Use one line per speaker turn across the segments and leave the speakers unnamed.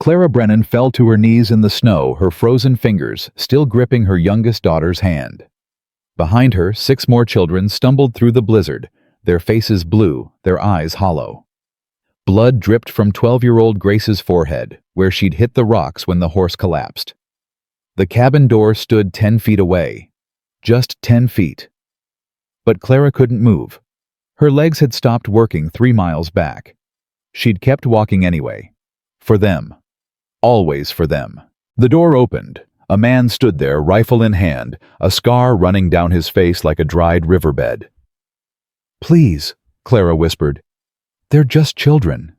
Clara Brennan fell to her knees in the snow, her frozen fingers still gripping her youngest daughter's hand. Behind her, 6 more children stumbled through the blizzard, their faces blue, their eyes hollow. Blood dripped from 12-year-old Grace's forehead, where she'd hit the rocks when the horse collapsed. The cabin door stood 10 feet away. Just 10 feet. But Clara couldn't move. Her legs had stopped working 3 miles back. She'd kept walking anyway. For them. Always for them. The door opened. A man stood there, rifle in hand, a scar running down his face like a dried riverbed. "Please," Clara whispered. "They're just children."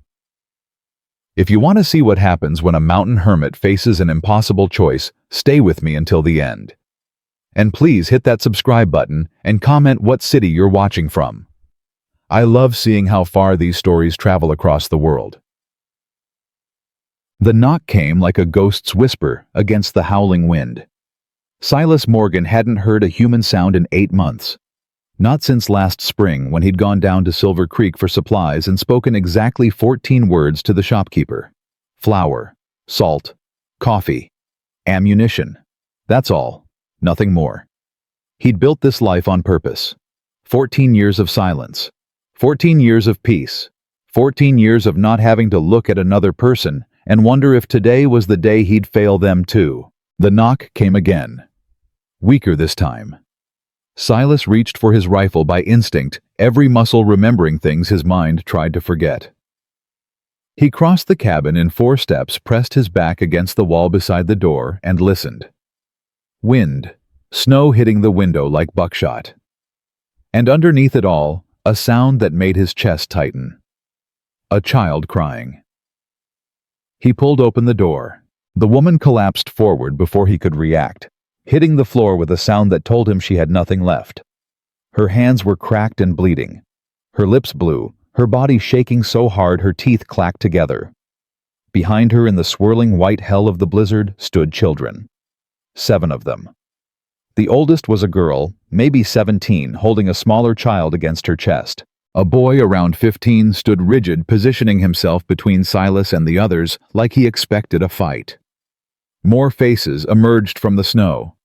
If you want to see what happens when a mountain hermit faces an impossible choice, stay with me until the end. And please hit that subscribe button and comment what city you're watching from. I love seeing how far these stories travel across the world. The knock came like a ghost's whisper against the howling wind. Silas Morgan hadn't heard a human sound in 8 months. Not since last spring, when he'd gone down to Silver Creek for supplies and spoken exactly 14 words to the shopkeeper. Flour, salt, coffee, ammunition. That's all. Nothing more. He'd built this life on purpose. 14 years of silence. 14 years of peace. 14 years of not having to look at another person and wonder if today was the day he'd fail them too. The knock came again. Weaker this time. Silas reached for his rifle by instinct, every muscle remembering things his mind tried to forget. He crossed the cabin in 4 steps, pressed his back against the wall beside the door, and listened. Wind, snow hitting the window like buckshot. And underneath it all, a sound that made his chest tighten. A child crying. He pulled open the door. The woman collapsed forward before he could react, hitting the floor with a sound that told him she had nothing left. Her hands were cracked and bleeding. Her lips blue, her body shaking so hard her teeth clacked together. Behind her in the swirling white hell of the blizzard stood children. 7 of them. The oldest was a girl, maybe 17, holding a smaller child against her chest. A boy around 15 stood rigid, positioning himself between Silas and the others like he expected a fight. More faces emerged from the snow.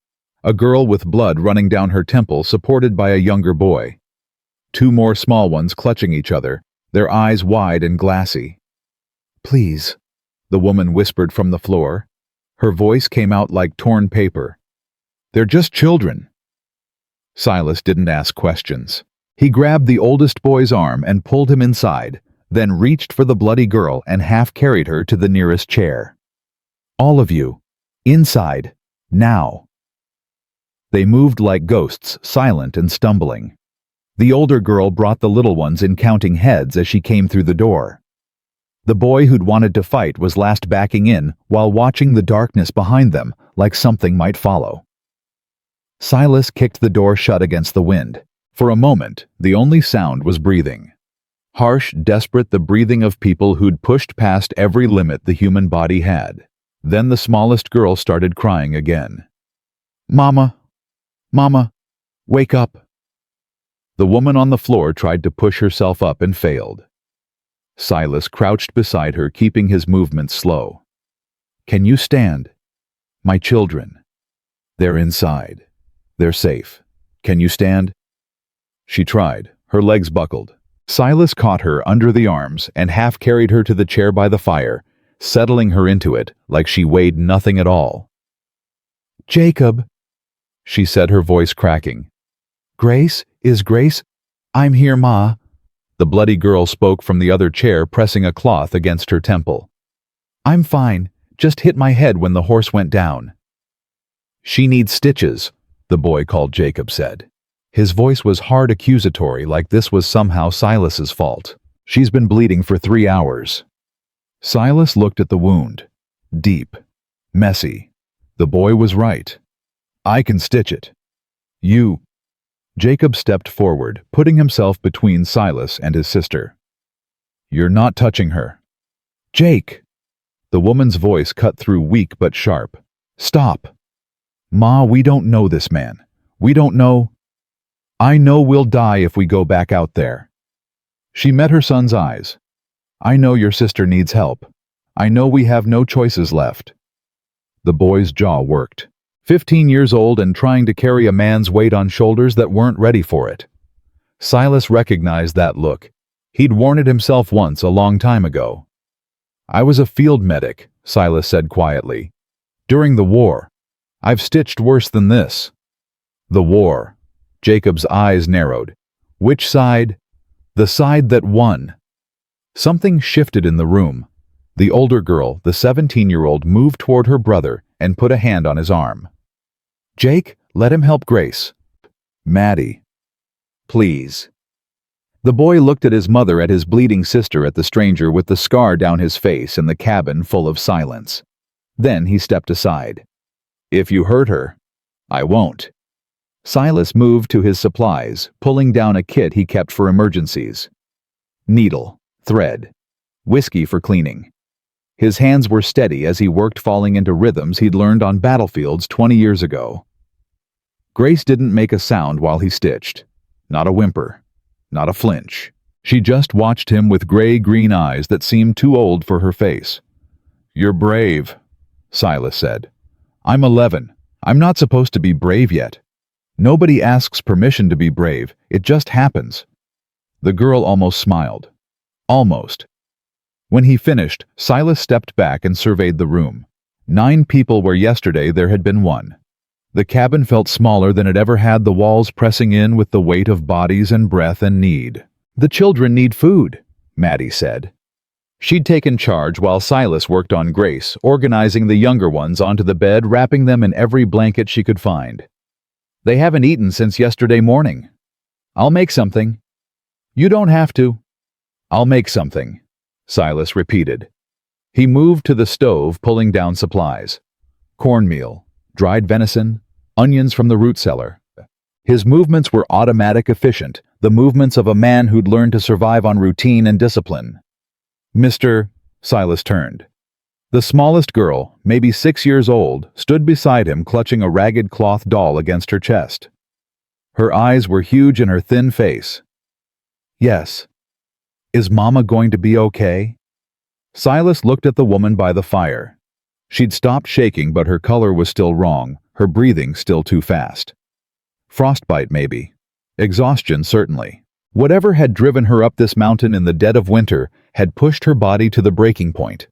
A girl with blood running down her temple supported by a younger boy. 2 more small ones clutching each other, their eyes wide and glassy. "Please," the woman whispered from the floor. Her voice came out like torn paper. "They're just children." Silas didn't ask questions. He grabbed the oldest boy's arm and pulled him inside, then reached for the bloody girl and half-carried her to the nearest chair. "All of you. Inside. Now." They moved like ghosts, silent and stumbling. The older girl brought the little ones in, counting heads as she came through the door. The boy who'd wanted to fight was last backing in while watching the darkness behind them like something might follow. Silas kicked the door shut against the wind. For a moment, the only sound was breathing. Harsh, desperate, the breathing of people who'd pushed past every limit the human body had. Then the smallest girl started crying again. "Mama! Mama! Wake up!" The woman on the floor tried to push herself up and failed. Silas crouched beside her, keeping his movements slow. "Can you stand? My children. They're inside. They're safe. Can you stand?" She tried. Her legs buckled. Silas caught her under the arms and half-carried her to the chair by the fire, settling her into it like she weighed nothing at all. "Jacob," she said, her voice cracking. "Grace? Is Grace? I'm here, Ma." The bloody girl spoke from the other chair, pressing a cloth against her temple. "I'm fine. Just hit my head when the horse went down." "She needs stitches," the boy called Jacob said. His voice was hard, accusatory, like this was somehow Silas's fault. "She's been bleeding for 3 hours." Silas looked at the wound. Deep. Messy. The boy was right. "I can stitch it." "You." Jacob stepped forward, putting himself between Silas and his sister. "You're not touching her." "Jake!" The woman's voice cut through, weak but sharp. "Stop. Ma, we don't know this man. We don't know. I know we'll die if we go back out there." She met her son's eyes. "I know your sister needs help. I know we have no choices left." The boy's jaw worked. 15 years old and trying to carry a man's weight on shoulders that weren't ready for it. Silas recognized that look. He'd worn it himself once a long time ago. "I was a field medic," Silas said quietly. "During the war. I've stitched worse than this." The war. Jacob's eyes narrowed. Which side? The side that won. Something shifted in the room. The older girl, the 17-year-old, moved toward her brother and put a hand on his arm. "Jake, let him help Grace." "Maddie. Please." The boy looked at his mother, at his bleeding sister, at the stranger with the scar down his face, and the cabin full of silence. Then he stepped aside. "If you hurt her, I won't." Silas moved to his supplies, pulling down a kit he kept for emergencies. Needle, thread, whiskey for cleaning. His hands were steady as he worked, falling into rhythms he'd learned on battlefields 20 years ago. Grace didn't make a sound while he stitched. Not a whimper. Not a flinch. She just watched him with gray-green eyes that seemed too old for her face. "You're brave," Silas said. "I'm 11. I'm not supposed to be brave yet. Nobody asks permission to be brave. It just happens." The girl almost smiled. Almost. When he finished, Silas stepped back and surveyed the room. 9 people where yesterday there had been 1. The cabin felt smaller than it ever had, the walls pressing in with the weight of bodies and breath and need. "The children need food," Maddie said. She'd taken charge while Silas worked on Grace, organizing the younger ones onto the bed, wrapping them in every blanket she could find. "They haven't eaten since yesterday morning." "I'll make something." "You don't have to." "I'll make something," Silas repeated. He moved to the stove, pulling down supplies. Cornmeal, dried venison, onions from the root cellar. His movements were automatic, efficient, the movements of a man who'd learned to survive on routine and discipline. "Mr. Silas turned. The smallest girl, maybe 6 years old, stood beside him, clutching a ragged cloth doll against her chest. Her eyes were huge in her thin face. "Yes. Is Mama going to be okay?" Silas looked at the woman by the fire. She'd stopped shaking, but her color was still wrong, her breathing still too fast. Frostbite, maybe. Exhaustion, certainly. Whatever had driven her up this mountain in the dead of winter had pushed her body to the breaking point.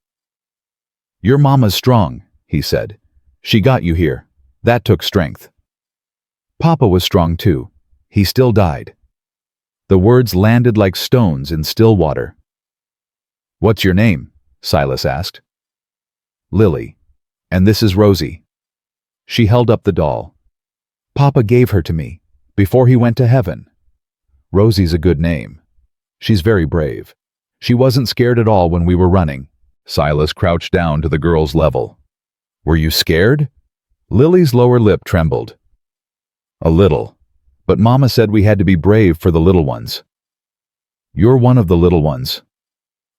"Your mama's strong," he said. "She got you here. That took strength." "Papa was strong too. He still died." The words landed like stones in still water. "What's your name?" Silas asked. "Lily. And this is Rosie." She held up the doll. "Papa gave her to me, before he went to heaven." "Rosie's a good name. She's very brave. She wasn't scared at all when we were running." Silas crouched down to the girl's level. "Were you scared?" Lily's lower lip trembled. "A little. But Mama said we had to be brave for the little ones." "You're one of the little ones."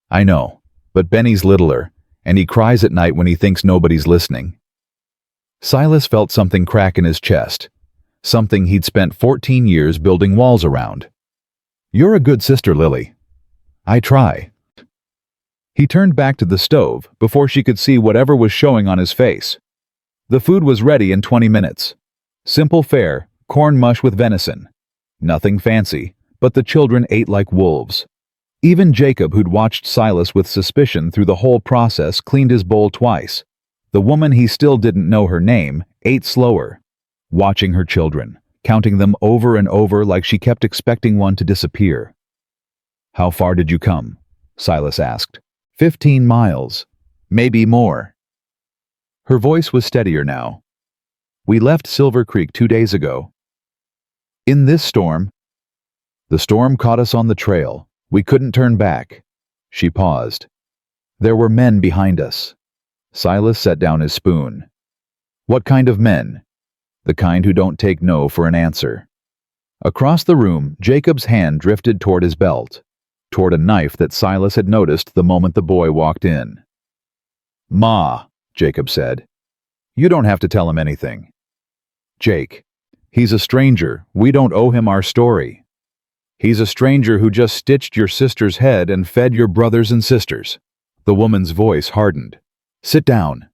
"I know, but Benny's littler, and he cries at night when he thinks nobody's listening." Silas felt something crack in his chest, something he'd spent 14 years building walls around. "You're a good sister, Lily. I try." He turned back to the stove before she could see whatever was showing on his face. The food was ready in 20 minutes. Simple fare, corn mush with venison. Nothing fancy, but the children ate like wolves. Even Jacob, who'd watched Silas with suspicion through the whole process, cleaned his bowl twice. The woman, he still didn't know her name, ate slower, watching her children, counting them over and over like she kept expecting one to disappear. "How far did you come?" Silas asked. 15 miles. Maybe more." Her voice was steadier now. "We left Silver Creek 2 days ago." "In this storm?" "The storm caught us on the trail. We couldn't turn back." She paused. "There were men behind us." Silas set down his spoon. "What kind of men?" "The kind who don't take no for an answer." Across the room, Jacob's hand drifted toward his belt, toward a knife that Silas had noticed the moment the boy walked in. "Ma," Jacob said. "You don't have to tell him anything." "Jake, he's a stranger. We don't owe him our story." "He's a stranger who just stitched your sister's head and fed your brothers and sisters." The woman's voice hardened. "Sit down."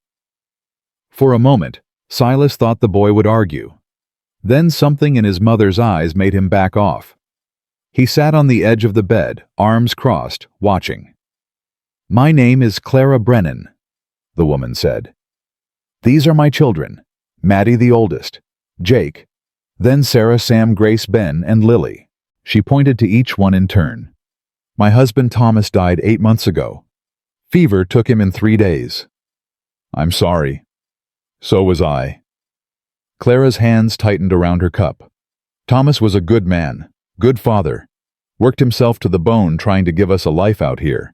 For a moment, Silas thought the boy would argue. Then something in his mother's eyes made him back off. He sat on the edge of the bed, arms crossed, watching. "My name is Clara Brennan," the woman said. "These are my children, Maddie the oldest, Jake, then Sarah, Sam, Grace, Ben, and Lily." She pointed to each one in turn. "My husband Thomas died 8 months ago. Fever took him in 3 days. I'm sorry. So was I." Clara's hands tightened around her cup. "Thomas was a good man, good father, worked himself to the bone trying to give us a life out here.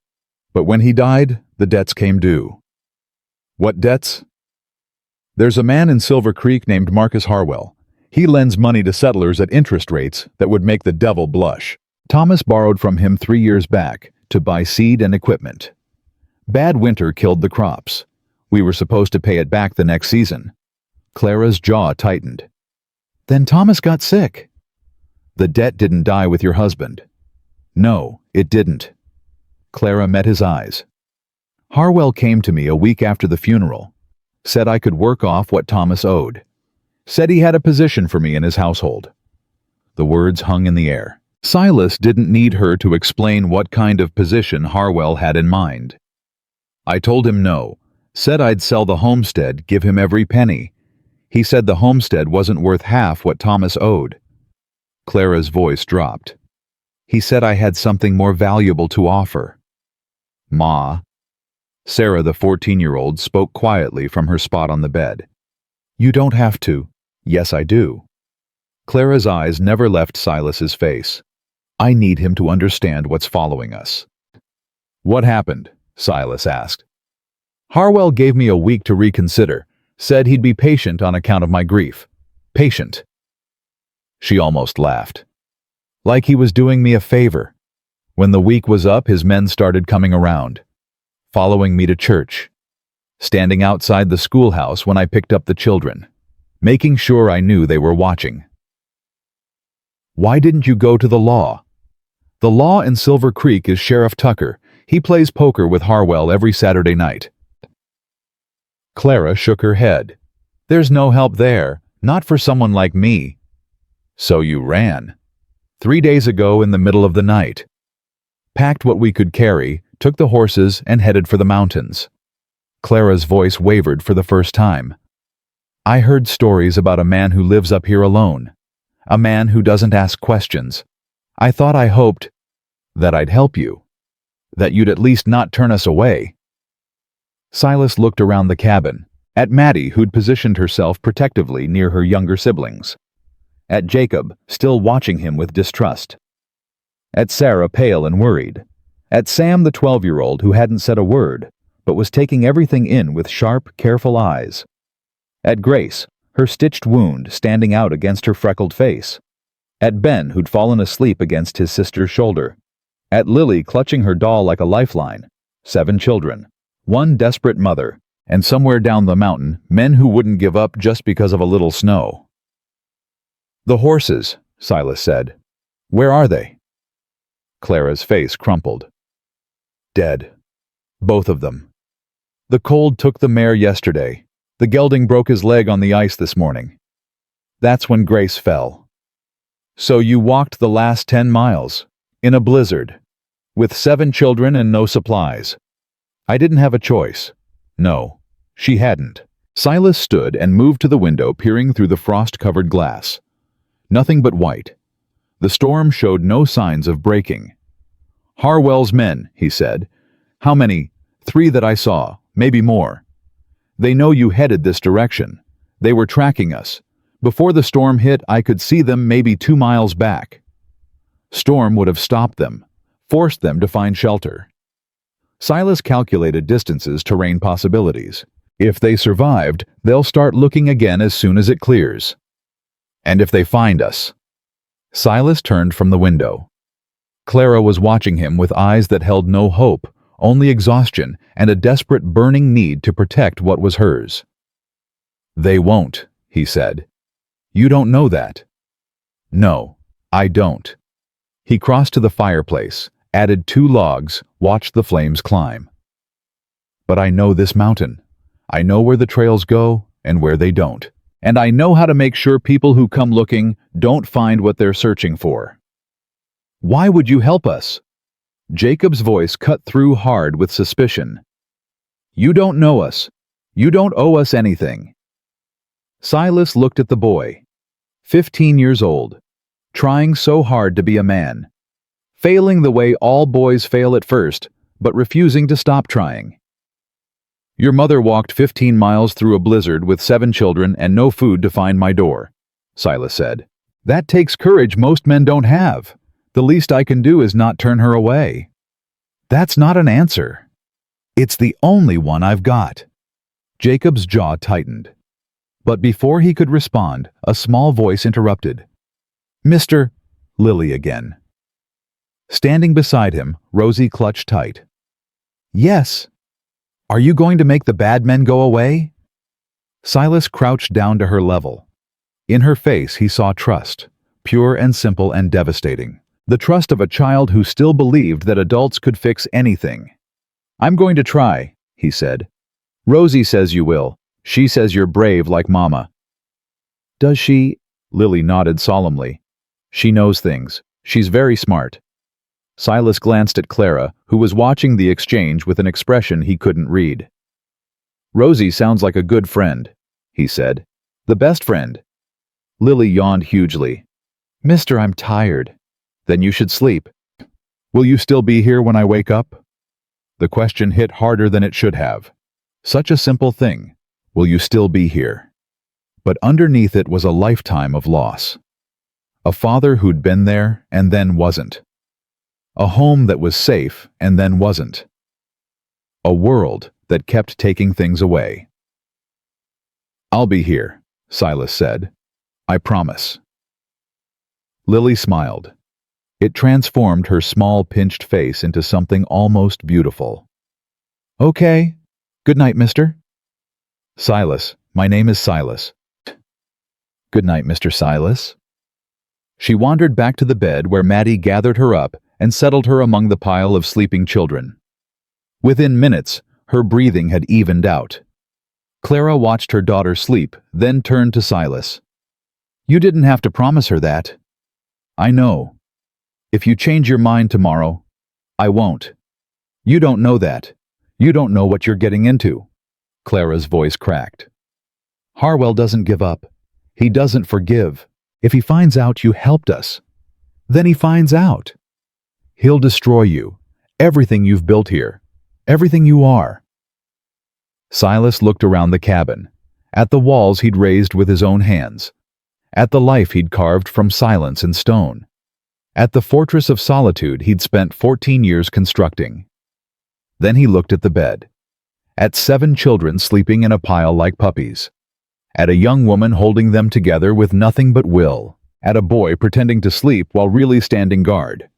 But when he died, the debts came due." "What debts?" "There's a man in Silver Creek named Marcus Harwell. He lends money to settlers at interest rates that would make the devil blush. Thomas borrowed from him 3 years back to buy seed and equipment. Bad winter killed the crops. We were supposed to pay it back the next season." Clara's jaw tightened. "Then Thomas got sick." "The debt didn't die with your husband." "No, it didn't." Clara met his eyes. "Harwell came to me a week after the funeral. Said I could work off what Thomas owed. Said he had a position for me in his household." The words hung in the air. Silas didn't need her to explain what kind of position Harwell had in mind. "I told him no. Said I'd sell the homestead, give him every penny. He said the homestead wasn't worth half what Thomas owed." Clara's voice dropped. "He said I had something more valuable to offer." "Ma." Sarah, the 14-year-old, spoke quietly from her spot on the bed. "You don't have to." "Yes, I do." Clara's eyes never left Silas's face. "I need him to understand what's following us." "What happened?" Silas asked. "Harwell gave me a week to reconsider. Said he'd be patient on account of my grief. Patient." She almost laughed. "Like he was doing me a favor. When the week was up, his men started coming around, following me to church, standing outside the schoolhouse when I picked up the children, making sure I knew they were watching." "Why didn't you go to the law?" "The law in Silver Creek is Sheriff Tucker. He plays poker with Harwell every Saturday night." Clara shook her head. "There's no help there, not for someone like me." "So you ran." 3 days ago in the middle of the night. Packed what we could carry, took the horses, and headed for the mountains." Clara's voice wavered for the first time. "I heard stories about a man who lives up here alone. A man who doesn't ask questions. I hoped that I'd help you. That you'd at least not turn us away." Silas looked around the cabin, at Maddie, who'd positioned herself protectively near her younger siblings, at Jacob, still watching him with distrust, at Sarah, pale and worried, at Sam, the 12-year-old who hadn't said a word, but was taking everything in with sharp, careful eyes, at Grace, her stitched wound standing out against her freckled face, at Ben, who'd fallen asleep against his sister's shoulder, at Lily clutching her doll like a lifeline. 7 children, 1 desperate mother, and somewhere down the mountain, men who wouldn't give up just because of a little snow. "The horses," Silas said. "Where are they?" Clara's face crumpled. "Dead. Both of them. The cold took the mare yesterday. The gelding broke his leg on the ice this morning. That's when Grace fell." "So you walked the last 10 miles, in a blizzard, with 7 children and no supplies." "I didn't have a choice." No, she hadn't. Silas stood and moved to the window, peering through the frost-covered glass. Nothing but white. The storm showed no signs of breaking. "Harwell's men," he said. "How many?" "3 that I saw, maybe more. They know you headed this direction. They were tracking us. Before the storm hit, I could see them maybe 2 miles back. Storm would have stopped them, forced them to find shelter." Silas calculated distances, terrain possibilities. If they survived, they'll start looking again as soon as it clears. "And if they find us?" Silas turned from the window. Clara was watching him with eyes that held no hope, only exhaustion and a desperate burning need to protect what was hers. "They won't," he said. "You don't know that." "No, I don't." He crossed to the fireplace, added 2 logs, watched the flames climb. But I know this mountain. I know where the trails go and where they don't. And I know how to make sure people who come looking don't find what they're searching for. Why would you help us? Jacob's voice cut through hard with suspicion. You don't know us. You don't owe us anything. Silas looked at the boy, 15 years old, trying so hard to be a man, failing the way all boys fail at first, but refusing to stop trying. Your mother walked 15 miles through a blizzard with 7 children and no food to find my door, Silas said. That takes courage most men don't have. The least I can do is not turn her away. That's not an answer. It's the only one I've got. Jacob's jaw tightened. But before he could respond, a small voice interrupted. Mr. Lily again. Standing beside him, Rosie clutched tight. Yes. Are you going to make the bad men go away? Silas crouched down to her level. In her face he saw trust, pure and simple and devastating. The trust of a child who still believed that adults could fix anything. I'm going to try, he said. Rosie says you will. She says you're brave like Mama. Does she? Lily nodded solemnly. She knows things. She's very smart. Silas glanced at Clara, who was watching the exchange with an expression he couldn't read. Rosie sounds like a good friend, he said. The best friend. Lily yawned hugely. Mister, I'm tired. Then you should sleep. Will you still be here when I wake up? The question hit harder than it should have. Such a simple thing. Will you still be here? But underneath it was a lifetime of loss. A father who'd been there and then wasn't. A home that was safe and then wasn't. A world that kept taking things away. I'll be here, Silas said. I promise. Lily smiled. It transformed her small pinched face into something almost beautiful. Okay. Good night, mister. Silas, my name is Silas. Good night, Mr. Silas. She wandered back to the bed where Maddie gathered her up and settled her among the pile of sleeping children. Within minutes, her breathing had evened out. Clara watched her daughter sleep, then turned to Silas. You didn't have to promise her that. I know. If you change your mind tomorrow, I won't. You don't know that. You don't know what you're getting into. Clara's voice cracked. Harwell doesn't give up. He doesn't forgive. If he finds out you helped us, then he finds out. He'll destroy you, everything you've built here, everything you are. Silas looked around the cabin, at the walls he'd raised with his own hands, at the life he'd carved from silence and stone, at the fortress of solitude he'd spent 14 years constructing. Then he looked at the bed, at 7 children sleeping in a pile like puppies, at a young woman holding them together with nothing but will, at a boy pretending to sleep while really standing guard,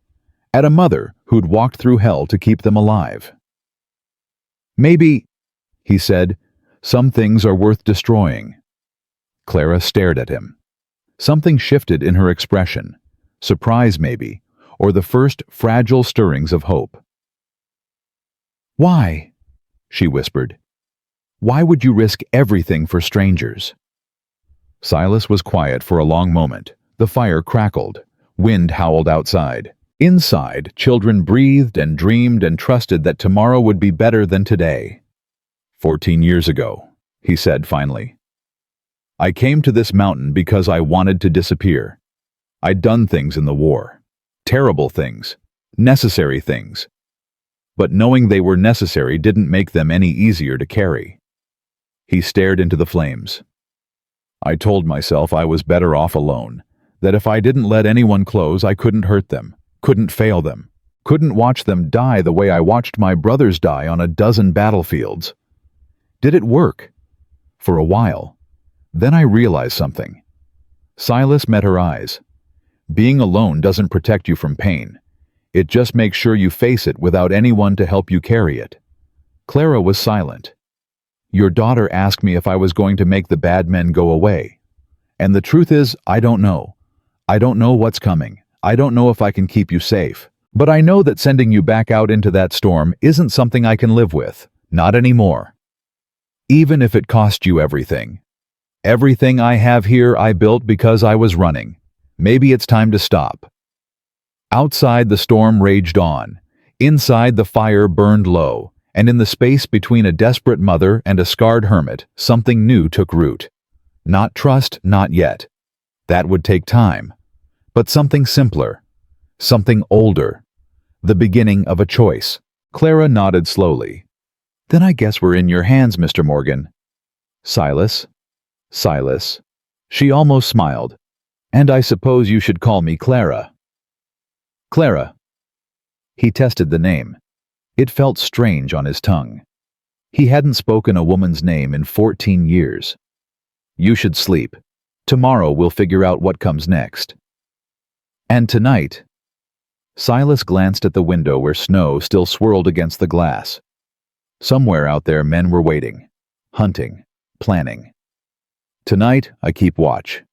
at a mother who'd walked through hell to keep them alive. Maybe, he said, some things are worth destroying. Clara stared at him. Something shifted in her expression, surprise maybe, or the first fragile stirrings of hope. Why? She whispered. Why would you risk everything for strangers? Silas was quiet for a long moment. The fire crackled. Wind howled outside. Inside, children breathed and dreamed and trusted that tomorrow would be better than today. 14 years ago, he said finally. I came to this mountain because I wanted to disappear. I'd done things in the war. Terrible things. Necessary things. But knowing they were necessary didn't make them any easier to carry. He stared into the flames. I told myself I was better off alone, that if I didn't let anyone close, I couldn't hurt them, couldn't fail them, couldn't watch them die the way I watched my brothers die on a dozen battlefields. Did it work? For a while. Then I realized something. Silas met her eyes. Being alone doesn't protect you from pain. It just makes sure you face it without anyone to help you carry it. Clara was silent. Your daughter asked me if I was going to make the bad men go away. And the truth is, I don't know. I don't know what's coming. I don't know if I can keep you safe. But I know that sending you back out into that storm isn't something I can live with. Not anymore. Even if it cost you everything. Everything I have here I built because I was running. Maybe it's time to stop." Outside, the storm raged on. Inside, the fire burned low, and in the space between a desperate mother and a scarred hermit, something new took root. Not trust, not yet. That would take time. But something simpler. Something older. The beginning of a choice. Clara nodded slowly. "Then I guess we're in your hands, Mr. Morgan." "Silas? Silas." She almost smiled. "And I suppose you should call me Clara." "Clara." He tested the name. It felt strange on his tongue. He hadn't spoken a woman's name in 14 years. "You should sleep. Tomorrow we'll figure out what comes next." "And tonight?" Silas glanced at the window where snow still swirled against the glass. Somewhere out there men were waiting, hunting, planning. "Tonight I keep watch."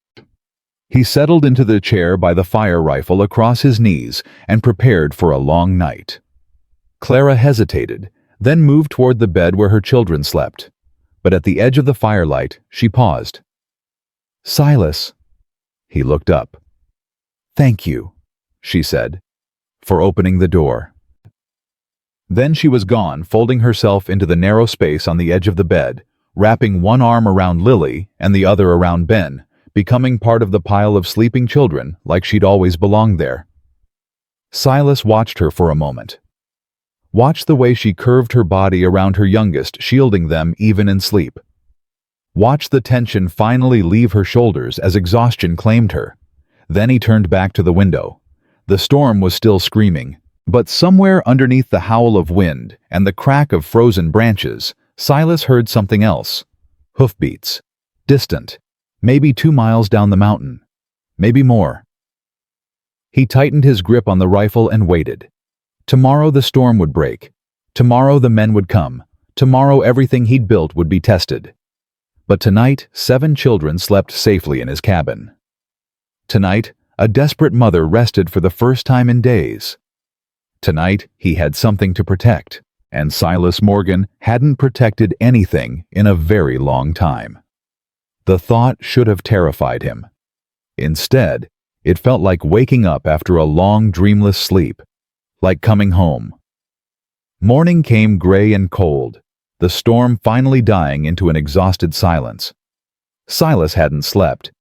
He settled into the chair by the fire rifle across his knees and prepared for a long night. Clara hesitated, then moved toward the bed where her children slept. But at the edge of the firelight, she paused. "Silas." He looked up. "Thank you," she said, "for opening the door." Then she was gone, folding herself into the narrow space on the edge of the bed, wrapping one arm around Lily and the other around Ben, becoming part of the pile of sleeping children like she'd always belonged there. Silas watched her for a moment. Watched the way she curved her body around her youngest, shielding them even in sleep. Watched the tension finally leave her shoulders as exhaustion claimed her. Then he turned back to the window. The storm was still screaming, but somewhere underneath the howl of wind and the crack of frozen branches, Silas heard something else. Hoofbeats. Distant. Maybe 2 miles down the mountain. Maybe more. He tightened his grip on the rifle and waited. Tomorrow the storm would break. Tomorrow the men would come. Tomorrow everything he'd built would be tested. But tonight, 7 children slept safely in his cabin. Tonight, a desperate mother rested for the first time in days. Tonight, he had something to protect, and Silas Morgan hadn't protected anything in a very long time. The thought should have terrified him. Instead, it felt like waking up after a long, dreamless sleep, like coming home. Morning came gray and cold, the storm finally dying into an exhausted silence. Silas hadn't slept.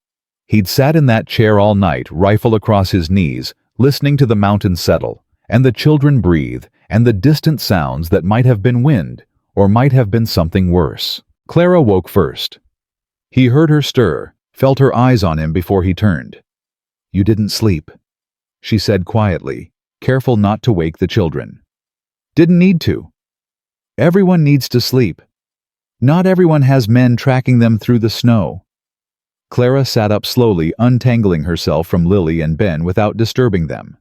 He'd sat in that chair all night, rifle across his knees, listening to the mountains settle, and the children breathe, and the distant sounds that might have been wind, or might have been something worse. Clara woke first. He heard her stir, felt her eyes on him before he turned. "You didn't sleep," she said quietly, careful not to wake the children. "Didn't need to. Everyone needs to sleep. Not everyone has men tracking them through the snow." Clara sat up slowly, untangling herself from Lily and Ben without disturbing them.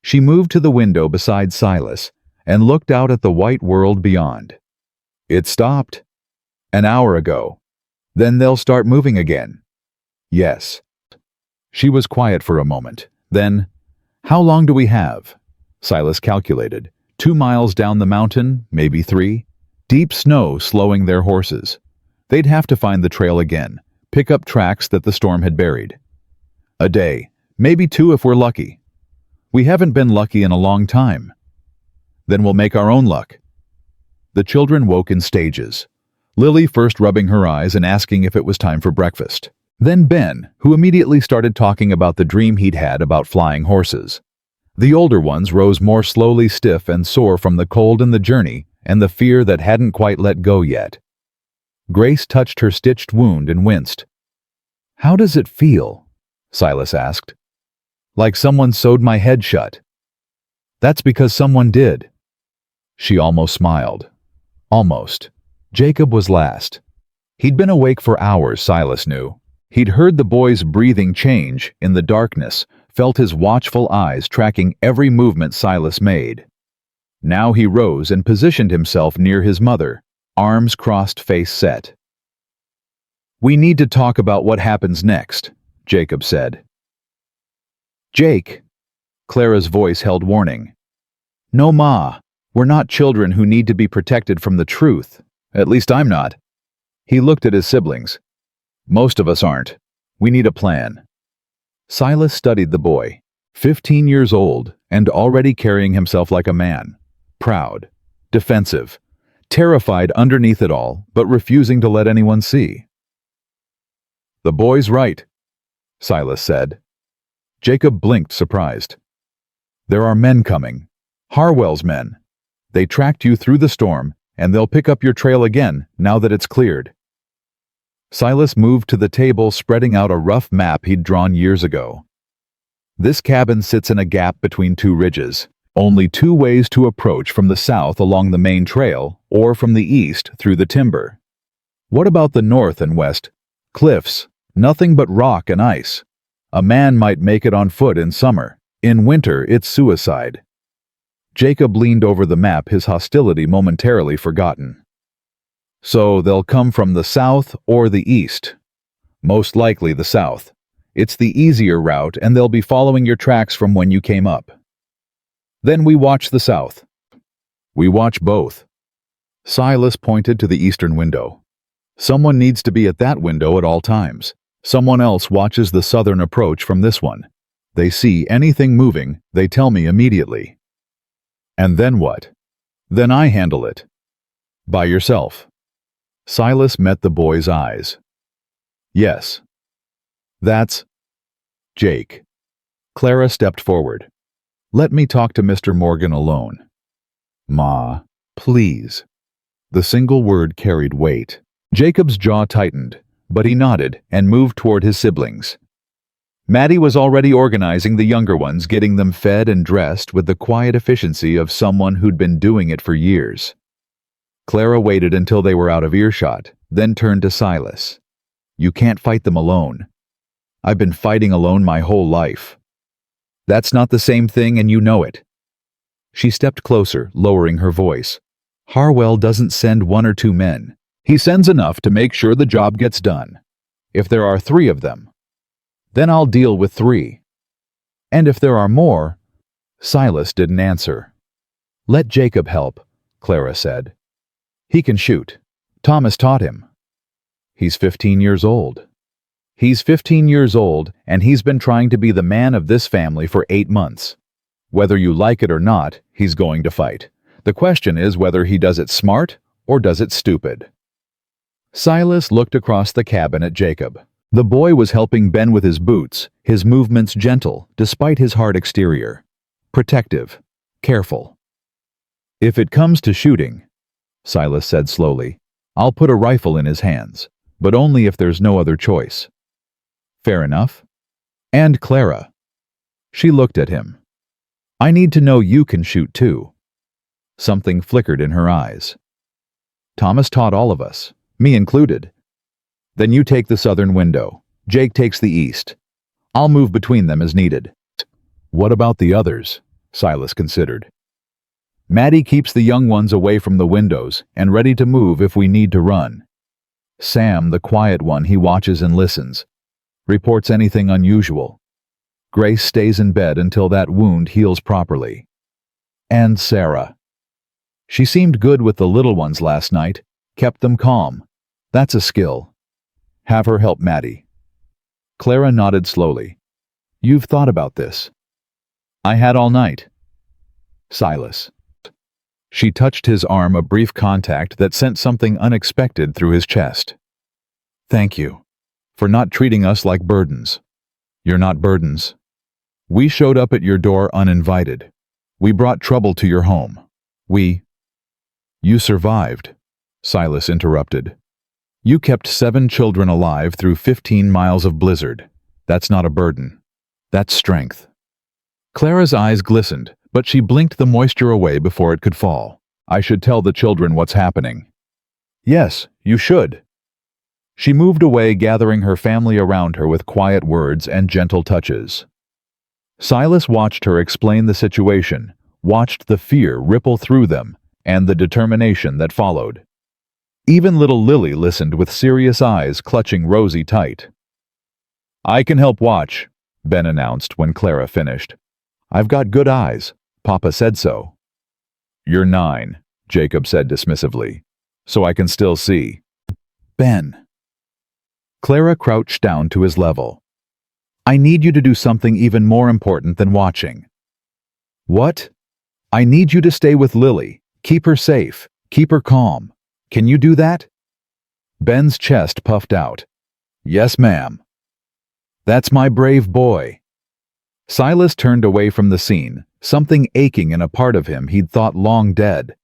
She moved to the window beside Silas and looked out at the white world beyond. "It stopped. An hour ago. Then they'll start moving again." "Yes." She was quiet for a moment. Then, "How long do we have?" Silas calculated. 2 miles down the mountain, maybe 3. Deep snow slowing their horses. They'd have to find the trail again, pick up tracks that the storm had buried. "A day, maybe 2 if we're lucky. We haven't been lucky in a long time." "Then we'll make our own luck." The children woke in stages. Lily first rubbing her eyes and asking if it was time for breakfast. Then Ben, who immediately started talking about the dream he'd had about flying horses. The older ones rose more slowly, stiff and sore from the cold and the journey and the fear that hadn't quite let go yet. Grace touched her stitched wound and winced. "How does it feel?" Silas asked. "Like someone sewed my head shut." "That's because someone did." She almost smiled. Almost. Jacob was last. He'd been awake for hours, Silas knew. He'd heard the boy's breathing change in the darkness, felt his watchful eyes tracking every movement Silas made. Now he rose and positioned himself near his mother, arms crossed, face set. "We need to talk about what happens next," Jacob said. "Jake," Clara's voice held warning. "No, Ma," We're not children who need to be protected from the truth. At least I'm not. He looked at his siblings. Most of us aren't. We need a plan. Silas studied the boy, 15 years old and already carrying himself like a man. Proud, defensive, terrified underneath it all, but refusing to let anyone see. "The boy's right," Silas said. Jacob blinked, surprised. "There are men coming. Harwell's men. They tracked you through the storm, and they'll pick up your trail again now that it's cleared." Silas moved to the table, spreading out a rough map he'd drawn years ago. This cabin sits in a gap between two ridges. Only two ways to approach: from the south along the main trail, or from the east through the timber. What about the north and west? Cliffs, nothing but rock and ice. A man might make it on foot in summer. In winter, it's suicide. Jacob leaned over the map, his hostility momentarily forgotten. "So they'll come from the south or the east?" "Most likely the south. It's the easier route, and they'll be following your tracks from when you came up." "Then we watch the south." "We watch both." Silas pointed to the eastern window. "Someone needs to be at that window at all times. Someone else watches the southern approach from this one. They see anything moving, they tell me immediately." "And then what?" "Then I handle it." "By yourself?" Silas met the boy's eyes. "Yes." "That's Jake." Clara stepped forward. "Let me talk to Mr. Morgan alone." "Ma, please." The single word carried weight. Jacob's jaw tightened, but he nodded and moved toward his siblings. Maddie was already organizing the younger ones, getting them fed and dressed with the quiet efficiency of someone who'd been doing it for years. Clara waited until they were out of earshot, then turned to Silas. "You can't fight them alone. I've been fighting alone my whole life. That's not the same thing, and you know it." She stepped closer, lowering her voice. "Harwell doesn't send one or two men. He sends enough to make sure the job gets done. If there are 3 of them, then I'll deal with 3. And if there are more—" Silas didn't answer. "Let Jacob help," Clara said. "He can shoot. Thomas taught him." "He's 15 years old." "He's 15 years old, and he's been trying to be the man of this family for 8 months. Whether you like it or not, he's going to fight. The question is whether he does it smart or does it stupid." Silas looked across the cabin at Jacob. The boy was helping Ben with his boots, his movements gentle despite his hard exterior. Protective, careful. "If it comes to shooting," Silas said slowly, "I'll put a rifle in his hands, but only if there's no other choice." "Fair enough." "And Clara." She looked at him. "I need to know you can shoot too." Something flickered in her eyes. "Thomas taught all of us, me included." "Then you take the southern window. Jake takes the east. I'll move between them as needed." "What about the others?" Silas considered. "Maddie keeps the young ones away from the windows and ready to move if we need to run. Sam, the quiet one, he watches and listens. Reports anything unusual. Grace stays in bed until that wound heals properly. And Sarah. She seemed good with the little ones last night, kept them calm. That's a skill. Have her help Maddie." Clara nodded slowly. "You've thought about this?" "I had all night." "Silas." She touched his arm, a brief contact that sent something unexpected through his chest. "Thank you for not treating us like burdens." "You're not burdens. We showed up at your door uninvited. We brought trouble to your home. You survived," Silas interrupted. "You kept 7 children alive through 15 miles of blizzard. That's not a burden. That's strength." Clara's eyes glistened, but she blinked the moisture away before it could fall. "I should tell the children what's happening." "Yes, you should." She moved away, gathering her family around her with quiet words and gentle touches. Silas watched her explain the situation, watched the fear ripple through them, and the determination that followed. Even little Lily listened with serious eyes clutching Rosie tight. "I can help watch," Ben announced when Clara finished. "I've got good eyes. Papa said so." "You're 9," Jacob said dismissively. "So I can still see." "Ben." Clara crouched down to his level. "I need you to do something even more important than watching." "What?" "I need you to stay with Lily. Keep her safe. Keep her calm. Can you do that?" Ben's chest puffed out. "Yes, ma'am." "That's my brave boy." Silas turned away from the scene, something aching in a part of him he'd thought long dead.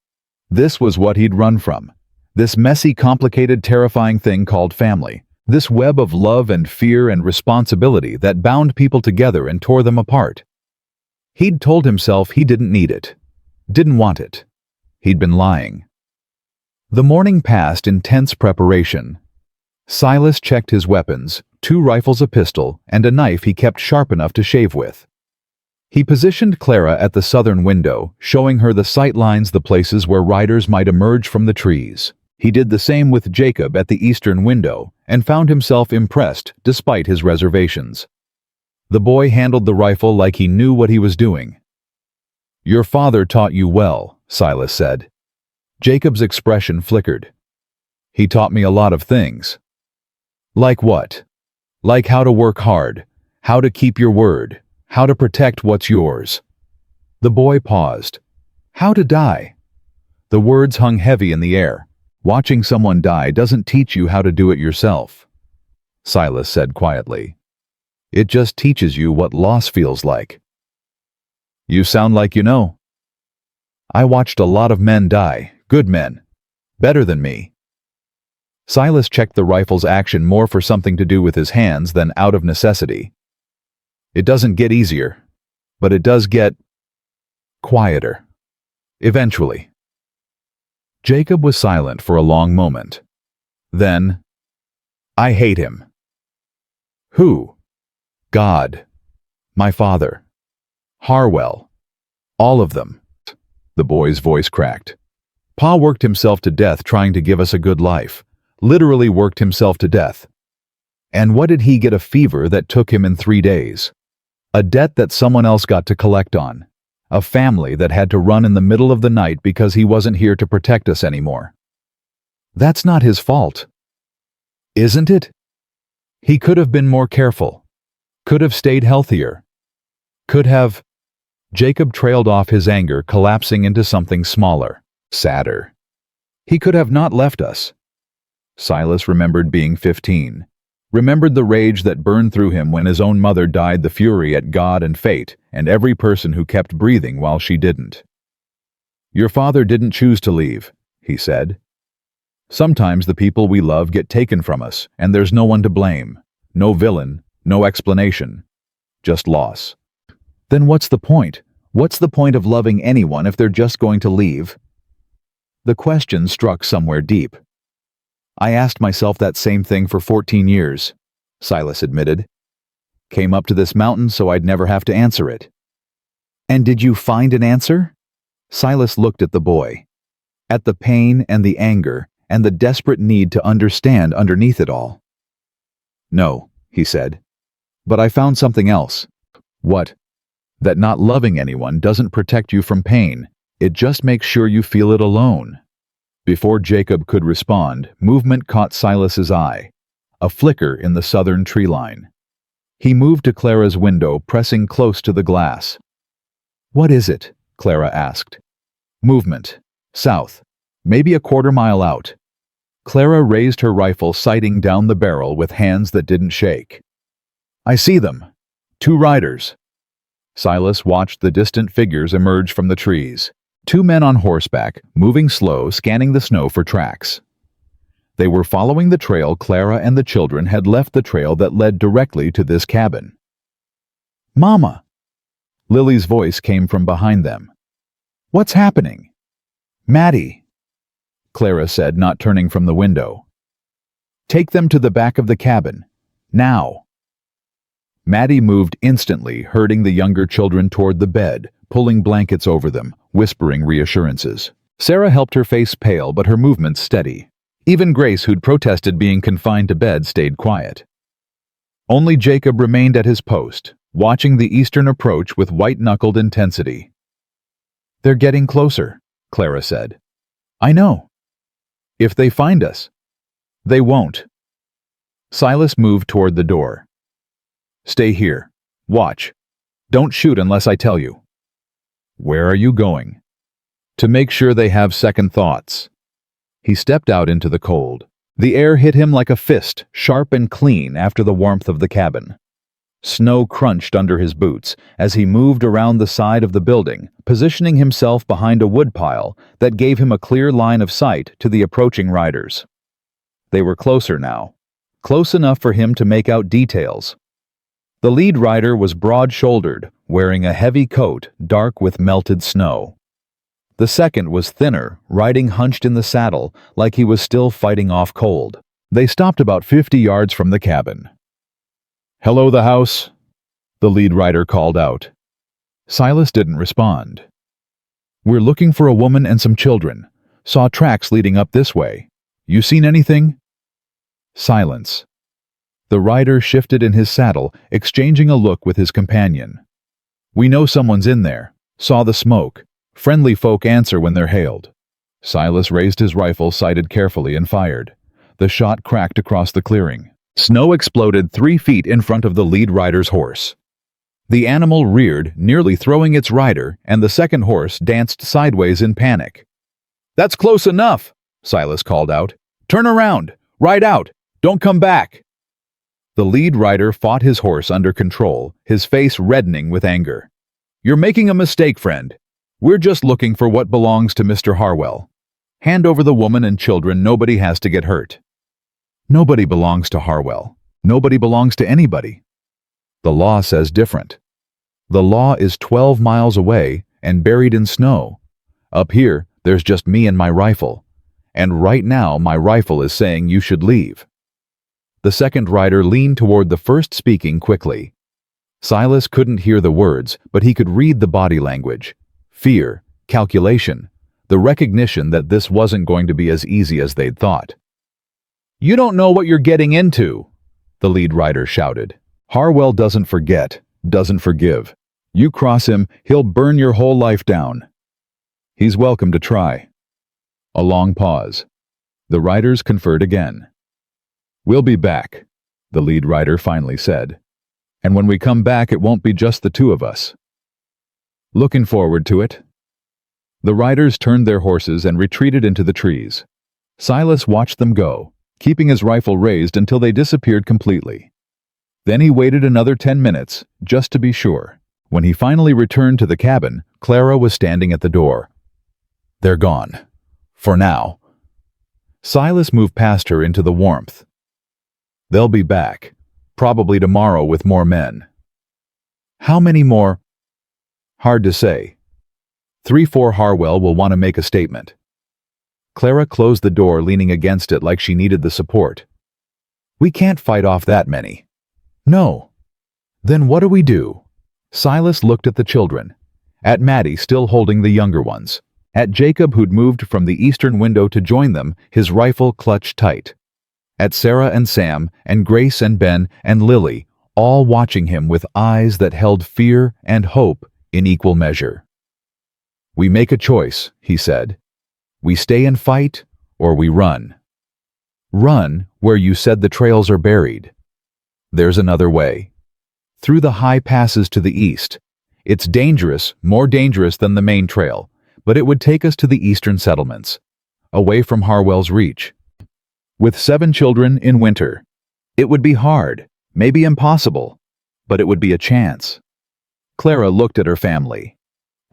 This was what he'd run from. This messy, complicated, terrifying thing called family. This web of love and fear and responsibility that bound people together and tore them apart. He'd told himself he didn't need it. Didn't want it. He'd been lying. The morning passed in tense preparation. Silas checked his weapons, 2 rifles, a pistol, and a knife he kept sharp enough to shave with. He positioned Clara at the southern window, showing her the sight lines, the places where riders might emerge from the trees. He did the same with Jacob at the eastern window, and found himself impressed despite his reservations. The boy handled the rifle like he knew what he was doing. "Your father taught you well," Silas said. Jacob's expression flickered. "He taught me a lot of things." "Like what?" "Like how to work hard, how to keep your word, how to protect what's yours." The boy paused. "How to die?" The words hung heavy in the air. "Watching someone die doesn't teach you how to do it yourself," Silas said quietly. "It just teaches you what loss feels like." "You sound like you know." "I watched a lot of men die, good men. Better than me." Silas checked the rifle's action more for something to do with his hands than out of necessity. "It doesn't get easier, but it does get quieter. Eventually." Jacob was silent for a long moment. Then, "I hate him." "Who?" "God. My father. Harwell. All of them." The boy's voice cracked. "Pa worked himself to death trying to give us a good life. Literally worked himself to death. And what did he get? A fever that took him in 3 days. A debt that someone else got to collect on. A family that had to run in the middle of the night because he wasn't here to protect us anymore. That's not his fault." "Isn't it?" "He could have been more careful. Could have stayed healthier. Could have—" Jacob trailed off, his anger collapsing into something smaller, sadder. "He could have not left us." Silas remembered being 15. Remembered the rage that burned through him when his own mother died, the fury at God and fate and every person who kept breathing while she didn't. "Your father didn't choose to leave," he said. "Sometimes the people we love get taken from us, and there's no one to blame. No villain, no explanation. Just loss." "Then what's the point? What's the point of loving anyone if they're just going to leave?" The question struck somewhere deep. "I asked myself that same thing for 14 years, Silas admitted. "Came up to this mountain so I'd never have to answer it." "And did you find an answer?" Silas looked at the boy. At the pain and the anger and the desperate need to understand underneath it all. "No," he said. "But I found something else." "What?" "That not loving anyone doesn't protect you from pain. It just makes sure you feel it alone." Before Jacob could respond, movement caught Silas's eye. A flicker in the southern tree line. He moved to Clara's window, pressing close to the glass. "What is it?" Clara asked. "Movement. South. Maybe a quarter-mile out." Clara raised her rifle, sighting down the barrel with hands that didn't shake. "I see them. 2 riders." Silas watched the distant figures emerge from the trees. 2 men on horseback, moving slow, scanning the snow for tracks. They were following the trail Clara and the children had left, the trail that led directly to this cabin. "Mama!" Lily's voice came from behind them. "What's happening?" "Maddie," Clara said, not turning from the window. "Take them to the back of the cabin. Now." Maddie moved instantly, herding the younger children toward the bed, pulling blankets over them, whispering reassurances. Sarah helped, her face pale but her movements steady. Even Grace, who'd protested being confined to bed, stayed quiet. Only Jacob remained at his post, watching the eastern approach with white-knuckled intensity. "They're getting closer," Clara said. I know. If they find us. They won't. Silas moved toward the door. Stay here. Watch. Don't shoot unless I tell you. Where are you going? To make sure they have second thoughts. He stepped out into the cold. The air hit him like a fist, sharp and clean after the warmth of the cabin. Snow crunched under his boots as he moved around the side of the building, positioning himself behind a woodpile that gave him a clear line of sight to the approaching riders. They were closer now, close enough for him to make out details. The lead rider was broad-shouldered, wearing a heavy coat dark with melted snow. The second was thinner, riding hunched in the saddle like he was still fighting off cold. They stopped about 50 yards from the cabin. Hello, the house, the lead rider called out. Silas didn't respond. We're looking for a woman and some children. Saw tracks leading up this way. You seen anything? Silence. The rider shifted in his saddle, exchanging a look with his companion. We know someone's in there. Saw the smoke. Friendly folk answer when they're hailed. Silas raised his rifle, sighted carefully, and fired. The shot cracked across the clearing. Snow exploded 3 feet in front of the lead rider's horse. The animal reared, nearly throwing its rider, and the second horse danced sideways in panic. That's close enough, Silas called out. Turn around! Ride out! Don't come back! The lead rider fought his horse under control, his face reddening with anger. You're making a mistake, friend. We're just looking for what belongs to Mr. Harwell. Hand over the woman and children. Nobody has to get hurt. Nobody belongs to Harwell. Nobody belongs to anybody. The law says different. The law is 12 miles away and buried in snow. Up here, there's just me and my rifle. And right now, my rifle is saying you should leave. The second rider leaned toward the first, speaking quickly. Silas couldn't hear the words, but he could read the body language. Fear, calculation, the recognition that this wasn't going to be as easy as they'd thought. You don't know what you're getting into, the lead rider shouted. Harwell doesn't forget, doesn't forgive. You cross him, he'll burn your whole life down. He's welcome to try. A long pause. The riders conferred again. We'll be back, the lead rider finally said. And when we come back, it won't be just the two of us. Looking forward to it. The riders turned their horses and retreated into the trees. Silas watched them go, keeping his rifle raised until they disappeared completely. Then he waited another 10 minutes, just to be sure. When he finally returned to the cabin, Clara was standing at the door. They're gone. For now. Silas moved past her into the warmth. They'll be back, probably tomorrow with more men. How many more? Hard to say. 3-4 Harwell will want to make a statement. Clara closed the door, leaning against it like she needed the support. We can't fight off that many. No. Then what do we do? Silas looked at the children, at Maddie still holding the younger ones, at Jacob who'd moved from the eastern window to join them, his rifle clutched tight, at Sarah and Sam and Grace and Ben and Lily, all watching him with eyes that held fear and hope in equal measure. We make a choice, he said. We stay and fight, or we run. Run where you said the trails are buried. There's another way. Through the high passes to the east. It's dangerous, more dangerous than the main trail, but it would take us to the eastern settlements, away from Harwell's reach. With 7 children in winter, it would be hard, maybe impossible, but it would be a chance. Clara looked at her family,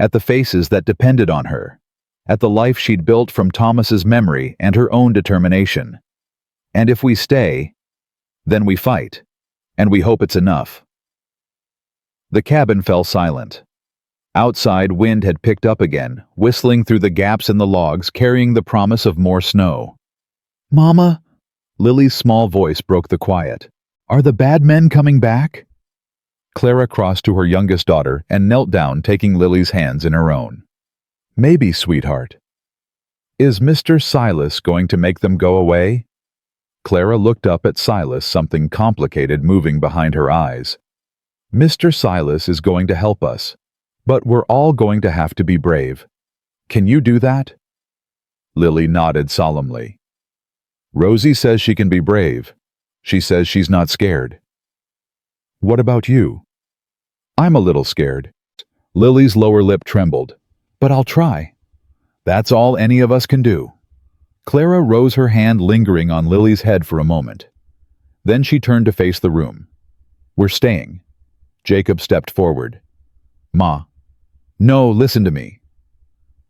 at the faces that depended on her, at the life she'd built from Thomas's memory and her own determination. And if we stay, then we fight, and we hope it's enough. The cabin fell silent. Outside, wind had picked up again, whistling through the gaps in the logs, carrying the promise of more snow. Mama? Lily's small voice broke the quiet. Are the bad men coming back? Clara crossed to her youngest daughter and knelt down, taking Lily's hands in her own. Maybe, sweetheart. Is Mr. Silas going to make them go away? Clara looked up at Silas, something complicated moving behind her eyes. Mr. Silas is going to help us, but we're all going to have to be brave. Can you do that? Lily nodded solemnly. Rosie says she can be brave. She says she's not scared. What about you? I'm a little scared. Lily's lower lip trembled. But I'll try. That's all any of us can do. Clara rose her hand lingering on Lily's head for a moment. Then she turned to face the room. We're staying. Jacob stepped forward. Ma. No, listen to me.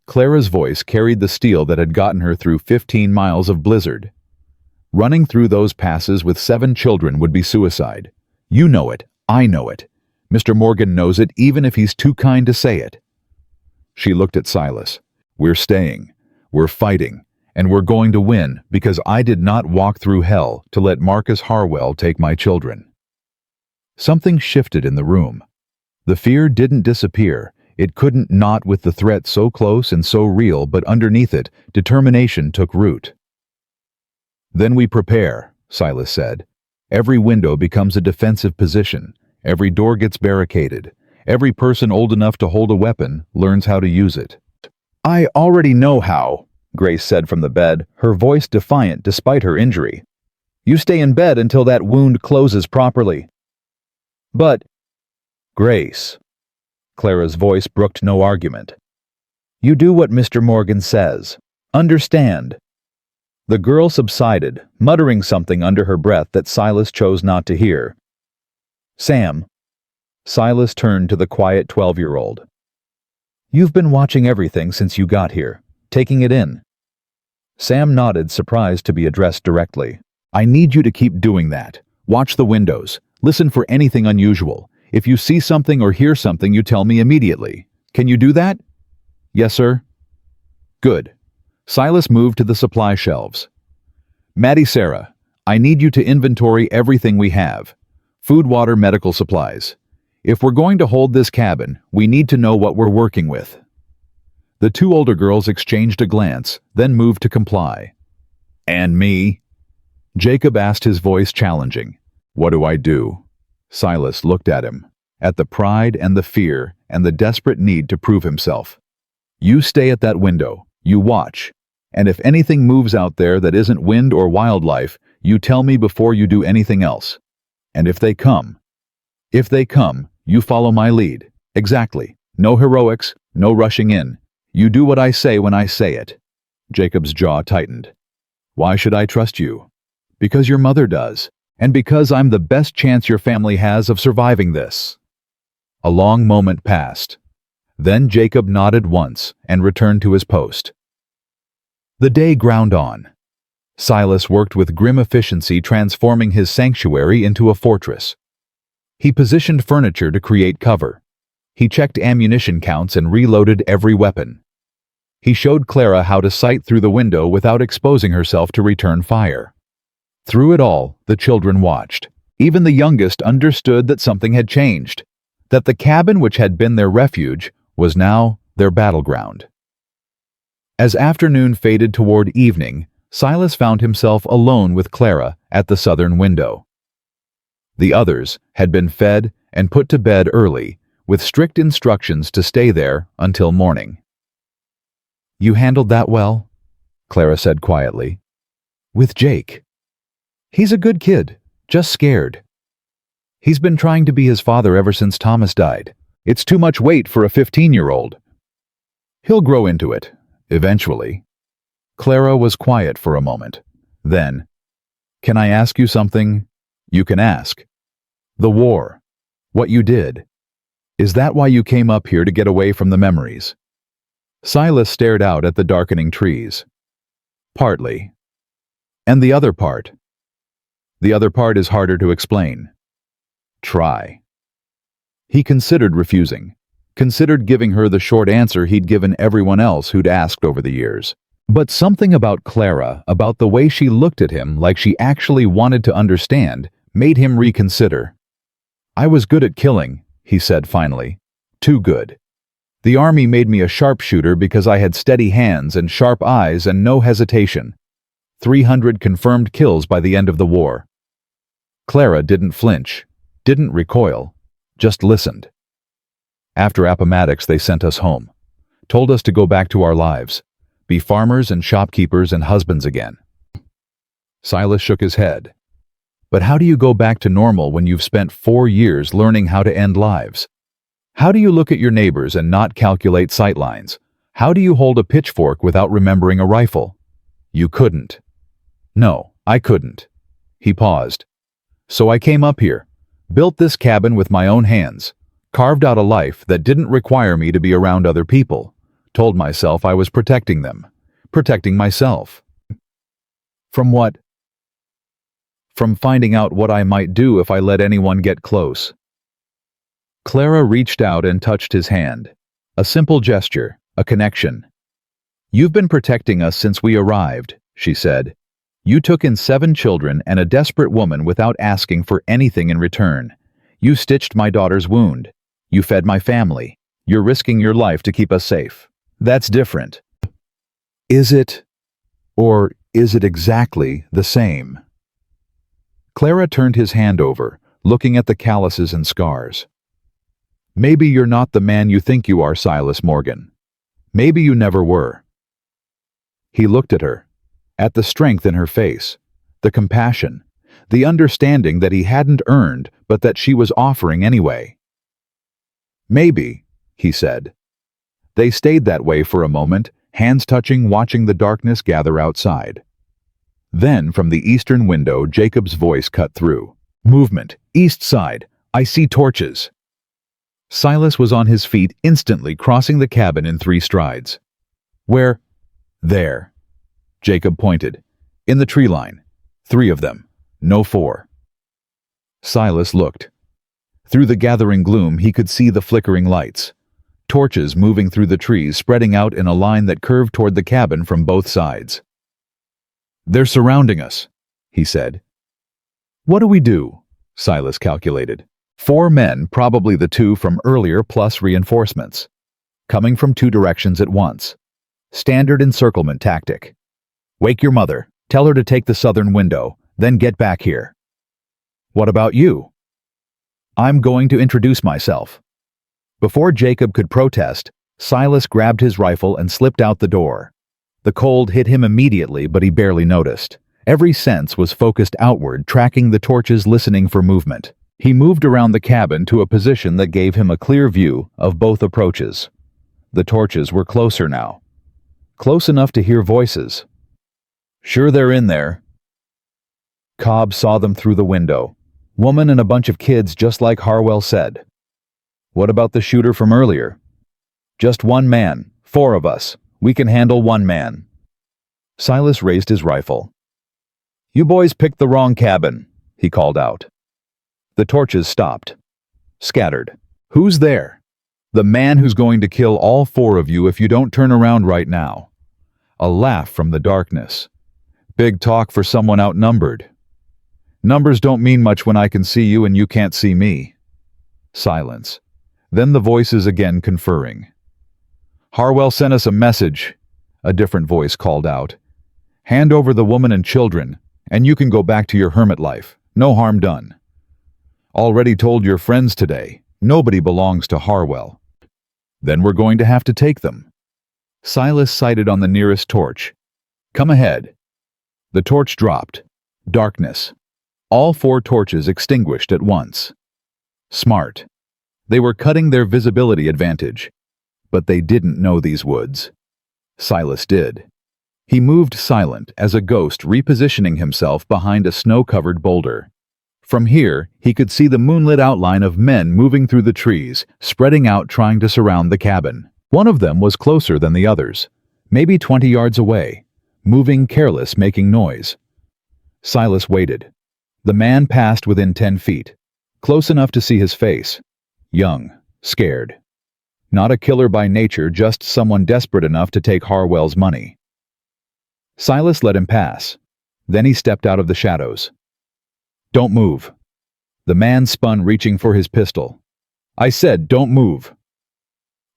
Clara's voice carried the steel that had gotten her through 15 miles of blizzard. Running through those passes with 7 children would be suicide. You know it. I know it. Mr. Morgan knows it even if he's too kind to say it. She looked at Silas. We're staying. We're fighting. And we're going to win because I did not walk through hell to let Marcus Harwell take my children. Something shifted in the room. The fear didn't disappear. It couldn't, not with the threat so close and so real, but underneath it, determination took root. Then we prepare, Silas said. Every window becomes a defensive position. Every door gets barricaded. Every person old enough to hold a weapon learns how to use it. I already know how, Grace said from the bed, her voice defiant despite her injury. You stay in bed until that wound closes properly. But, Grace, Clara's voice brooked no argument. You do what Mr. Morgan says. Understand. The girl subsided, muttering something under her breath that Silas chose not to hear. Sam. Silas turned to the quiet 12-year-old. You've been watching everything since you got here, taking it in. Sam nodded, surprised to be addressed directly. I need you to keep doing that. Watch the windows. Listen for anything unusual. If you see something or hear something, you tell me immediately. Can you do that? Yes, sir. Good. Silas moved to the supply shelves. Maddie, Sarah, I need you to inventory everything we have. Food, water, medical supplies. If we're going to hold this cabin, we need to know what we're working with. The 2 older girls exchanged a glance, then moved to comply. And me? Jacob asked, his voice challenging. What do I do? Silas looked at him, at the pride and the fear and the desperate need to prove himself. You stay at that window, you watch, and if anything moves out there that isn't wind or wildlife, you tell me before you do anything else. And if they come, you follow my lead. Exactly. No heroics, no rushing in. You do what I say when I say it. Jacob's jaw tightened. Why should I trust you? Because your mother does, and because I'm the best chance your family has of surviving this. A long moment passed. Then Jacob nodded once and returned to his post. The day ground on. Silas worked with grim efficiency, transforming his sanctuary into a fortress. He positioned furniture to create cover. He checked ammunition counts and reloaded every weapon. He showed Clara how to sight through the window without exposing herself to return fire. Through it all, the children watched. Even the youngest understood that something had changed, that the cabin which had been their refuge was now their battleground. As afternoon faded toward evening, Silas found himself alone with Clara at the southern window. The others had been fed and put to bed early, with strict instructions to stay there until morning. You handled that well, Clara said quietly. With Jake. He's a good kid, just scared. He's been trying to be his father ever since Thomas died. It's too much weight for a 15-year-old. He'll grow into it, eventually. Clara was quiet for a moment. Then, can I ask you something? You can ask. The war. What you did. Is that why you came up here, to get away from the memories? Silas stared out at the darkening trees. Partly. And the other part? The other part is harder to explain. Try. He considered refusing, considered giving her the short answer he'd given everyone else who'd asked over the years. But something about Clara, about the way she looked at him like she actually wanted to understand, made him reconsider. I was good at killing, he said finally. Too good. The army made me a sharpshooter because I had steady hands and sharp eyes and no hesitation. 300 confirmed kills by the end of the war. Clara didn't flinch, didn't recoil, just listened. After Appomattox, they sent us home. Told us to go back to our lives, be farmers and shopkeepers and husbands again. Silas shook his head. But how do you go back to normal when you've spent 4 years learning how to end lives? How do you look at your neighbors and not calculate sightlines? How do you hold a pitchfork without remembering a rifle? You couldn't. No, I couldn't. He paused. So I came up here, built this cabin with my own hands, carved out a life that didn't require me to be around other people, told myself I was protecting them, protecting myself. From what? From finding out what I might do if I let anyone get close. Clara reached out and touched his hand. A simple gesture, a connection. You've been protecting us since we arrived, she said. You took in 7 children and a desperate woman without asking for anything in return. You stitched my daughter's wound. You fed my family. You're risking your life to keep us safe. That's different. Is it? Or is it exactly the same? Clara turned his hand over, looking at the calluses and scars. Maybe you're not the man you think you are, Silas Morgan. Maybe you never were. He looked at her, at the strength in her face, the compassion, the understanding that he hadn't earned but that she was offering anyway. Maybe, he said. They stayed that way for a moment, hands touching, watching the darkness gather outside. Then, from the eastern window, Jacob's voice cut through. Movement, east side, I see torches. Silas was on his feet instantly, crossing the cabin in 3 strides. Where? There. Jacob pointed. In the tree line. 3 of them. No 4. Silas looked. Through the gathering gloom, he could see the flickering lights. Torches moving through the trees, spreading out in a line that curved toward the cabin from both sides. They're surrounding us, he said. What do we do? Silas calculated. 4 men, probably the 2 from earlier plus reinforcements. Coming from 2 directions at once. Standard encirclement tactic. Wake your mother, tell her to take the southern window, then get back here. What about you? I'm going to introduce myself. Before Jacob could protest, Silas grabbed his rifle and slipped out the door. The cold hit him immediately, but he barely noticed. Every sense was focused outward, tracking the torches, listening for movement. He moved around the cabin to a position that gave him a clear view of both approaches. The torches were closer now. Close enough to hear voices. Sure they're in there. Cobb saw them through the window. Woman and a bunch of kids, just like Harwell said. What about the shooter from earlier? Just 1 man, 4 of us. We can handle 1 man. Silas raised his rifle. You boys picked the wrong cabin, he called out. The torches stopped. Scattered. Who's there? The man who's going to kill all 4 of you if you don't turn around right now. A laugh from the darkness. Big talk for someone outnumbered. Numbers don't mean much when I can see you and you can't see me. Silence. Then the voices again conferring. Harwell sent us a message, a different voice called out. Hand over the woman and children, and you can go back to your hermit life. No harm done. Already told your friends today, nobody belongs to Harwell. Then we're going to have to take them. Silas sighted on the nearest torch. Come ahead. The torch dropped. Darkness. All 4 torches extinguished at once. Smart. They were cutting their visibility advantage. But they didn't know these woods. Silas did. He moved silent as a ghost, repositioning himself behind a snow-covered boulder. From here, he could see the moonlit outline of men moving through the trees, spreading out trying to surround the cabin. One of them was closer than the others, maybe 20 yards away, moving careless, making noise. Silas waited. The man passed within 10 feet, close enough to see his face. Young, scared. Not a killer by nature, just someone desperate enough to take Harwell's money. Silas let him pass. Then he stepped out of the shadows. Don't move. The man spun, reaching for his pistol. I said, don't move.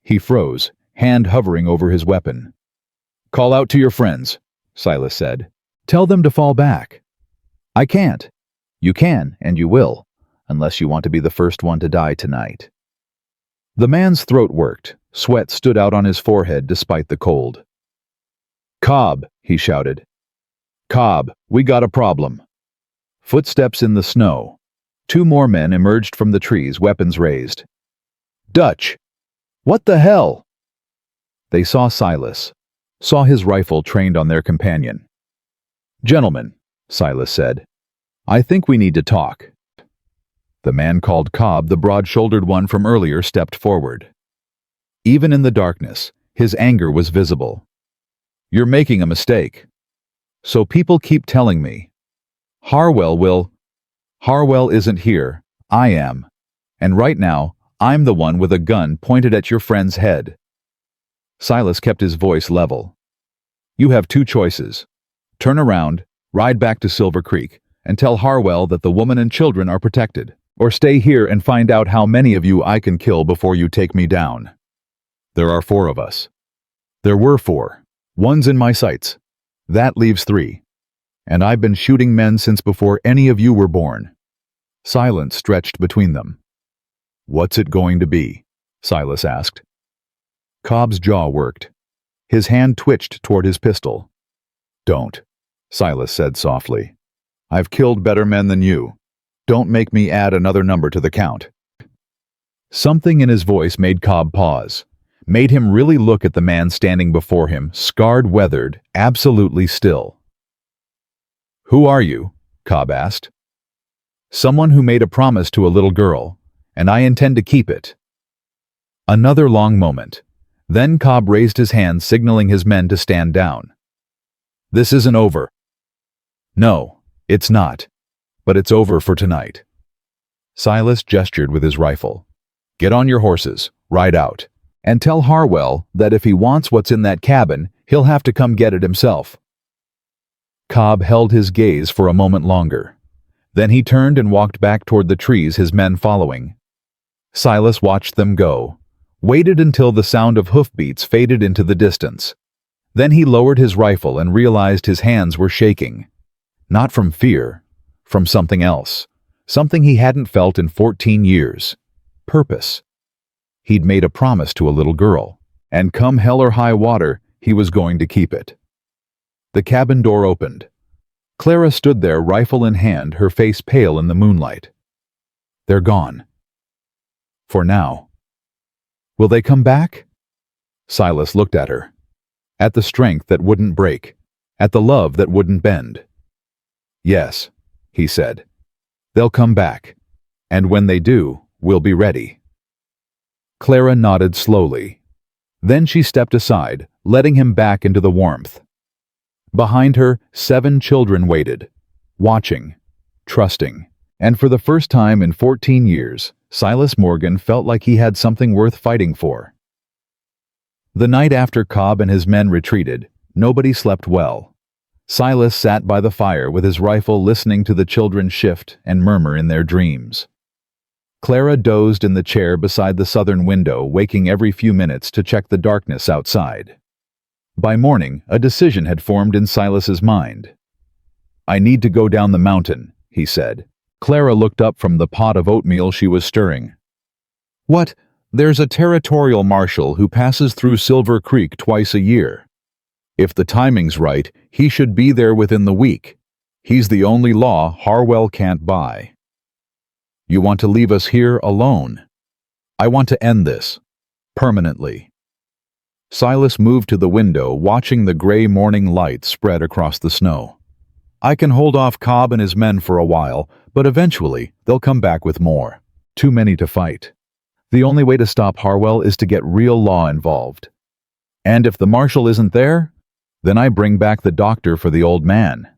He froze, hand hovering over his weapon. Call out to your friends, Silas said. Tell them to fall back. I can't. You can, and you will, unless you want to be the first one to die tonight. The man's throat worked. Sweat stood out on his forehead despite the cold. "Cobb," he shouted. "Cobb, we got a problem." Footsteps in the snow. 2 more men emerged from the trees, weapons raised. "Dutch! What the hell?" They saw Silas, saw his rifle trained on their companion. "Gentlemen," Silas said, "I think we need to talk." The man called Cobb, the broad-shouldered one from earlier, stepped forward. Even in the darkness, his anger was visible. "You're making a mistake. So people keep telling me. Harwell isn't here, I am. And right now, I'm the one with a gun pointed at your friend's head." Silas kept his voice level. "You have 2 choices. Turn around, ride back to Silver Creek, and tell Harwell that the woman and children are protected. Or stay here and find out how many of you I can kill before you take me down. There are 4 of us. There were 4. One's in my sights. That leaves 3. And I've been shooting men since before any of you were born." Silence stretched between them. "What's it going to be?" Silas asked. Cobb's jaw worked. His hand twitched toward his pistol. "Don't," Silas said softly. "I've killed better men than you. Don't make me add another number to the count." Something in his voice made Cobb pause, made him really look at the man standing before him, scarred, weathered, absolutely still. "Who are you?" Cobb asked. "Someone who made a promise to a little girl, and I intend to keep it." Another long moment. Then Cobb raised his hand, signaling his men to stand down. "This isn't over." "No, it's not. But it's over for tonight." Silas gestured with his rifle. "Get on your horses, ride out, and tell Harwell that if he wants what's in that cabin, he'll have to come get it himself." Cobb held his gaze for a moment longer. Then he turned and walked back toward the trees, his men following. Silas watched them go, waited until the sound of hoofbeats faded into the distance. Then he lowered his rifle and realized his hands were shaking. Not from fear, from something else. Something he hadn't felt in 14 years. Purpose. He'd made a promise to a little girl, and come hell or high water, he was going to keep it. The cabin door opened. Clara stood there, rifle in hand, her face pale in the moonlight. "They're gone. For now. Will they come back?" Silas looked at her. At the strength that wouldn't break. At the love that wouldn't bend. "Yes," he said. "They'll come back. And when they do, we'll be ready." Clara nodded slowly. Then she stepped aside, letting him back into the warmth. Behind her, 7 children waited, watching, trusting. And for the first time in 14 years, Silas Morgan felt like he had something worth fighting for. The night after Cobb and his men retreated, nobody slept well. Silas sat by the fire with his rifle, listening to the children shift and murmur in their dreams. Clara dozed in the chair beside the southern window, waking every few minutes to check the darkness outside. By morning, a decision had formed in Silas's mind. "I need to go down the mountain," he said. Clara looked up from the pot of oatmeal she was stirring. "What? There's a territorial marshal who passes through Silver Creek twice a year. If the timing's right, he should be there within the week. He's the only law Harwell can't buy." "You want to leave us here alone?" "I want to end this. Permanently." Silas moved to the window, watching the gray morning light spread across the snow. "I can hold off Cobb and his men for a while, but eventually they'll come back with more. Too many to fight. The only way to stop Harwell is to get real law involved. And if the marshal isn't there, then I bring back the doctor for the old man."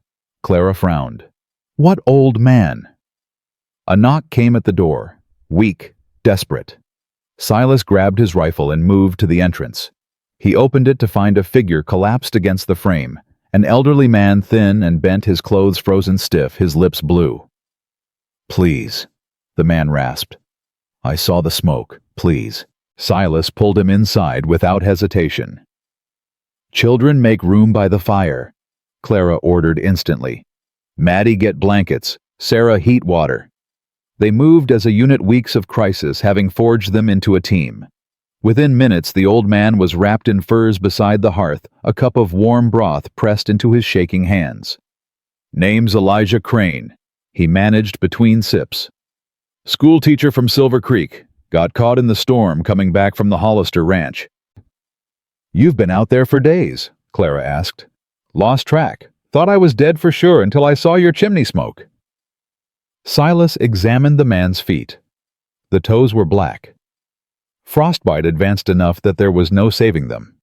Clara frowned. "What old man?" A knock came at the door, weak, desperate. Silas grabbed his rifle and moved to the entrance. He opened it to find a figure collapsed against the frame, an elderly man, thin and bent, his clothes frozen stiff, his lips blue. "Please," the man rasped. "I saw the smoke, please." Silas pulled him inside without hesitation. "Children, make room by the fire," Clara ordered instantly. "Maddie, get blankets. Sarah, heat water." They moved as a unit, weeks of crisis having forged them into a team. Within minutes, the old man was wrapped in furs beside the hearth, a cup of warm broth pressed into his shaking hands. "Name's Elijah Crane," he managed between sips. "School teacher from Silver Creek. Got caught in the storm coming back from the Hollister Ranch." "You've been out there for days," Clara asked. "Lost track. Thought I was dead for sure until I saw your chimney smoke." Silas examined the man's feet. The toes were black. Frostbite advanced enough that there was no saving them.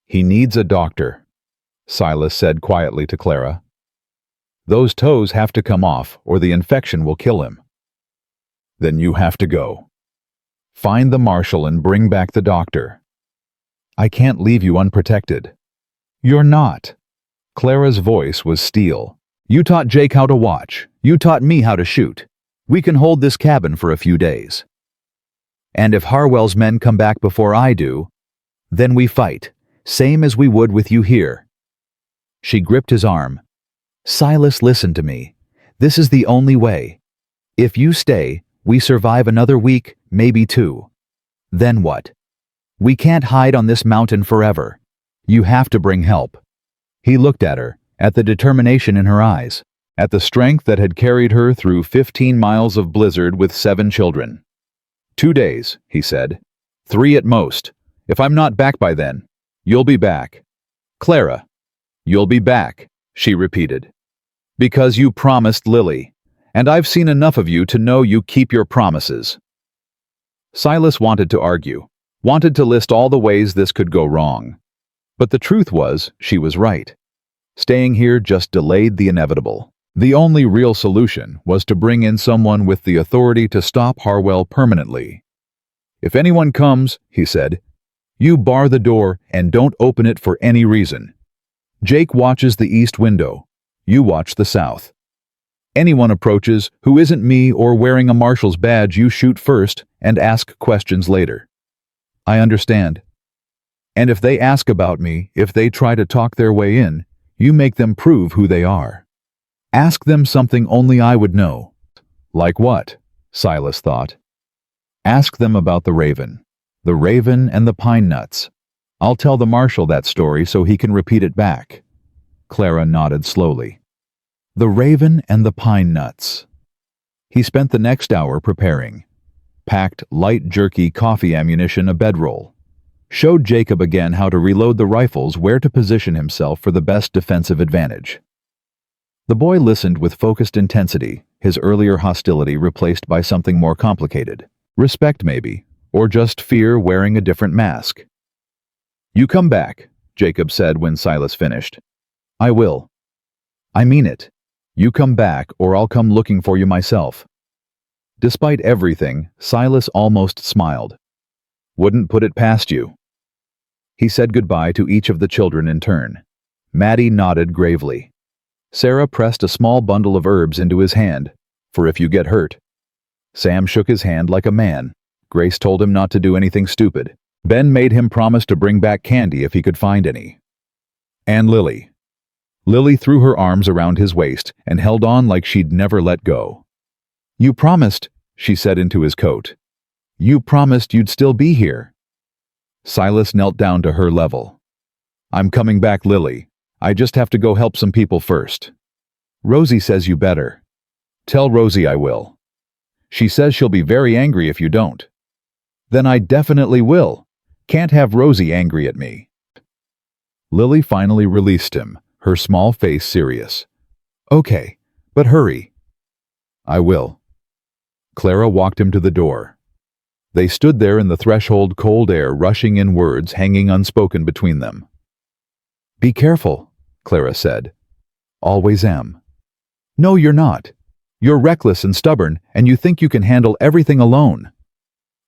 "He needs a doctor," Silas said quietly to Clara. "Those toes have to come off or the infection will kill him." "Then you have to go. Find the marshal and bring back the doctor." "I can't leave you unprotected." "You're not." Clara's voice was steel. "You taught Jake how to watch. You taught me how to shoot. We can hold this cabin for a few days. And if Harwell's men come back before I do, then we fight, same as we would with you here." She gripped his arm. "Silas, listen to me. This is the only way. If you stay, we survive another week, maybe 2. Then what? We can't hide on this mountain forever. You have to bring help." He looked at her, at the determination in her eyes, at the strength that had carried her through 15 miles of blizzard with 7 children. "2 days," he said. 3 at most. If I'm not back by then, you'll be back." "Clara, you'll be back," she repeated. "Because you promised Lily, and I've seen enough of you to know you keep your promises." Silas wanted to argue, wanted to list all the ways this could go wrong. But the truth was, she was right. Staying here just delayed the inevitable. The only real solution was to bring in someone with the authority to stop Harwell permanently. "If anyone comes," he said, "you bar the door and don't open it for any reason. Jake watches the east window. You watch the south. Anyone approaches who isn't me or wearing a marshal's badge, you shoot first and ask questions later." "I understand." "And if they ask about me, if they try to talk their way in, you make them prove who they are. Ask them something only I would know." "Like what?" Silas thought. "Ask them about the raven and the pine nuts. I'll tell the marshal that story so he can repeat it back." Clara nodded slowly. The raven and the pine nuts. He spent the next hour preparing. Packed light jerky coffee ammunition, a bedroll. Showed Jacob again how to reload the rifles, where to position himself for the best defensive advantage. The boy listened with focused intensity, his earlier hostility replaced by something more complicated. Respect maybe, or just fear wearing a different mask. "You come back," Jacob said when Silas finished. "I will. I mean it. You come back or I'll come looking for you myself." Despite everything, Silas almost smiled. "Wouldn't put it past you." He said goodbye to each of the children in turn. Maddie nodded gravely. Sarah pressed a small bundle of herbs into his hand, for if you get hurt. Sam shook his hand like a man. Grace told him not to do anything stupid. Ben made him promise to bring back candy if he could find any. And Lily. Lily threw her arms around his waist and held on like she'd never let go. "You promised," she said into his coat. "You promised you'd still be here." Silas knelt down to her level. "I'm coming back, Lily. I just have to go help some people first." "Rosie says you better." "Tell Rosie I will. She says she'll be very angry if you don't." "Then I definitely will. Can't have Rosie angry at me." Lily finally released him, her small face serious. "Okay, but hurry." "I will." Clara walked him to the door. They stood there in the threshold, cold air rushing in, words hanging unspoken between them. "Be careful," Clara said. "Always am." "No, you're not. You're reckless and stubborn, and you think you can handle everything alone."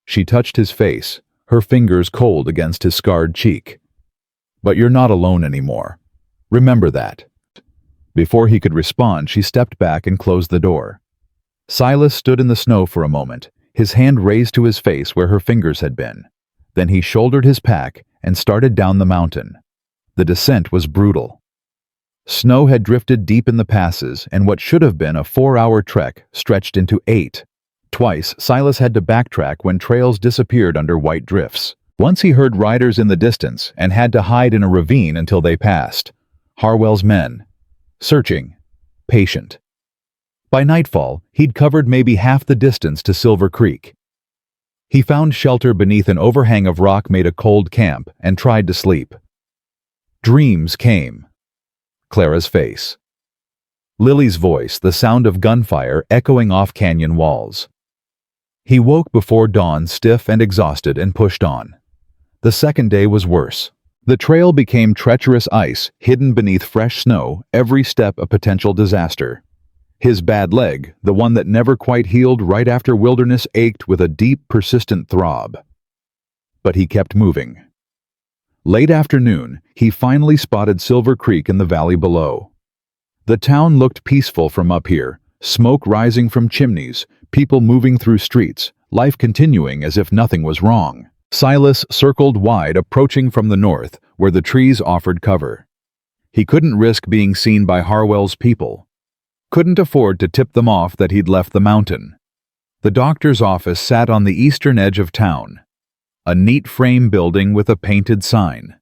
She touched his face, her fingers cold against his scarred cheek. "But you're not alone anymore. Remember that." Before he could respond, she stepped back and closed the door. Silas stood in the snow for a moment, his hand raised to his face where her fingers had been. Then he shouldered his pack and started down the mountain. The descent was brutal. Snow had drifted deep in the passes, and what should have been a 4-hour trek stretched into 8. Twice, Silas had to backtrack when trails disappeared under white drifts. Once he heard riders in the distance and had to hide in a ravine until they passed. Harwell's men. Searching. Patient. By nightfall, he'd covered maybe half the distance to Silver Creek. He found shelter beneath an overhang of rock, made a cold camp, and tried to sleep. Dreams came. Clara's face. Lily's voice, the sound of gunfire echoing off canyon walls. He woke before dawn, stiff and exhausted, and pushed on. The second day was worse. The trail became treacherous ice, hidden beneath fresh snow, every step a potential disaster. His bad leg, the one that never quite healed right after wilderness, ached with a deep, persistent throb. But he kept moving. Late afternoon, he finally spotted Silver Creek in the valley below. The town looked peaceful from up here, smoke rising from chimneys, people moving through streets, life continuing as if nothing was wrong. Silas circled wide, approaching from the north, where the trees offered cover. He couldn't risk being seen by Harwell's people. Couldn't afford to tip them off that he'd left the mountain. The doctor's office sat on the eastern edge of town. A neat frame building with a painted sign.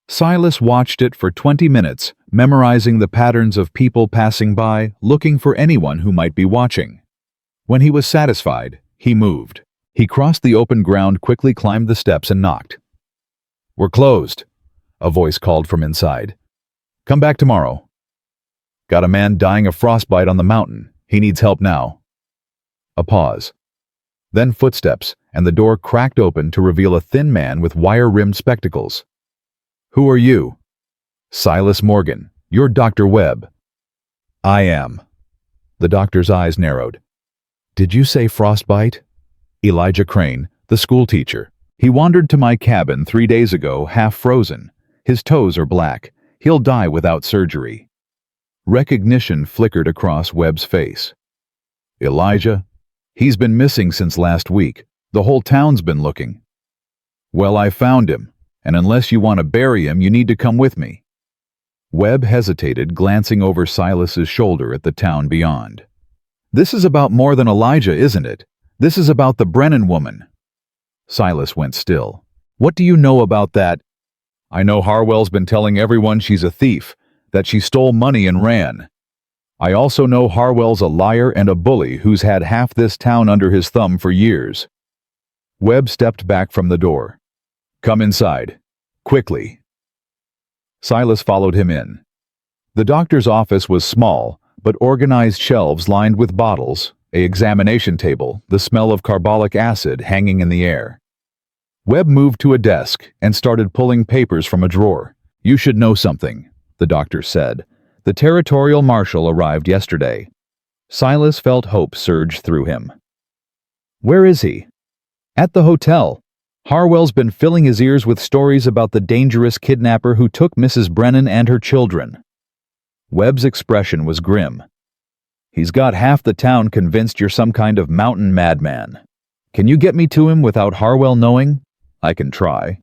Silas watched it for 20 minutes, memorizing the patterns of people passing by, looking for anyone who might be watching. When he was satisfied, he moved. He crossed the open ground, quickly climbed the steps, and knocked. "We're closed," a voice called from inside. "Come back tomorrow." "Got a man dying of frostbite on the mountain. He needs help now." A pause. Then footsteps, and the door cracked open to reveal a thin man with wire-rimmed spectacles. "Who are you?" "Silas Morgan. You're Dr. Webb." "I am." The doctor's eyes narrowed. "Did you say frostbite?" "Elijah Crane, the schoolteacher. He wandered to my cabin 3 days ago, half frozen. His toes are black. He'll die without surgery." Recognition flickered across Webb's face. "Elijah? He's been missing since last week. The whole town's been looking." "Well, I found him, and unless you want to bury him, you need to come with me." Webb hesitated, glancing over Silas's shoulder at the town beyond. "This is about more than Elijah, isn't it? This is about the Brennan woman." Silas went still. "What do you know about that?" "I know Harwell's been telling everyone she's a thief, that she stole money and ran. I also know Harwell's a liar and a bully who's had half this town under his thumb for years." Webb stepped back from the door. "Come inside. Quickly." Silas followed him in. The doctor's office was small, but organized shelves lined with bottles, an examination table, the smell of carbolic acid hanging in the air. Webb moved to a desk and started pulling papers from a drawer. "You should know something," the doctor said. "The territorial marshal arrived yesterday." Silas felt hope surge through him. "Where is he?" "At the hotel. Harwell's been filling his ears with stories about the dangerous kidnapper who took Mrs. Brennan and her children." Webb's expression was grim. "He's got half the town convinced you're some kind of mountain madman. Can you get me to him without Harwell knowing?" "I can try."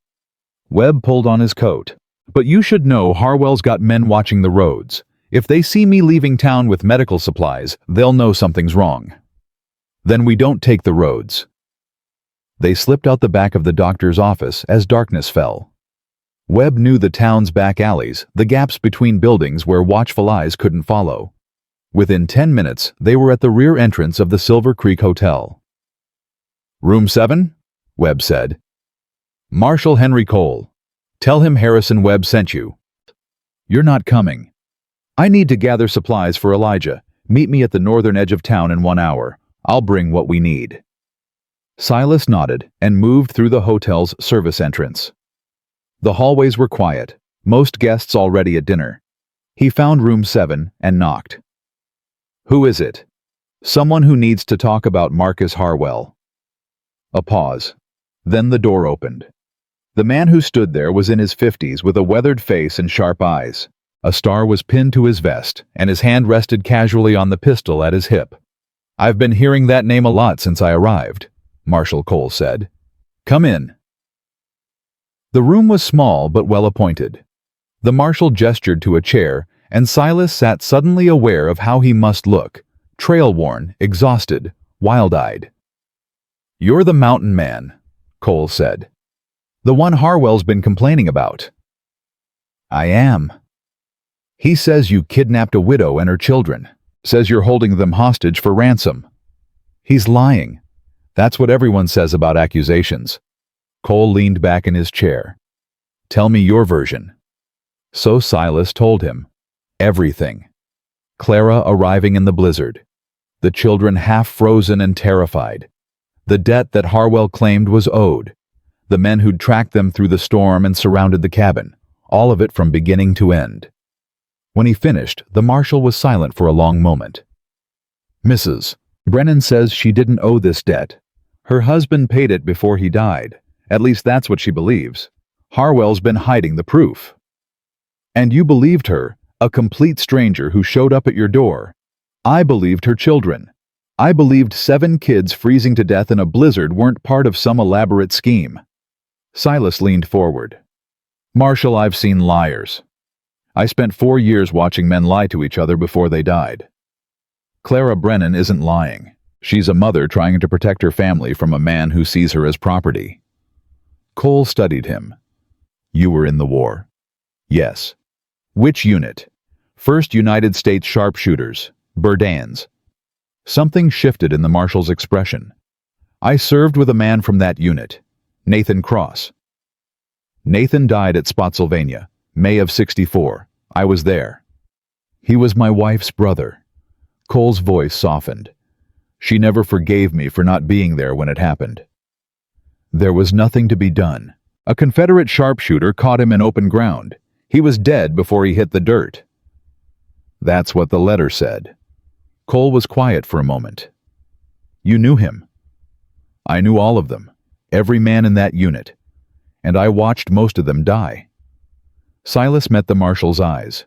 Webb pulled on his coat. "But you should know Harwell's got men watching the roads. If they see me leaving town with medical supplies, they'll know something's wrong." "Then we don't take the roads." They slipped out the back of the doctor's office as darkness fell. Webb knew the town's back alleys, the gaps between buildings where watchful eyes couldn't follow. Within 10 minutes, they were at the rear entrance of the Silver Creek Hotel. "Room 7? Webb said. "Marshal Henry Cole. Tell him Harrison Webb sent you." "You're not coming." "I need to gather supplies for Elijah. Meet me at the northern edge of town in 1 hour. I'll bring what we need." Silas nodded and moved through the hotel's service entrance. The hallways were quiet, most guests already at dinner. He found room 7 and knocked. "Who is it?" "Someone who needs to talk about Marcus Harwell." A pause. Then the door opened. The man who stood there was in his 50s with a weathered face and sharp eyes. A star was pinned to his vest, and his hand rested casually on the pistol at his hip. "I've been hearing that name a lot since I arrived," Marshal Cole said. "Come in." The room was small but well appointed. The marshal gestured to a chair, and Silas sat suddenly aware of how he must look, trail-worn, exhausted, wild-eyed. "You're the mountain man," Cole said. "The one Harwell's been complaining about." "I am." "He says you kidnapped a widow and her children. Says you're holding them hostage for ransom." "He's lying. That's what everyone says about accusations." Cole leaned back in his chair. "Tell me your version." So Silas told him. Everything. Clara arriving in the blizzard. The children half frozen and terrified. The debt that Harwell claimed was owed. The men who'd tracked them through the storm and surrounded the cabin. All of it from beginning to end. When he finished, the marshal was silent for a long moment. "Mrs. Brennan says she didn't owe this debt. Her husband paid it before he died. At least that's what she believes. Harwell's been hiding the proof." "And you believed her, a complete stranger who showed up at your door." "I believed her children. I believed 7 kids freezing to death in a blizzard weren't part of some elaborate scheme." Silas leaned forward. "Marshal, I've seen liars. I spent 4 years watching men lie to each other before they died. Clara Brennan isn't lying. She's a mother trying to protect her family from a man who sees her as property." Cole studied him. "You were in the war." "Yes." "Which unit?" "1st United States Sharpshooters, Burdans." Something shifted in the marshal's expression. "I served with a man from that unit, Nathan Cross." "Nathan died at Spotsylvania, May of '64. I was there." "He was my wife's brother." Cole's voice softened. "She never forgave me for not being there when it happened." "There was nothing to be done. A Confederate sharpshooter caught him in open ground. He was dead before he hit the dirt." "That's what the letter said." Cole was quiet for a moment. "You knew him?" "I knew all of them, every man in that unit, and I watched most of them die." Silas met the marshal's eyes.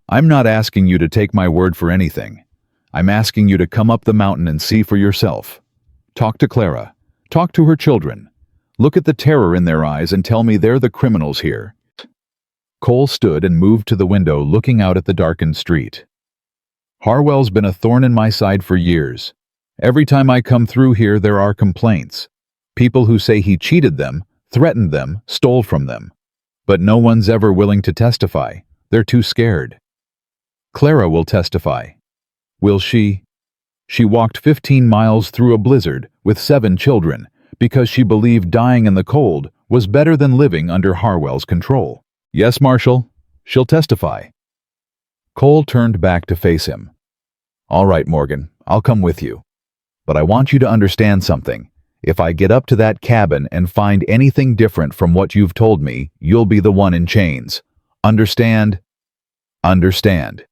"I'm not asking you to take my word for anything. I'm asking you to come up the mountain and see for yourself. Talk to Clara. Talk to her children. Look at the terror in their eyes and tell me they're the criminals here." Cole stood and moved to the window, looking out at the darkened street. "Harwell's been a thorn in my side for years. Every time I come through here there are complaints. People who say he cheated them, threatened them, stole from them. But no one's ever willing to testify. They're too scared." "Clara will testify." "Will she?" "She walked 15 miles through a blizzard with 7 children because she believed dying in the cold was better than living under Harwell's control." "Yes, Marshal, she'll testify." Cole turned back to face him. "All right, Morgan, I'll come with you. But I want you to understand something. If I get up to that cabin and find anything different from what you've told me, you'll be the one in chains. Understand?" "Understand."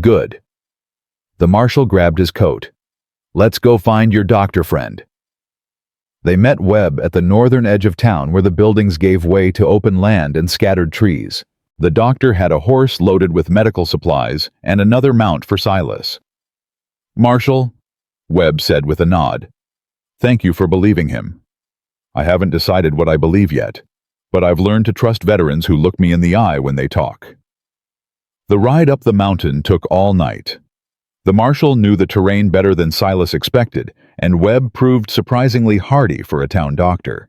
"Good." The marshal grabbed his coat. "Let's go find your doctor friend." They met Webb at the northern edge of town where the buildings gave way to open land and scattered trees. The doctor had a horse loaded with medical supplies and another mount for Silas. "Marshal," Webb said with a nod, "thank you for believing him. I haven't decided what I believe yet, but I've learned to trust veterans who look me in the eye when they talk." The ride up the mountain took all night. The marshal knew the terrain better than Silas expected, and Webb proved surprisingly hardy for a town doctor.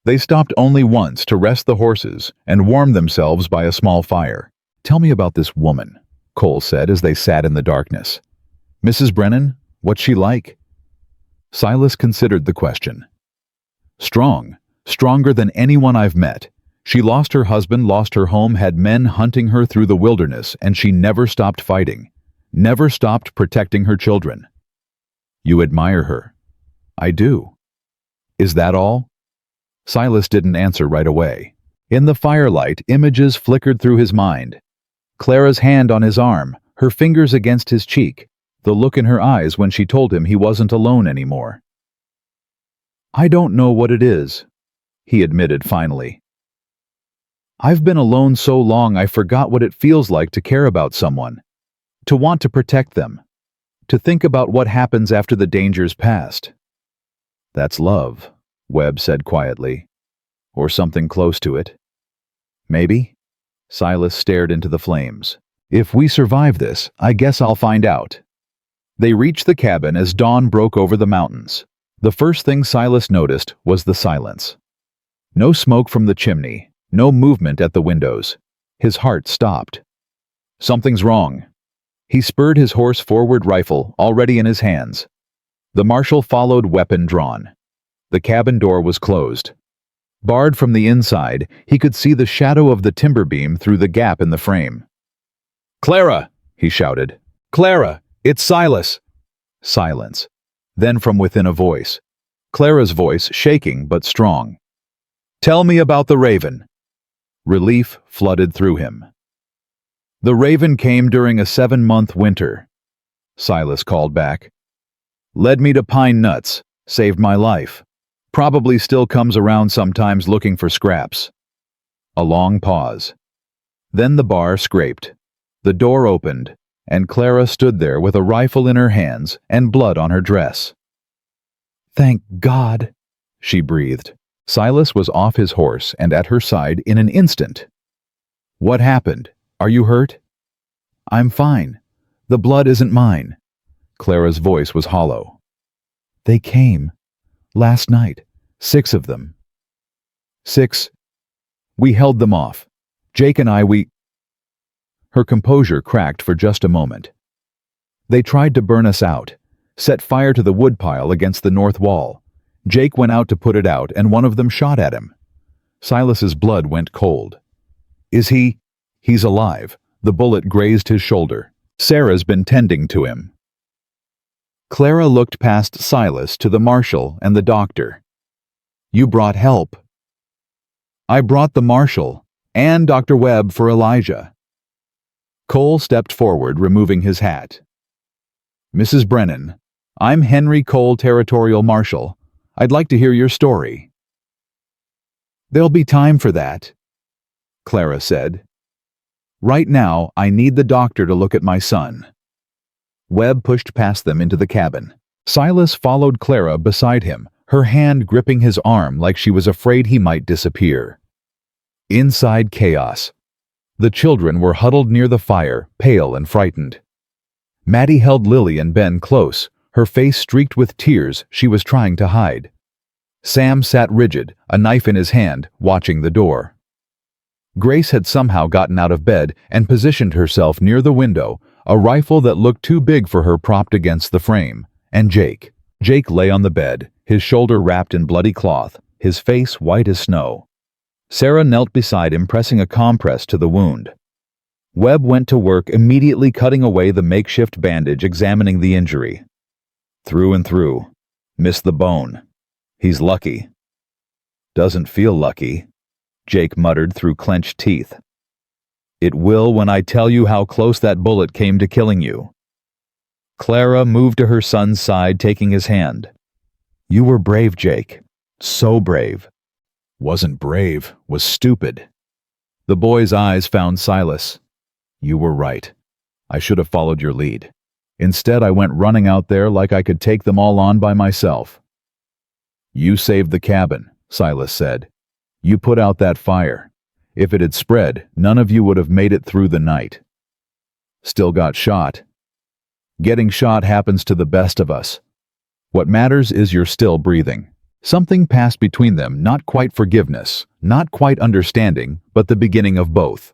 They stopped only once to rest the horses and warm themselves by a small fire. "Tell me about this woman," Cole said as they sat in the darkness. "Mrs. Brennan, what's she like?" Silas considered the question. "Strong, stronger than anyone I've met. She lost her husband, lost her home, had men hunting her through the wilderness, and she never stopped fighting. Never stopped protecting her children." "You admire her." "I do." "Is that all?" Silas didn't answer right away. In the firelight, images flickered through his mind. Clara's hand on his arm, her fingers against his cheek, the look in her eyes when she told him he wasn't alone anymore. "I don't know what it is," he admitted finally. "I've been alone so long I forgot what it feels like to care about someone. To want to protect them. To think about what happens after the danger's past." "That's love," Webb said quietly. "Or something close to it." "Maybe?" Silas stared into the flames. "If we survive this, I guess I'll find out." They reached the cabin as dawn broke over the mountains. The first thing Silas noticed was the silence. No smoke from the chimney, no movement at the windows. His heart stopped. Something's wrong. He spurred his horse forward, rifle already in his hands. The marshal followed, weapon drawn. The cabin door was closed. Barred from the inside, he could see the shadow of the timber beam through the gap in the frame. "Clara!" he shouted. "Clara! It's Silas!" Silence. Then from within a voice. Clara's voice, shaking but strong. "Tell me about the raven." Relief flooded through him. "The raven came during a 7-month winter," Silas called back. "Led me to pine nuts, saved my life. Probably still comes around sometimes looking for scraps." A long pause. Then the bar scraped. The door opened, and Clara stood there with a rifle in her hands and blood on her dress. "Thank God," she breathed. Silas was off his horse and at her side in an instant. "What happened? Are you hurt?" "I'm fine. The blood isn't mine." Clara's voice was hollow. "They came. Last night. 6 of them." "6? We held them off. Jake and I, we—" Her composure cracked for just a moment. "They tried to burn us out, set fire to the woodpile against the north wall. Jake went out to put it out, and one of them shot at him." Silas's blood went cold. "Is he—" "He's alive." The bullet grazed his shoulder. "Sarah's been tending to him." Clara looked past Silas to the marshal and the doctor. "You brought help." "I brought the marshal and Dr. Webb for Elijah." Cole stepped forward, removing his hat. "Mrs. Brennan, I'm Henry Cole, Territorial Marshal. I'd like to hear your story." "There'll be time for that," Clara said. "Right now, I need the doctor to look at my son." Webb pushed past them into the cabin. Silas followed Clara beside him, her hand gripping his arm like she was afraid he might disappear. Inside, chaos. The children were huddled near the fire, pale and frightened. Maddie held Lily and Ben close, her face streaked with tears she was trying to hide. Sam sat rigid, a knife in his hand, watching the door. Grace had somehow gotten out of bed and positioned herself near the window, a rifle that looked too big for her propped against the frame. And Jake. Jake lay on the bed, his shoulder wrapped in bloody cloth, his face white as snow. Sarah knelt beside him, pressing a compress to the wound. Webb went to work, immediately cutting away the makeshift bandage, examining the injury. "Through and through. Missed the bone. He's lucky." "Doesn't feel lucky," Jake muttered through clenched teeth. "It will when I tell you how close that bullet came to killing you." Clara moved to her son's side, taking his hand. "You were brave, Jake. So brave." "Wasn't brave, was stupid." The boy's eyes found Silas. "You were right. I should have followed your lead. Instead, I went running out there like I could take them all on by myself." "You saved the cabin," Silas said. "You put out that fire. If it had spread, none of you would have made it through the night." "Still got shot." "Getting shot happens to the best of us. What matters is you're still breathing." Something passed between them, not quite forgiveness, not quite understanding, but the beginning of both.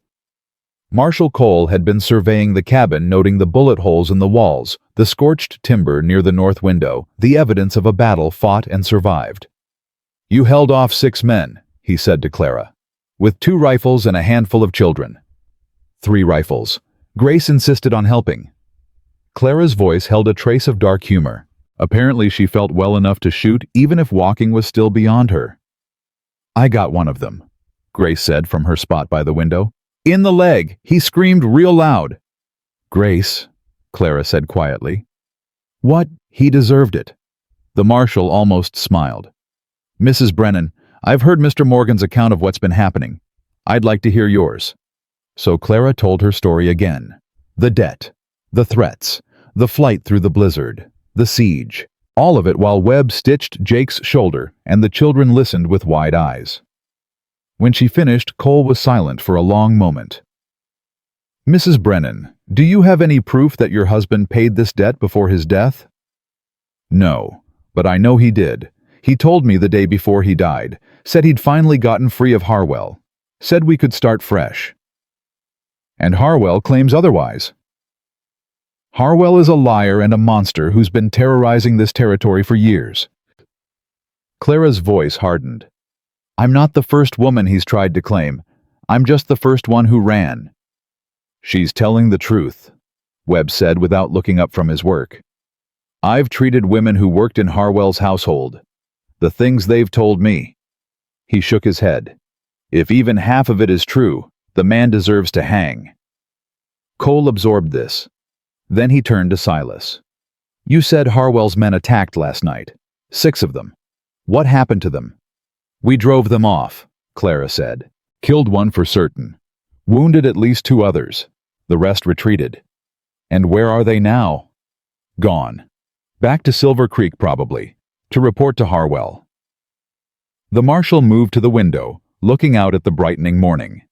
Marshal Cole had been surveying the cabin, noting the bullet holes in the walls, the scorched timber near the north window, the evidence of a battle fought and survived. "You held off 6 men, he said to Clara, "with 2 rifles and a handful of children." 3 rifles. Grace insisted on helping. Clara's voice held a trace of dark humor. Apparently she felt well enough to shoot even if walking was still beyond her. "I got one of them," Grace said from her spot by the window. "In the leg. He screamed real loud." "Grace," Clara said quietly. "What? He deserved it." The marshal almost smiled. "Mrs. Brennan, I've heard Mr. Morgan's account of what's been happening. I'd like to hear yours." So Clara told her story again. The debt, the threats, the flight through the blizzard, the siege, all of it while Webb stitched Jake's shoulder and the children listened with wide eyes. When she finished, Cole was silent for a long moment. "Mrs. Brennan, do you have any proof that your husband paid this debt before his death?" "No. But I know he did. He told me the day before he died, said he'd finally gotten free of Harwell, said we could start fresh. And Harwell claims otherwise. Harwell is a liar and a monster who's been terrorizing this territory for years. Clara's voice hardened. I'm not the first woman he's tried to claim. I'm just the first one who ran. She's telling the truth, Webb said without looking up from his work. I've treated women who worked in Harwell's household. The things they've told me. He shook his head. If even half of it is true, the man deserves to hang. Cole absorbed this. Then he turned to Silas. You said Harwell's men attacked last night. 6 of them. What happened to them? We drove them off, Clara said. Killed one for certain. Wounded at least 2 others. The rest retreated. And where are they now? Gone. Back to Silver Creek probably, to report to Harwell. The marshal moved to the window, looking out at the brightening morning.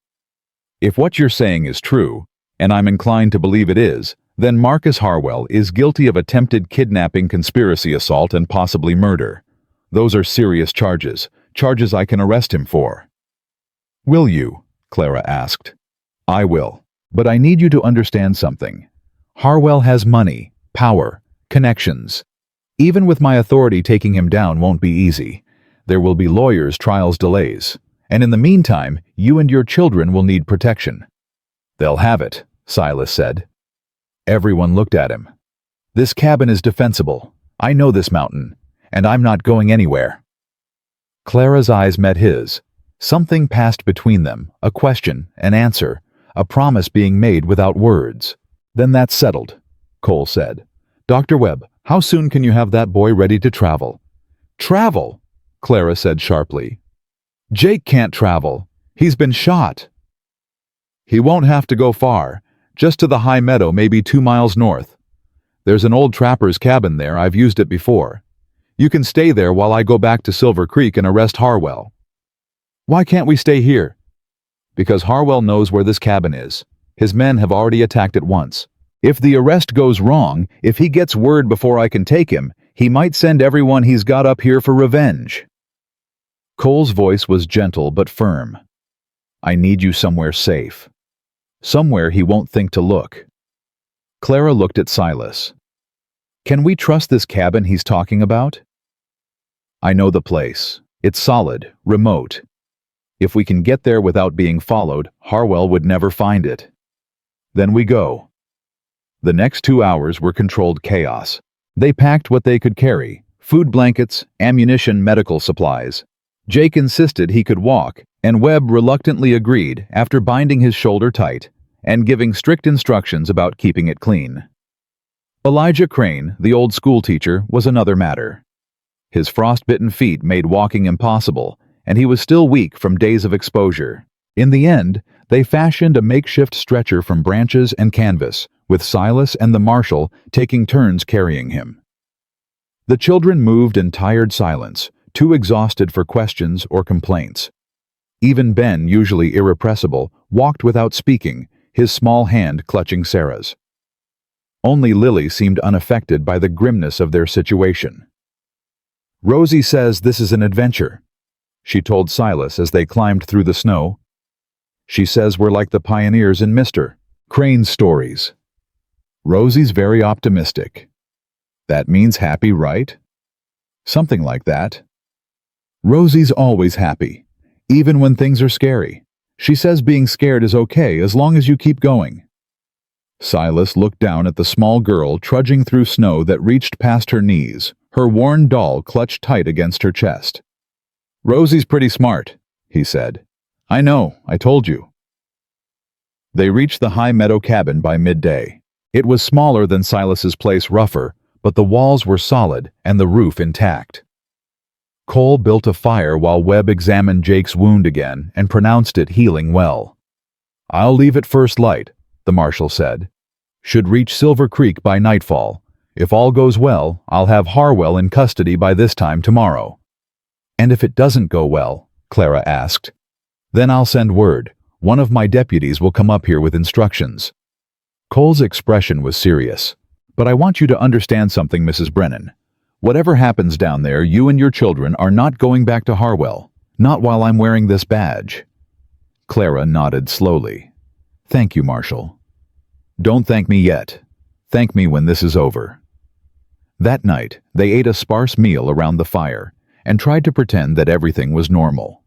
If what you're saying is true, and I'm inclined to believe it is, then Marcus Harwell is guilty of attempted kidnapping, conspiracy assault, and possibly murder. Those are serious charges, charges I can arrest him for. Will you? Clara asked. I will, but I need you to understand something. Harwell has money, power, connections. Even with my authority, taking him down won't be easy. There will be lawyers, trials, delays. And in the meantime, you and your children will need protection. They'll have it, Silas said. Everyone looked at him. This cabin is defensible. I know this mountain, and I'm not going anywhere. Clara's eyes met his. Something passed between them, a question, an answer, a promise being made without words. Then that's settled, Cole said. Dr. Webb, how soon can you have that boy ready to travel? Travel? Clara said sharply. Jake can't travel. He's been shot. He won't have to go far, just to the high meadow, maybe 2 miles north. There's an old trapper's cabin there. I've used it before. You can stay there while I go back to Silver Creek and arrest Harwell. Why can't we stay here? Because Harwell knows where this cabin is. His men have already attacked it once. If the arrest goes wrong, if he gets word before I can take him, he might send everyone he's got up here for revenge. Cole's voice was gentle but firm. I need you somewhere safe. Somewhere he won't think to look. Clara looked at Silas. Can we trust this cabin he's talking about? I know the place. It's solid, remote. If we can get there without being followed, Harwell would never find it. Then we go. The next 2 hours were controlled chaos. They packed what they could carry, food, blankets, ammunition, medical supplies. Jake insisted he could walk, and Webb reluctantly agreed after binding his shoulder tight and giving strict instructions about keeping it clean. Elijah Crane, the old schoolteacher, was another matter. His frostbitten feet made walking impossible, and he was still weak from days of exposure. In the end, they fashioned a makeshift stretcher from branches and canvas, with Silas and the marshal taking turns carrying him. The children moved in tired silence, too exhausted for questions or complaints. Even Ben, usually irrepressible, walked without speaking, his small hand clutching Sarah's. Only Lily seemed unaffected by the grimness of their situation. Rosie says this is an adventure, she told Silas as they climbed through the snow. She says we're like the pioneers in Mr. Crane's stories. Rosie's very optimistic. That means happy, right? Something like that. Rosie's always happy, even when things are scary. She says being scared is okay as long as you keep going. Silas looked down at the small girl trudging through snow that reached past her knees, her worn doll clutched tight against her chest. Rosie's pretty smart, he said. I know, I told you. They reached the high meadow cabin by midday. It was smaller than Silas's place, rougher, but the walls were solid and the roof intact. Cole built a fire while Webb examined Jake's wound again and pronounced it healing well. I'll leave at first light, the marshal said. Should reach Silver Creek by nightfall. If all goes well, I'll have Harwell in custody by this time tomorrow. And if it doesn't go well, Clara asked. Then I'll send word. One of my deputies will come up here with instructions. Cole's expression was serious. But I want you to understand something, Mrs. Brennan. Whatever happens down there, you and your children are not going back to Harwell. Not while I'm wearing this badge." Clara nodded slowly. "Thank you, Marshal." "Don't thank me yet. Thank me when this is over." That night, they ate a sparse meal around the fire and tried to pretend that everything was normal.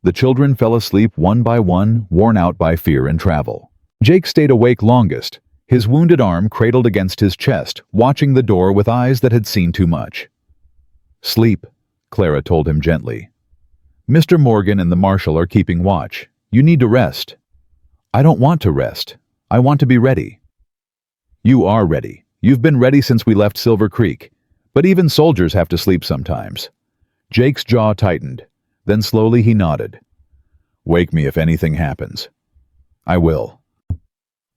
The children fell asleep one by one, worn out by fear and travel. Jake stayed awake longest, his wounded arm cradled against his chest, watching the door with eyes that had seen too much. "Sleep," Clara told him gently. "Mr. Morgan and the Marshal are keeping watch. You need to rest." "I don't want to rest. I want to be ready." "You are ready. You've been ready since we left Silver Creek. But even soldiers have to sleep sometimes." Jake's jaw tightened. Then slowly he nodded. "Wake me if anything happens." "I will."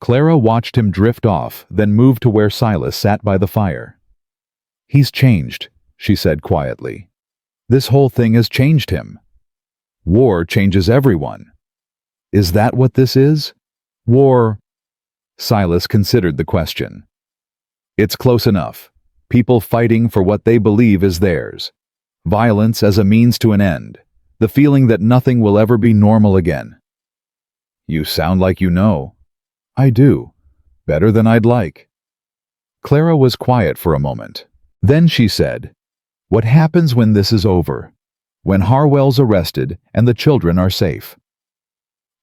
Clara watched him drift off, then moved to where Silas sat by the fire. "He's changed," she said quietly. "This whole thing has changed him. War changes everyone. Is that what this is? War?" Silas considered the question. "It's close enough. People fighting for what they believe is theirs. Violence as a means to an end. The feeling that nothing will ever be normal again." "You sound like you know." "I do. Better than I'd like." Clara was quiet for a moment. Then she said, "What happens when this is over? When Harwell's arrested and the children are safe?"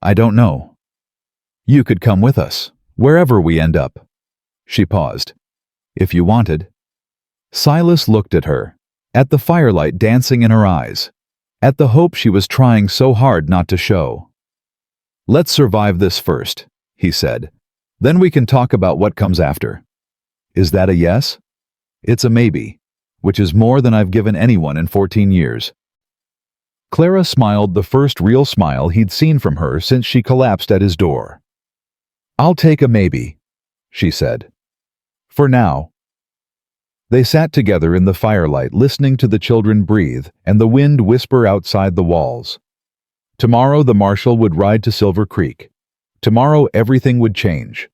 "I don't know." "You could come with us, wherever we end up." She paused. "If you wanted." Silas looked at her, at the firelight dancing in her eyes, at the hope she was trying so hard not to show. "Let's survive this first," he said. "Then we can talk about what comes after." "Is that a yes?" "It's a maybe, which is more than I've given anyone in 14 years. Clara smiled, the first real smile he'd seen from her since she collapsed at his door. "I'll take a maybe," she said. "For now." They sat together in the firelight, listening to the children breathe and the wind whisper outside the walls. Tomorrow the Marshal would ride to Silver Creek. Tomorrow everything would change.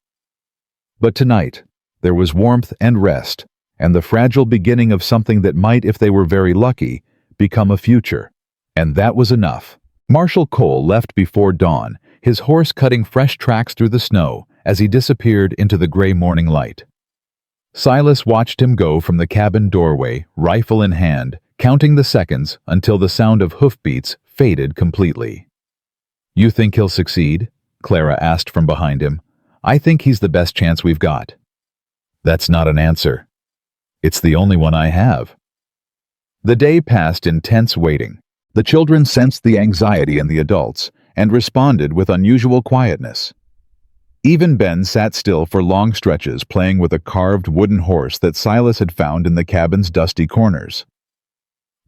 But tonight, there was warmth and rest, and the fragile beginning of something that might, if they were very lucky, become a future. And that was enough. Marshal Cole left before dawn, his horse cutting fresh tracks through the snow as he disappeared into the gray morning light. Silas watched him go from the cabin doorway, rifle in hand, counting the seconds until the sound of hoofbeats faded completely. "You think he'll succeed?" Clara asked from behind him. "I think he's the best chance we've got." "That's not an answer. It's the only one I have." The day passed in tense waiting. The children sensed the anxiety in the adults and responded with unusual quietness. Even Ben sat still for long stretches, playing with a carved wooden horse that Silas had found in the cabin's dusty corners.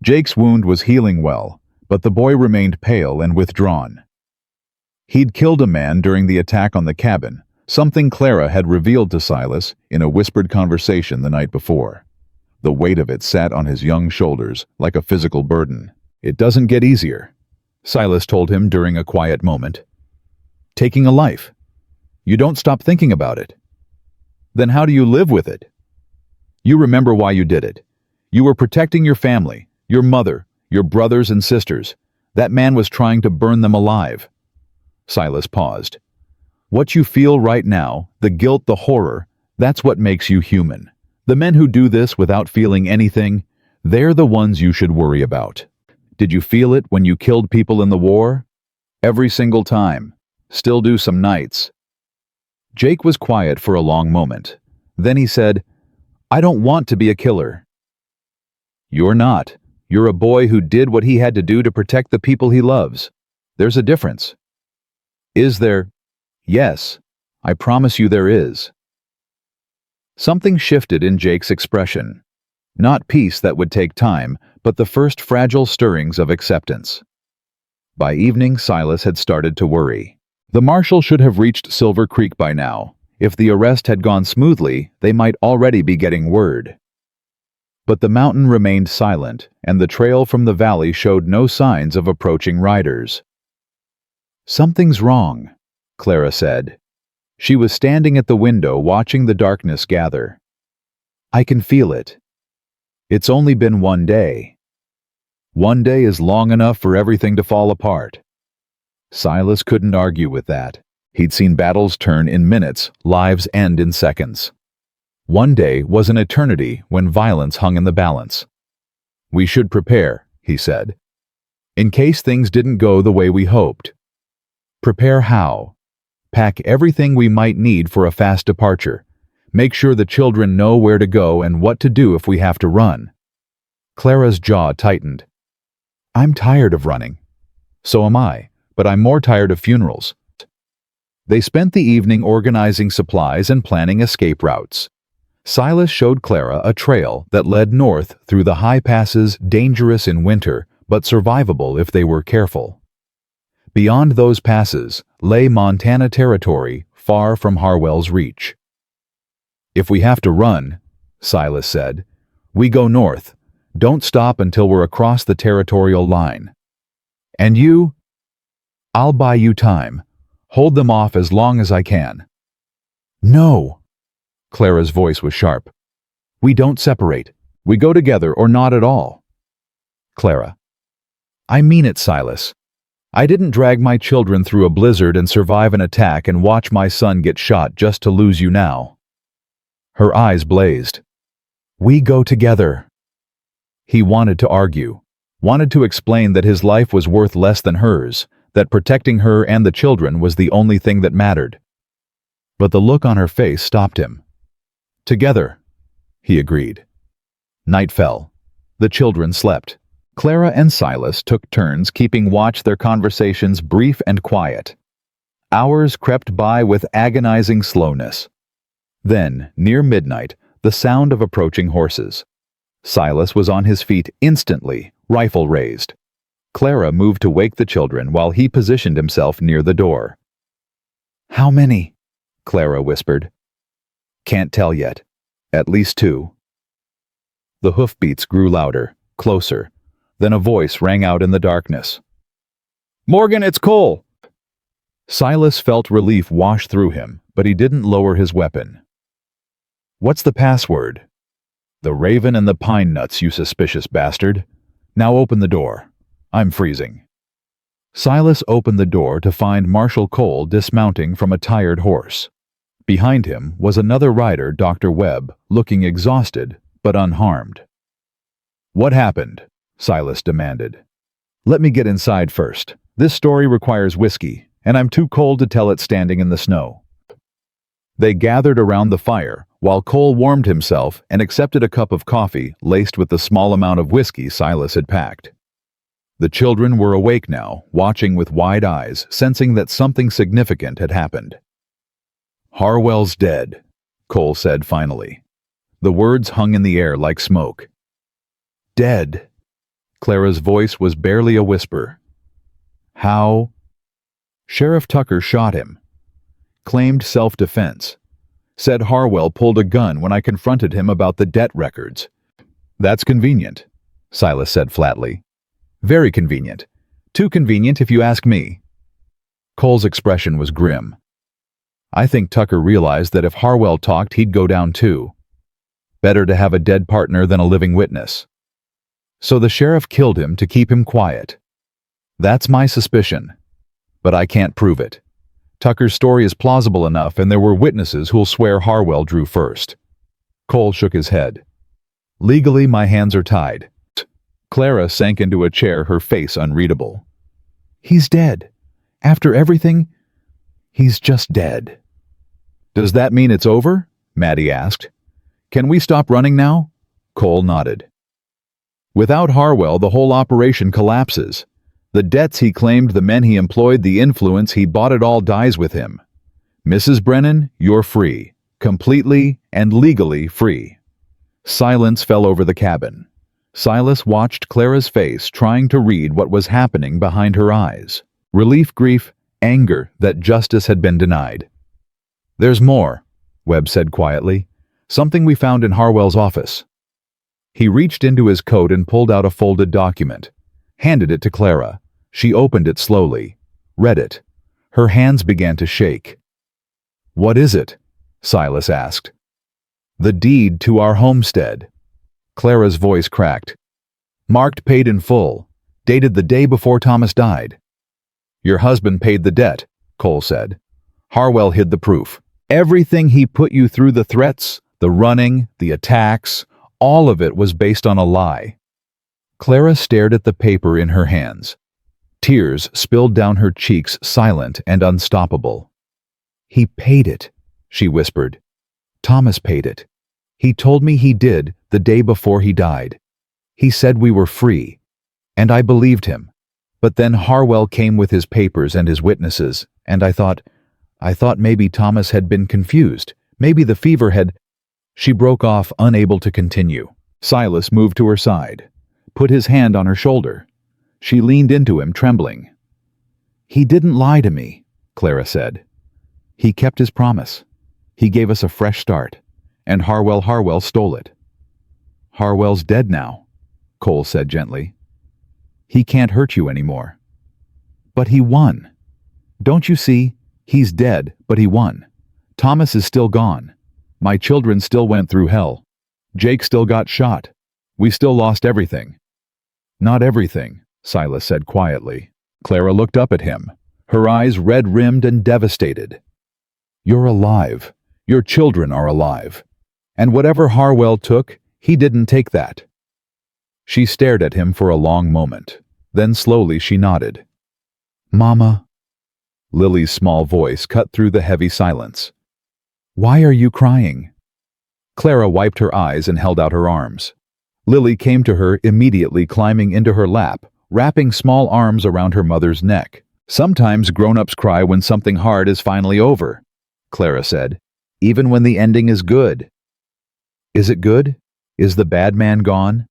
Jake's wound was healing well, but the boy remained pale and withdrawn. He'd killed a man during the attack on the cabin, something Clara had revealed to Silas in a whispered conversation the night before. The weight of it sat on his young shoulders like a physical burden. "It doesn't get easier," Silas told him during a quiet moment. "Taking a life. You don't stop thinking about it. Then how do you live with it? You remember why you did it. You were protecting your family, your mother, your brothers and sisters. That man was trying to burn them alive." Silas paused. "What you feel right now, the guilt, the horror, that's what makes you human. The men who do this without feeling anything, they're the ones you should worry about. Did you feel it when you killed people in the war? Every single time. Still do some nights." Jake was quiet for a long moment. Then he said, "I don't want to be a killer." "You're not. You're a boy who did what he had to do to protect the people he loves. There's a difference." "Is there?" "Yes. I promise you there is." Something shifted in Jake's expression. Not peace that would take time, but the first fragile stirrings of acceptance. By evening, Silas had started to worry. The Marshal should have reached Silver Creek by now. If the arrest had gone smoothly, they might already be getting word. But the mountain remained silent, and the trail from the valley showed no signs of approaching riders. "Something's wrong," Clara said. She was standing at the window watching the darkness gather. "I can feel it." It's only been 1 day. 1 day is long enough for everything to fall apart. Silas couldn't argue with that. He'd seen battles turn in minutes, lives end in seconds. 1 day was an eternity when violence hung in the balance. We should prepare, he said, in case things didn't go the way we hoped. Prepare how? Pack everything we might need for a fast departure. Make sure the children know where to go and what to do if we have to run. Clara's jaw tightened. I'm tired of running. So am I, but I'm more tired of funerals. They spent the evening organizing supplies and planning escape routes. Silas showed Clara a trail that led north through the high passes, dangerous in winter, but survivable if they were careful. Beyond those passes lay Montana territory, far from Harwell's reach. If we have to run, Silas said, we go north. Don't stop until we're across the territorial line. And you? I'll buy you time. Hold them off as long as I can. No! Clara's voice was sharp. We don't separate. We go together or not at all. Clara. I mean it, Silas. I didn't drag my children through a blizzard and survive an attack and watch my son get shot just to lose you now. Her eyes blazed. We go together. He wanted to argue, wanted to explain that his life was worth less than hers, that protecting her and the children was the only thing that mattered. But the look on her face stopped him. Together, he agreed. Night fell. The children slept. Clara and Silas took turns keeping watch, their conversations brief and quiet. Hours crept by with agonizing slowness. Then, near midnight, the sound of approaching horses. Silas was on his feet instantly, rifle raised. Clara moved to wake the children while he positioned himself near the door. How many? Clara whispered. Can't tell yet. At least 2. The hoofbeats grew louder, closer. Then a voice rang out in the darkness. Morgan, it's Cole! Silas felt relief wash through him, but he didn't lower his weapon. What's the password? The raven and the pine nuts, you suspicious bastard. Now open the door. I'm freezing. Silas opened the door to find Marshal Cole dismounting from a tired horse. Behind him was another rider, Dr. Webb, looking exhausted but unharmed. What happened? Silas demanded. Let me get inside first. This story requires whiskey, and I'm too cold to tell it standing in the snow. They gathered around the fire while Cole warmed himself and accepted a cup of coffee laced with the small amount of whiskey Silas had packed. The children were awake now, watching with wide eyes, sensing that something significant had happened. Harwell's dead, Cole said finally. The words hung in the air like smoke. Dead. Clara's voice was barely a whisper. How? Sheriff Tucker shot him. Claimed self-defense. Said Harwell pulled a gun when I confronted him about the debt records. That's convenient, Silas said flatly. Very convenient. Too convenient if you ask me. Cole's expression was grim. I think Tucker realized that if Harwell talked, he'd go down too. Better to have a dead partner than a living witness. So the sheriff killed him to keep him quiet. That's my suspicion. But I can't prove it. Tucker's story is plausible enough, and there were witnesses who'll swear Harwell drew first. Cole shook his head. Legally, my hands are tied. Clara sank into a chair, her face unreadable. He's dead. After everything, he's just dead. Does that mean it's over? Maddie asked. Can we stop running now? Cole nodded. Without Harwell, the whole operation collapses. The debts he claimed, the men he employed, the influence he bought, it all dies with him. Mrs. Brennan, you're free. Completely and legally free. Silence fell over the cabin. Silas watched Clara's face, trying to read what was happening behind her eyes. Relief, grief, anger that justice had been denied. There's more, Webb said quietly. Something we found in Harwell's office. He reached into his coat and pulled out a folded document. Handed it to Clara. She opened it slowly. Read it. Her hands began to shake. What is it? Silas asked. The deed to our homestead. Clara's voice cracked. Marked paid in full, dated the day before Thomas died. Your husband paid the debt, Cole said. Harwell hid the proof. Everything he put you through, the threats, the running, the attacks, all of it was based on a lie. Clara stared at the paper in her hands. Tears spilled down her cheeks, silent and unstoppable. He paid it, she whispered. Thomas paid it. He told me he did the day before he died. He said we were free, and I believed him. But then Harwell came with his papers and his witnesses, and I thought maybe Thomas had been confused. Maybe the fever had... She broke off, unable to continue. Silas moved to her side, put his hand on her shoulder. She leaned into him, trembling. He didn't lie to me, Clara said. He kept his promise. He gave us a fresh start, and Harwell stole it. Harwell's dead now, Cole said gently. He can't hurt you anymore. But he won. Don't you see? He's dead, but he won. Thomas is still gone. My children still went through hell. Jake still got shot. We still lost everything. Not everything, Silas said quietly. Clara looked up at him, her eyes red-rimmed and devastated. You're alive. Your children are alive. And whatever Harwell took, he didn't take that. She stared at him for a long moment. Then slowly she nodded. Mama. Lily's small voice cut through the heavy silence. Why are you crying? Clara wiped her eyes and held out her arms. Lily came to her immediately, climbing into her lap, wrapping small arms around her mother's neck. Sometimes grown-ups cry when something hard is finally over, Clara said, even when the ending is good. Is it good? Is the bad man gone?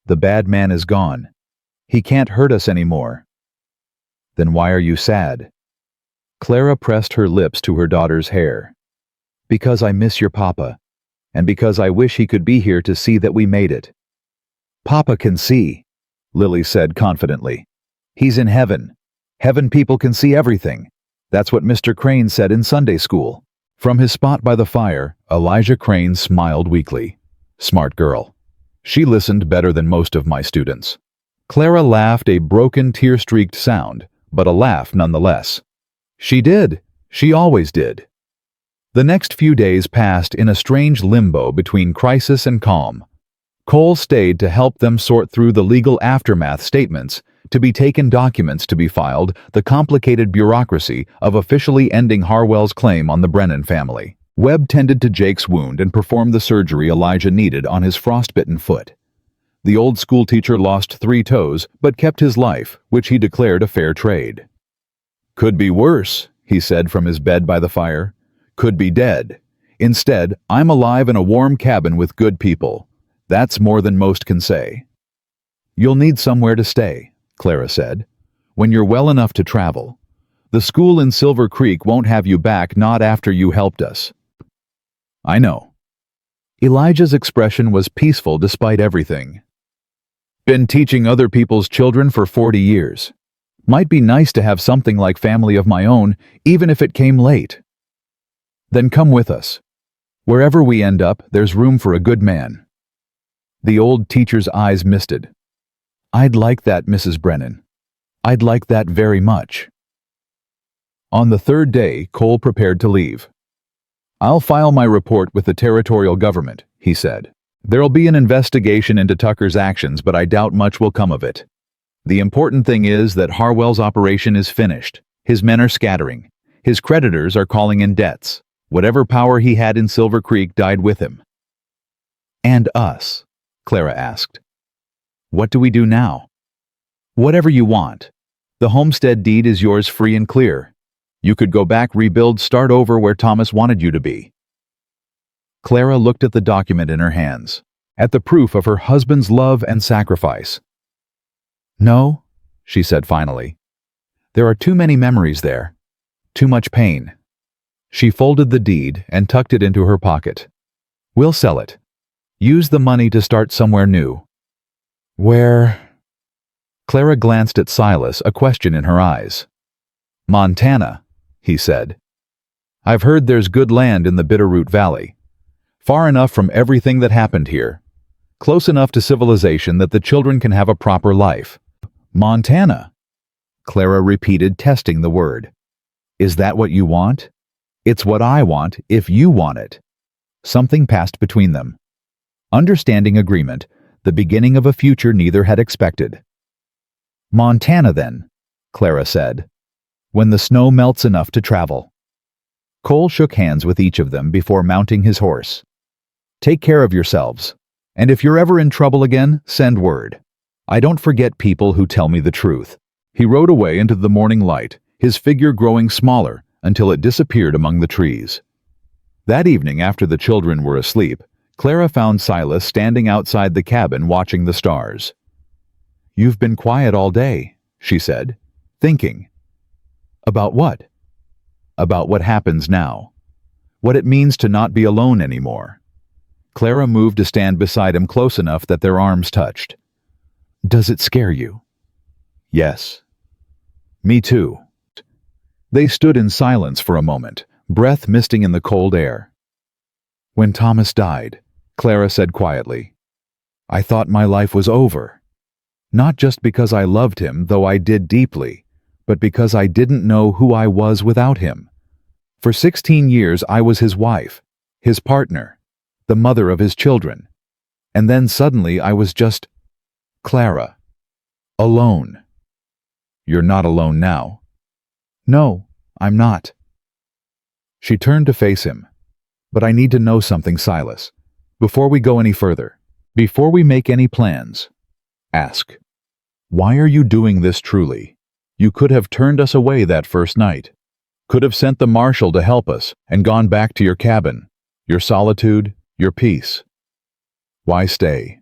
The bad man is gone. He can't hurt us anymore. Then why are you sad? Clara pressed her lips to her daughter's hair. Because I miss your papa, and because I wish he could be here to see that we made it. Papa can see, Lily said confidently. He's in heaven. Heaven people can see everything. That's what Mr. Crane said in Sunday school. From his spot by the fire, Elijah Crane smiled weakly. Smart girl. She listened better than most of my students. Clara laughed, a broken, tear-streaked sound, but a laugh nonetheless. She did. She always did. The next few days passed in a strange limbo between crisis and calm. Cole stayed to help them sort through the legal aftermath, statements to be taken, documents to be filed, the complicated bureaucracy of officially ending Harwell's claim on the Brennan family. Webb tended to Jake's wound and performed the surgery Elijah needed on his frostbitten foot. The old schoolteacher lost 3 toes, but kept his life, which he declared a fair trade. Could be worse, he said from his bed by the fire. Could be dead. Instead, I'm alive in a warm cabin with good people. That's more than most can say. You'll need somewhere to stay, Clara said, when you're well enough to travel. The school in Silver Creek won't have you back, not after you helped us. I know. Elijah's expression was peaceful despite everything. Been teaching other people's children for 40 years. Might be nice to have something like family of my own, even if it came late. Then come with us. Wherever we end up, there's room for a good man. The old teacher's eyes misted. I'd like that, Mrs. Brennan. I'd like that very much. On the 3rd day, Cole prepared to leave. I'll file my report with the territorial government, he said. There'll be an investigation into Tucker's actions, but I doubt much will come of it. The important thing is that Harwell's operation is finished. His men are scattering. His creditors are calling in debts. Whatever power he had in Silver Creek died with him. And us? Clara asked. What do we do now? Whatever you want. The homestead deed is yours free and clear. You could go back, rebuild, start over where Thomas wanted you to be. Clara looked at the document in her hands, at the proof of her husband's love and sacrifice. No, she said finally. There are too many memories there. Too much pain. She folded the deed and tucked it into her pocket. We'll sell it. Use the money to start somewhere new. Where? Clara glanced at Silas, a question in her eyes. Montana, he said. I've heard there's good land in the Bitterroot Valley. Far enough from everything that happened here. Close enough to civilization that the children can have a proper life. Montana. Clara repeated, testing the word. Is that what you want? It's what I want if you want it. Something passed between them. Understanding agreement, the beginning of a future neither had expected. Montana, then, Clara said, when the snow melts enough to travel. Cole shook hands with each of them before mounting his horse. Take care of yourselves, and if you're ever in trouble again, send word. I don't forget people who tell me the truth. He rode away into the morning light, his figure growing smaller until it disappeared among the trees. That evening, after the children were asleep, Clara found Silas standing outside the cabin watching the stars. You've been quiet all day, she said, thinking. About what? About what happens now. What it means to not be alone anymore. Clara moved to stand beside him close enough that their arms touched. Does it scare you? Yes. Me too. They stood in silence for a moment, breath misting in the cold air. When Thomas died, Clara said quietly, I thought my life was over. Not just because I loved him, though I did deeply, but because I didn't know who I was without him. For 16 years I was his wife, his partner, the mother of his children. And then suddenly I was just Clara. Alone. You're not alone now. No, I'm not. She turned to face him. But I need to know something, Silas. Before we go any further, before we make any plans, ask. Why are you doing this truly? You could have turned us away that first night. Could have sent the marshal to help us and gone back to your cabin, your solitude, your peace. Why stay?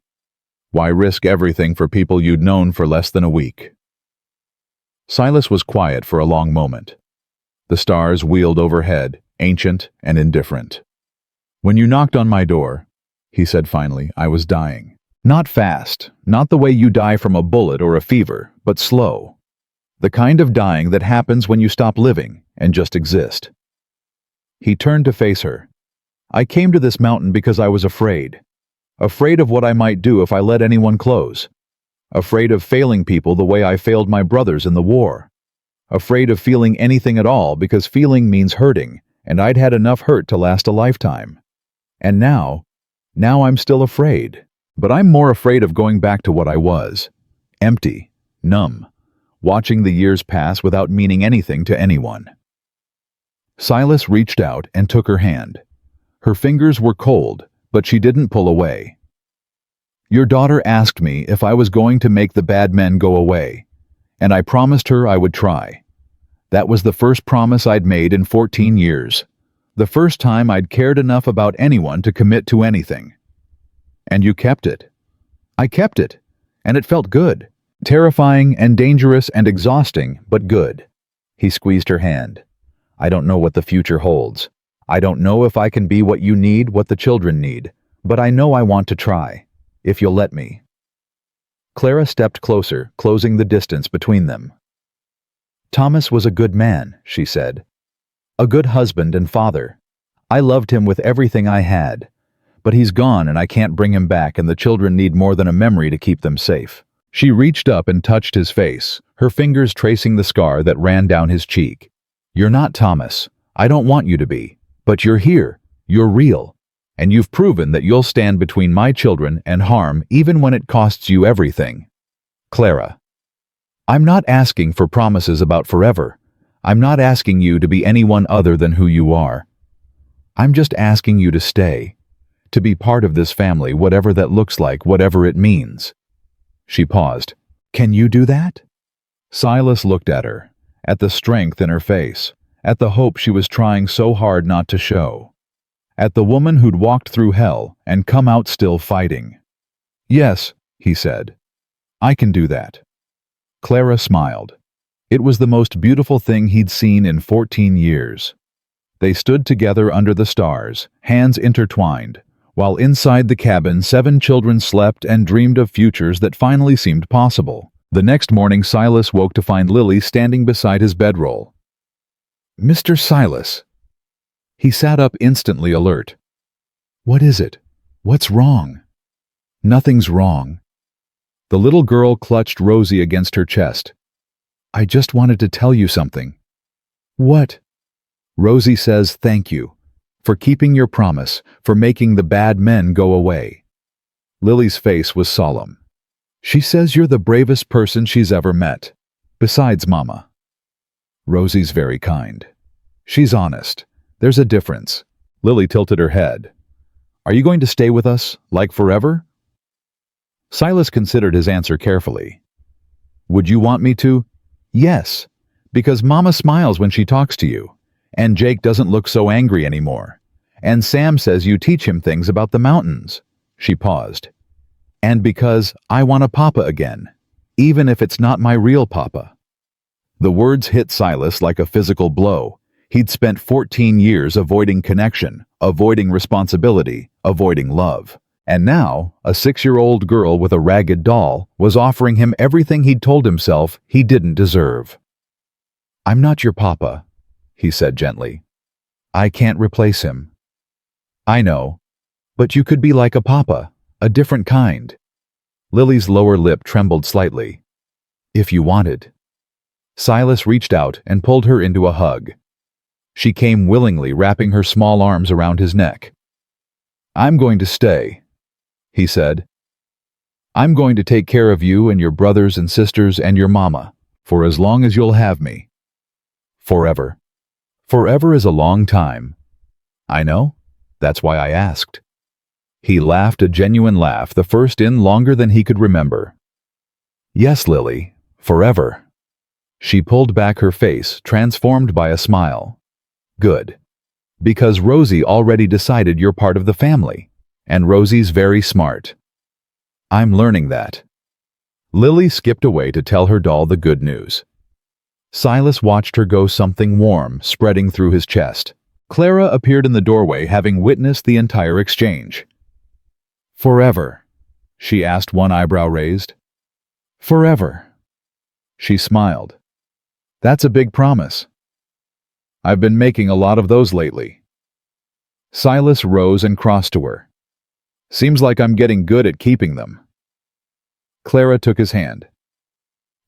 Why risk everything for people you'd known for less than a week? Silas was quiet for a long moment. The stars wheeled overhead, ancient and indifferent. When you knocked on my door, he said finally, I was dying. Not fast, not the way you die from a bullet or a fever, but slow. The kind of dying that happens when you stop living and just exist. He turned to face her. I came to this mountain because I was afraid. Afraid of what I might do if I let anyone close. Afraid of failing people the way I failed my brothers in the war. Afraid of feeling anything at all because feeling means hurting, and I'd had enough hurt to last a lifetime. And now I'm still afraid. But I'm more afraid of going back to what I was. Empty, numb, watching the years pass without meaning anything to anyone. Silas reached out and took her hand. Her fingers were cold, but she didn't pull away. Your daughter asked me if I was going to make the bad men go away, and I promised her I would try. That was the first promise I'd made in 14 years. The first time I'd cared enough about anyone to commit to anything. And you kept it. I kept it, and it felt good. Terrifying and dangerous and exhausting, but good. He squeezed her hand. I don't know what the future holds. I don't know if I can be what you need, what the children need, but I know I want to try, if you'll let me. Clara stepped closer, closing the distance between them. Thomas was a good man, she said. A good husband and father. I loved him with everything I had. But he's gone and I can't bring him back, and the children need more than a memory to keep them safe. She reached up and touched his face, her fingers tracing the scar that ran down his cheek. You're not Thomas. I don't want you to be. But you're here. You're real. And you've proven that you'll stand between my children and harm even when it costs you everything. Clara. I'm not asking for promises about forever. I'm not asking you to be anyone other than who you are. I'm just asking you to stay. To be part of this family, whatever that looks like, whatever it means. She paused. Can you do that? Silas looked at her, at the strength in her face, at the hope she was trying so hard not to show, at the woman who'd walked through hell and come out still fighting. Yes, he said. I can do that. Clara smiled. It was the most beautiful thing he'd seen in 14 years. They stood together under the stars, hands intertwined, while inside the cabin 7 children slept and dreamed of futures that finally seemed possible. The next morning Silas woke to find Lily standing beside his bedroll. Mr. Silas. He sat up instantly alert. What is it? What's wrong? Nothing's wrong. The little girl clutched Rosie against her chest. I just wanted to tell you something. What? Rosie says thank you. For keeping your promise, for making the bad men go away. Lily's face was solemn. She says you're the bravest person she's ever met. Besides Mama. Rosie's very kind. She's honest. There's a difference. Lily tilted her head. Are you going to stay with us, like forever? Silas considered his answer carefully. Would you want me to? Yes, because Mama smiles when she talks to you, and Jake doesn't look so angry anymore, and Sam says you teach him things about the mountains. She paused. And because I want a papa again, even if it's not my real papa. The words hit Silas like a physical blow. He'd spent 14 years avoiding connection, avoiding responsibility, avoiding love. And now, a 6-year-old girl with a ragged doll was offering him everything he'd told himself he didn't deserve. I'm not your papa, he said gently. I can't replace him. I know, but you could be like a papa, a different kind. Lily's lower lip trembled slightly. If you wanted. Silas reached out and pulled her into a hug. She came willingly, wrapping her small arms around his neck. I'm going to stay, he said. I'm going to take care of you and your brothers and sisters and your mama, for as long as you'll have me. Forever. Forever is a long time. I know. That's why I asked. He laughed a genuine laugh, the first in longer than he could remember. Yes, Lily, forever. She pulled back her face, transformed by a smile. Good. Because Rosie already decided you're part of the family, and Rosie's very smart. I'm learning that. Lily skipped away to tell her doll the good news. Silas watched her go, something warm spreading through his chest. Clara appeared in the doorway, having witnessed the entire exchange. Forever? She asked, one eyebrow raised. Forever. She smiled. That's a big promise. I've been making a lot of those lately. Silas rose and crossed to her. Seems like I'm getting good at keeping them. Clara took his hand.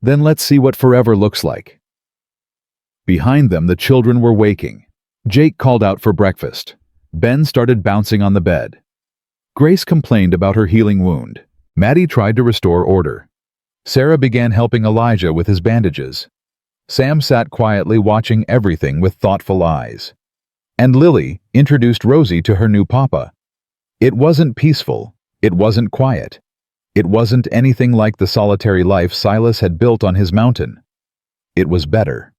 Then let's see what forever looks like. Behind them, the children were waking. Jake called out for breakfast. Ben started bouncing on the bed. Grace complained about her healing wound. Maddie tried to restore order. Sarah began helping Elijah with his bandages. Sam sat quietly watching everything with thoughtful eyes. And Lily introduced Rosie to her new papa. It wasn't peaceful. It wasn't quiet. It wasn't anything like the solitary life Silas had built on his mountain. It was better.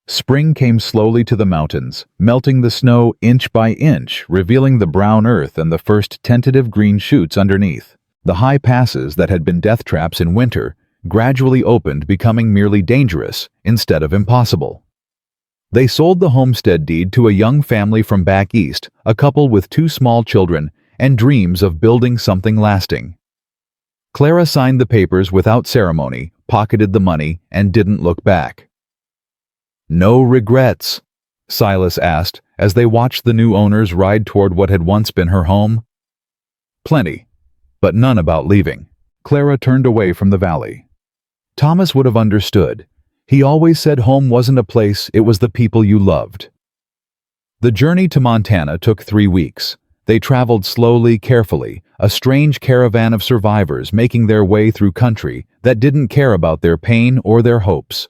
Spring came slowly to the mountains, melting the snow inch by inch, revealing the brown earth and the first tentative green shoots underneath. The high passes that had been death traps in winter gradually opened, becoming merely dangerous instead of impossible. They sold the homestead deed to a young family from back east, a couple with 2 small children and dreams of building something lasting. Clara signed the papers without ceremony, pocketed the money, and didn't look back. No regrets? Silas asked as they watched the new owners ride toward what had once been her home. Plenty, but none about leaving. Clara turned away from the valley. Thomas would have understood. He always said home wasn't a place, it was the people you loved. The journey to Montana took 3 weeks. They traveled slowly, carefully, a strange caravan of survivors making their way through country that didn't care about their pain or their hopes.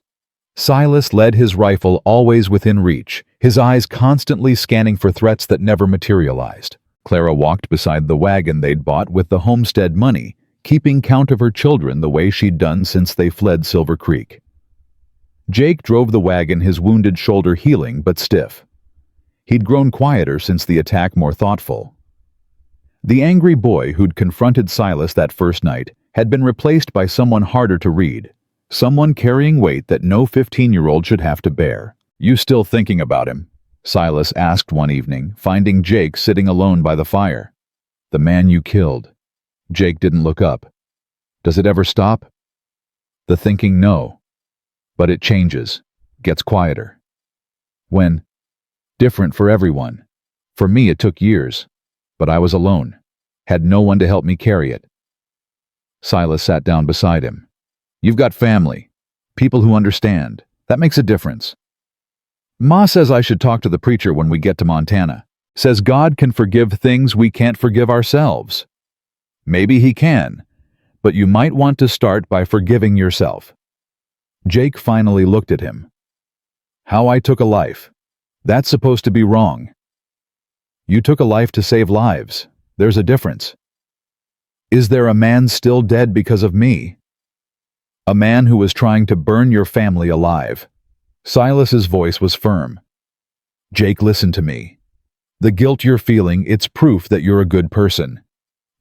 Silas led, his rifle always within reach, his eyes constantly scanning for threats that never materialized. Clara walked beside the wagon they'd bought with the homestead money, keeping count of her children the way she'd done since they fled Silver Creek. Jake drove the wagon, his wounded shoulder healing but stiff. He'd grown quieter since the attack, more thoughtful. The angry boy who'd confronted Silas that first night had been replaced by someone harder to read, someone carrying weight that no 15-year-old should have to bear. You still thinking about him? Silas asked one evening, finding Jake sitting alone by the fire. The man you killed. Jake didn't look up. Does it ever stop? The thinking, no. But it changes, gets quieter. When? Different for everyone. For me it took years, but I was alone. Had no one to help me carry it. Silas sat down beside him. You've got family. People who understand. That makes a difference. Ma says I should talk to the preacher when we get to Montana. Says God can forgive things we can't forgive ourselves. Maybe he can, but you might want to start by forgiving yourself. Jake finally looked at him. How I took a life. That's supposed to be wrong. You took a life to save lives. There's a difference. Is there a man still dead because of me? A man who was trying to burn your family alive. Silas's voice was firm. Jake, listen to me. The guilt you're feeling, it's proof that you're a good person.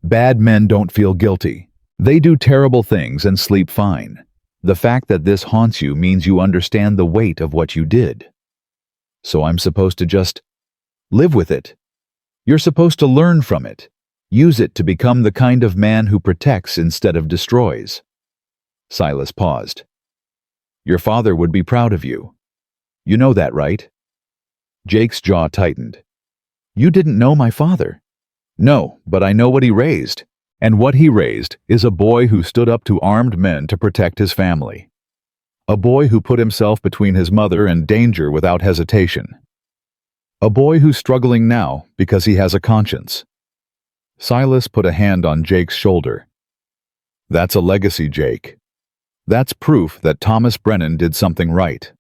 Bad men don't feel guilty. They do terrible things and sleep fine. The fact that this haunts you means you understand the weight of what you did. So I'm supposed to just live with it. You're supposed to learn from it. Use it to become the kind of man who protects instead of destroys. Silas paused. Your father would be proud of you. You know that, right? Jake's jaw tightened. You didn't know my father. No, but I know what he raised. And what he raised is a boy who stood up to armed men to protect his family. A boy who put himself between his mother and danger without hesitation. A boy who's struggling now because he has a conscience. Silas put a hand on Jake's shoulder. That's a legacy, Jake. That's proof that Thomas Brennan did something right.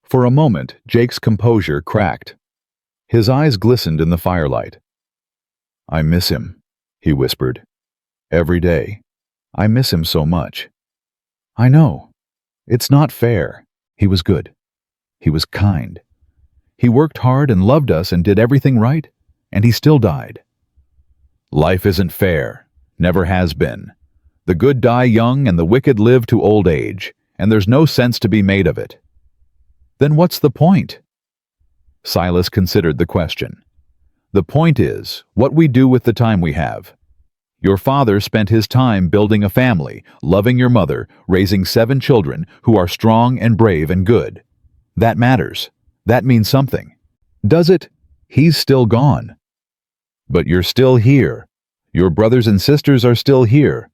For a moment, Jake's composure cracked. His eyes glistened in the firelight. I miss him, he whispered. Every day. I miss him so much. I know. It's not fair. He was good. He was kind. He worked hard and loved us and did everything right, and he still died. Life isn't fair. Never has been. The good die young and the wicked live to old age, and there's no sense to be made of it. Then what's the point? Silas considered the question. The point is what we do with the time we have. Your father spent his time building a family, loving your mother, raising 7 children who are strong and brave and good. That matters. That means something. Does it? He's still gone. But you're still here. Your brothers and sisters are still here.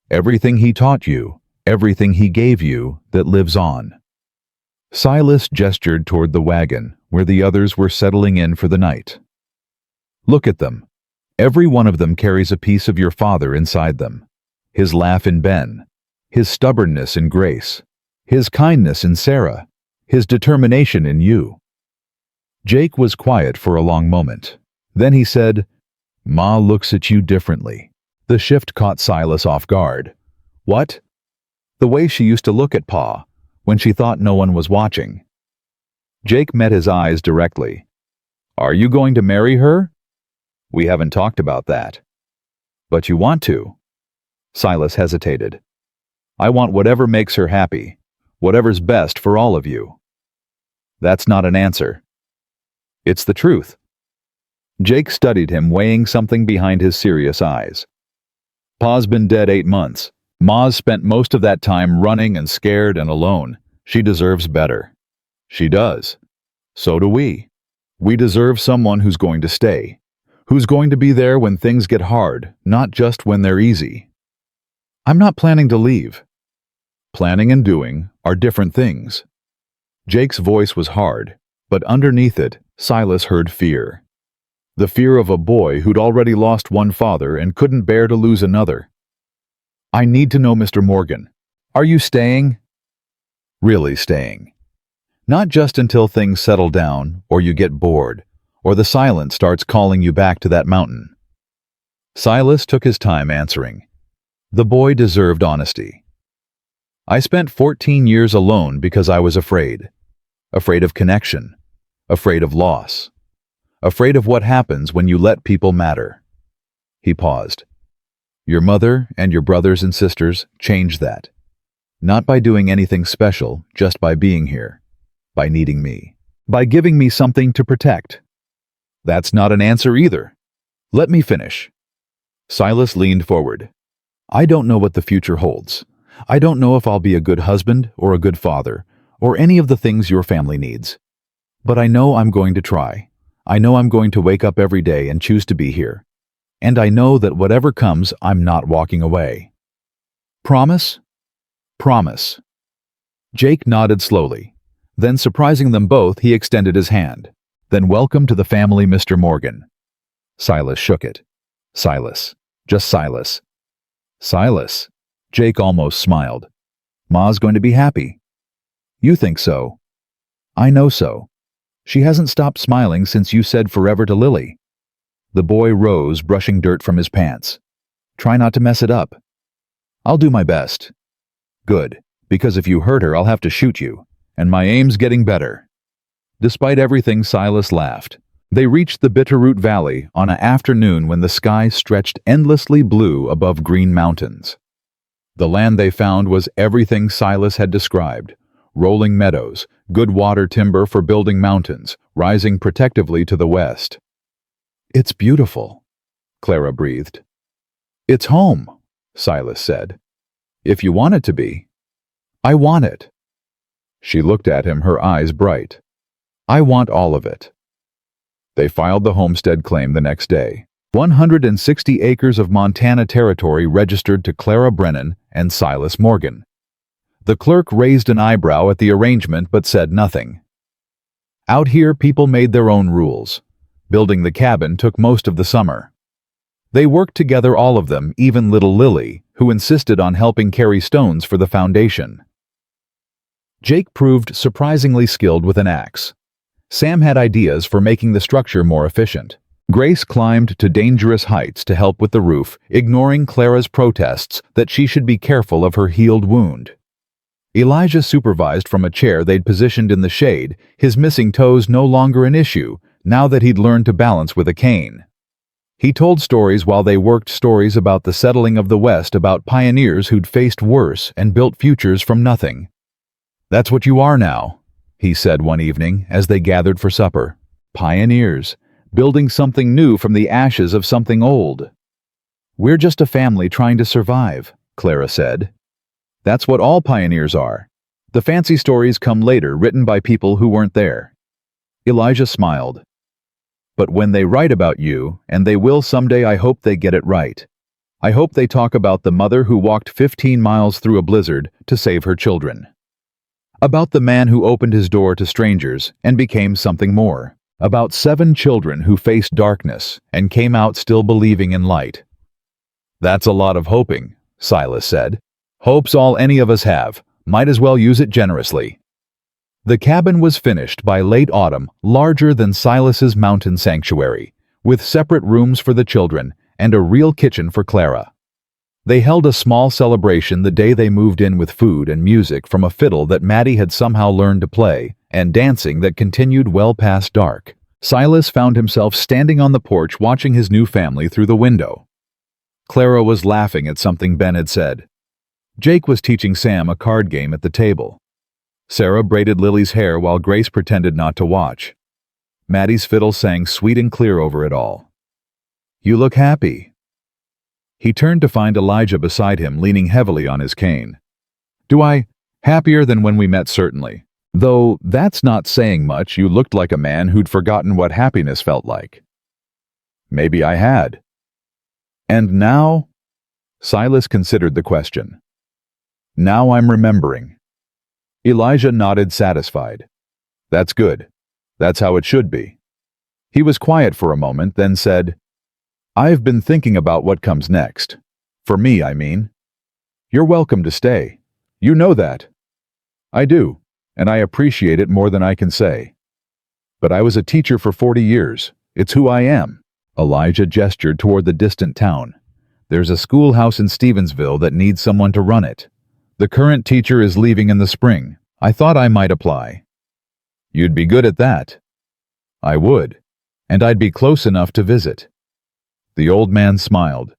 Everything he taught you, everything he gave you, that lives on. Silas gestured toward the wagon, where the others were settling in for the night. Look at them. Every one of them carries a piece of your father inside them. His laugh in Ben, his stubbornness in Grace, his kindness in Sarah, his determination in you. Jake was quiet for a long moment. Then he said, Ma looks at you differently. The shift caught Silas off guard. What? The way she used to look at Pa, when she thought no one was watching. Jake met his eyes directly. Are you going to marry her? We haven't talked about that. But you want to? Silas hesitated. I want whatever makes her happy, whatever's best for all of you. That's not an answer. It's the truth. Jake studied him, weighing something behind his serious eyes. Pa's been dead 8 months. Ma's spent most of that time running and scared and alone. She deserves better. She does. So do we. We deserve someone who's going to stay, who's going to be there when things get hard, not just when they're easy. I'm not planning to leave. Planning and doing are different things. Jake's voice was hard, but underneath it, Silas heard fear. The fear of a boy who'd already lost one father and couldn't bear to lose another. I need to know, Mr. Morgan. Are you staying? Really staying. Not just until things settle down, or you get bored, or the silence starts calling you back to that mountain. Silas took his time answering. The boy deserved honesty. I spent 14 years alone because I was afraid. Afraid of connection. Afraid of loss. Afraid of what happens when you let people matter. He paused. Your mother and your brothers and sisters changed that. Not by doing anything special, just by being here. By needing me. By giving me something to protect. That's not an answer either. Let me finish. Silas leaned forward. I don't know what the future holds. I don't know if I'll be a good husband or a good father, or any of the things your family needs. But I know I'm going to try. I know I'm going to wake up every day and choose to be here. and I know that whatever comes, I'm not walking away. Promise? Promise. Jake nodded slowly. Then, surprising them both, he extended his hand. Then, welcome to the family, Mr. Morgan. Silas shook it. Silas. Just Silas. Silas. Jake almost smiled. Ma's going to be happy. You think so? I know so. She hasn't stopped smiling since you said forever to Lily. The boy rose, brushing dirt from his pants. Try not to mess it up. I'll do my best. Good, because if you hurt her, I'll have to shoot you, and my aim's getting better. Despite everything, Silas laughed. They reached the Bitterroot Valley on an afternoon when the sky stretched endlessly blue above green mountains. The land they found was everything Silas had described. Rolling meadows, good water timber for building mountains, rising protectively to the west. It's beautiful, Clara breathed. It's home, Silas said. If you want it to be. I want it. She looked at him, her eyes bright. I want all of it. They filed the homestead claim the next day. 160 acres of Montana territory registered to Clara Brennan and Silas Morgan. The clerk raised an eyebrow at the arrangement but said nothing. Out here, people made their own rules. Building the cabin took most of the summer. They worked together, all of them, even little Lily, who insisted on helping carry stones for the foundation. Jake proved surprisingly skilled with an axe. Sam had ideas for making the structure more efficient. Grace climbed to dangerous heights to help with the roof, ignoring Clara's protests that she should be careful of her healed wound. Elijah supervised from a chair they'd positioned in the shade, his missing toes no longer an issue, now that he'd learned to balance with a cane. He told stories while they worked, stories about the settling of the West, about pioneers who'd faced worse and built futures from nothing. That's what you are now, he said one evening as they gathered for supper. Pioneers, building something new from the ashes of something old. We're just a family trying to survive, Clara said. That's what all pioneers are. The fancy stories come later, written by people who weren't there. Elijah smiled. But when they write about you, and they will someday, I hope they get it right. I hope they talk about the mother who walked 15 miles through a blizzard to save her children. About the man who opened his door to strangers and became something more. About 7 children who faced darkness and came out still believing in light. That's a lot of hoping, Silas said. Hope's all any of us have. Might as well use it generously. The cabin was finished by late autumn, larger than Silas's mountain sanctuary, with separate rooms for the children and a real kitchen for Clara. They held a small celebration the day they moved in, with food and music from a fiddle that Maddie had somehow learned to play, and dancing that continued well past dark. Silas found himself standing on the porch watching his new family through the window. Clara was laughing at something Ben had said. Jake was teaching Sam a card game at the table. Sarah braided Lily's hair while Grace pretended not to watch. Maddie's fiddle sang sweet and clear over it all. You look happy. He turned to find Elijah beside him, leaning heavily on his cane. Do I? Happier than when we met, certainly. Though that's not saying much. You looked like a man who'd forgotten what happiness felt like. Maybe I had. And now? Silas considered the question. Now I'm remembering. Elijah nodded, satisfied. That's good. That's how it should be. He was quiet for a moment, then said, I've been thinking about what comes next. For me, I mean. You're welcome to stay. You know that. I do, and I appreciate it more than I can say. But I was a teacher for 40 years. It's who I am. Elijah gestured toward the distant town. There's a schoolhouse in Stevensville that needs someone to run it. The current teacher is leaving in the spring. I thought I might apply. You'd be good at that. I would, and I'd be close enough to visit. The old man smiled.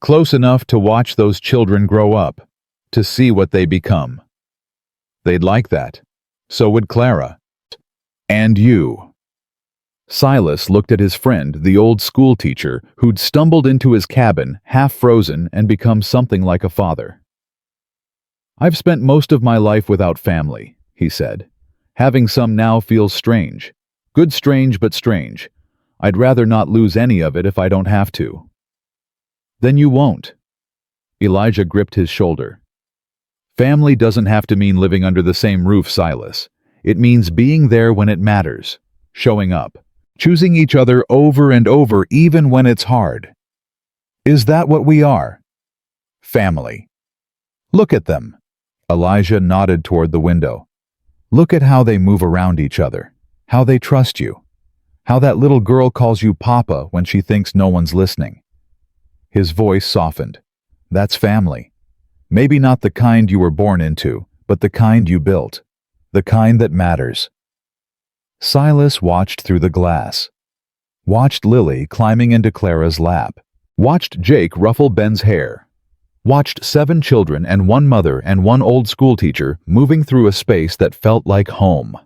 Close enough to watch those children grow up, to see what they become. They'd like that. So would Clara. And you. Silas looked at his friend, the old school teacher, who'd stumbled into his cabin, half frozen, and become something like a father. I've spent most of my life without family, he said. Having some now feels strange. Good strange, but strange. I'd rather not lose any of it if I don't have to. Then you won't. Elijah gripped his shoulder. Family doesn't have to mean living under the same roof, Silas. It means being there when it matters, showing up, choosing each other over and over even when it's hard. Is that what we are? Family. Look at them. Elijah nodded toward the window. Look at how they move around each other, how they trust you, how that little girl calls you Papa when she thinks no one's listening. His voice softened. That's family. Maybe not the kind you were born into, but the kind you built. The kind that matters. Silas watched through the glass. Watched Lily climbing into Clara's lap. Watched Jake ruffle Ben's hair. Watched 7 children and 1 mother and 1 old schoolteacher moving through a space that felt like home.